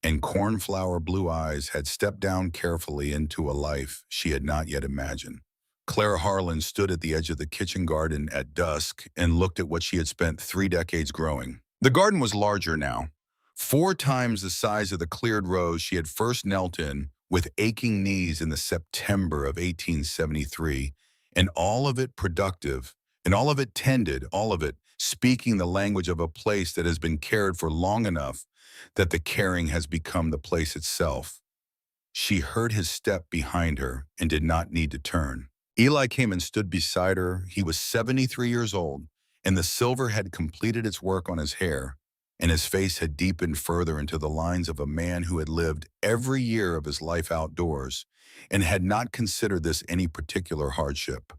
and cornflower blue eyes had stepped down carefully into a life she had not yet imagined. Clara Harlan stood at the edge of the kitchen garden at dusk and looked at what she had spent 3 decades growing. The garden was larger now, 4 times the size of the cleared rows she had first knelt in with aching knees in the September of 1873, and all of it productive, and all of it tended, all of it speaking the language of a place that has been cared for long enough that the caring has become the place itself. She heard his step behind her and did not need to turn. Eli came and stood beside her. He was 73 years old, and the silver had completed its work on his hair, and his face had deepened further into the lines of a man who had lived every year of his life outdoors and had not considered this any particular hardship.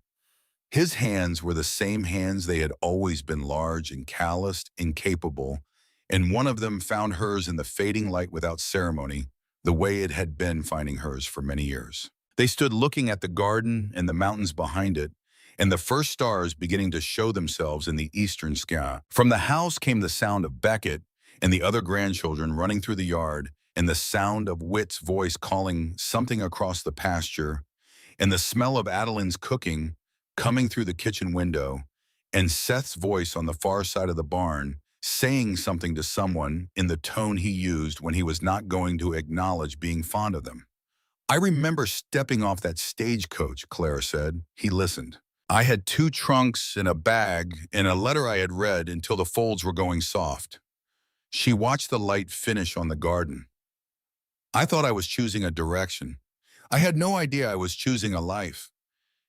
His hands were the same hands they had always been, large and calloused, incapable, and one of them found hers in the fading light without ceremony, the way it had been finding hers for many years. They stood looking at the garden and the mountains behind it, and the first stars beginning to show themselves in the eastern sky. From the house came the sound of Beckett and the other grandchildren running through the yard, and the sound of Whit's voice calling something across the pasture, and the smell of Adeline's cooking coming through the kitchen window, and Seth's voice on the far side of the barn saying something to someone in the tone he used when he was not going to acknowledge being fond of them. "I remember stepping off that stagecoach," Clara said. He listened. "I had 2 trunks and a bag and a letter I had read until the folds were going soft." She watched the light finish on the garden. "I thought I was choosing a direction. I had no idea I was choosing a life."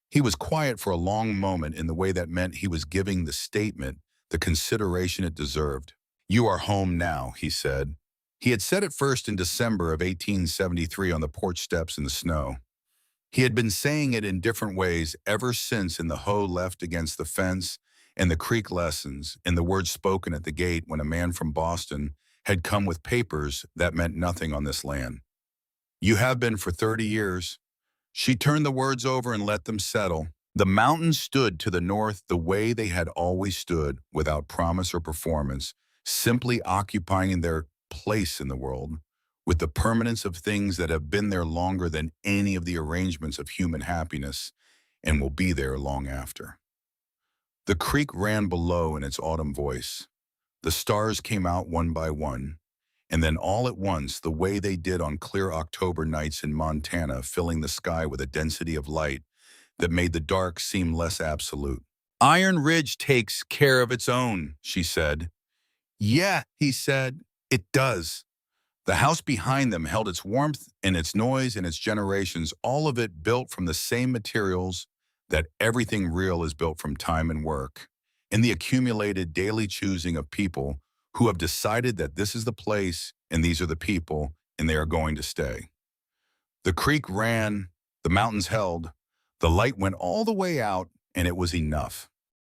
He was quiet for a long moment in the way that meant he was giving the statement the consideration it deserved. "You are home now," he said. He had said it first in December of 1873 on the porch steps in the snow. He had been saying it in different ways ever since, in the hoe left against the fence and the creek lessons, and the words spoken at the gate when a man from Boston had come with papers that meant nothing on this land. "You have been for 30 years. She turned the words over and let them settle. The mountains stood to the north the way they had always stood, without promise or performance, simply occupying their place in the world, with the permanence of things that have been there longer than any of the arrangements of human happiness, and will be there long after." The creek ran below in its autumn voice. The stars came out one by one, and then all at once, the way they did on clear October nights in Montana, filling the sky with a density of light that made the dark seem less absolute. "Iron Ridge takes care of its own," she said. "Yeah," he said, "it does." The house behind them held its warmth and its noise and its generations, all of it built from the same materials that everything real is built from: time and work, and the accumulated daily choosing of people who have decided that this is the place and these are the people and they are going to stay. The creek ran, the mountains held, the light went all the way out, and it was enough.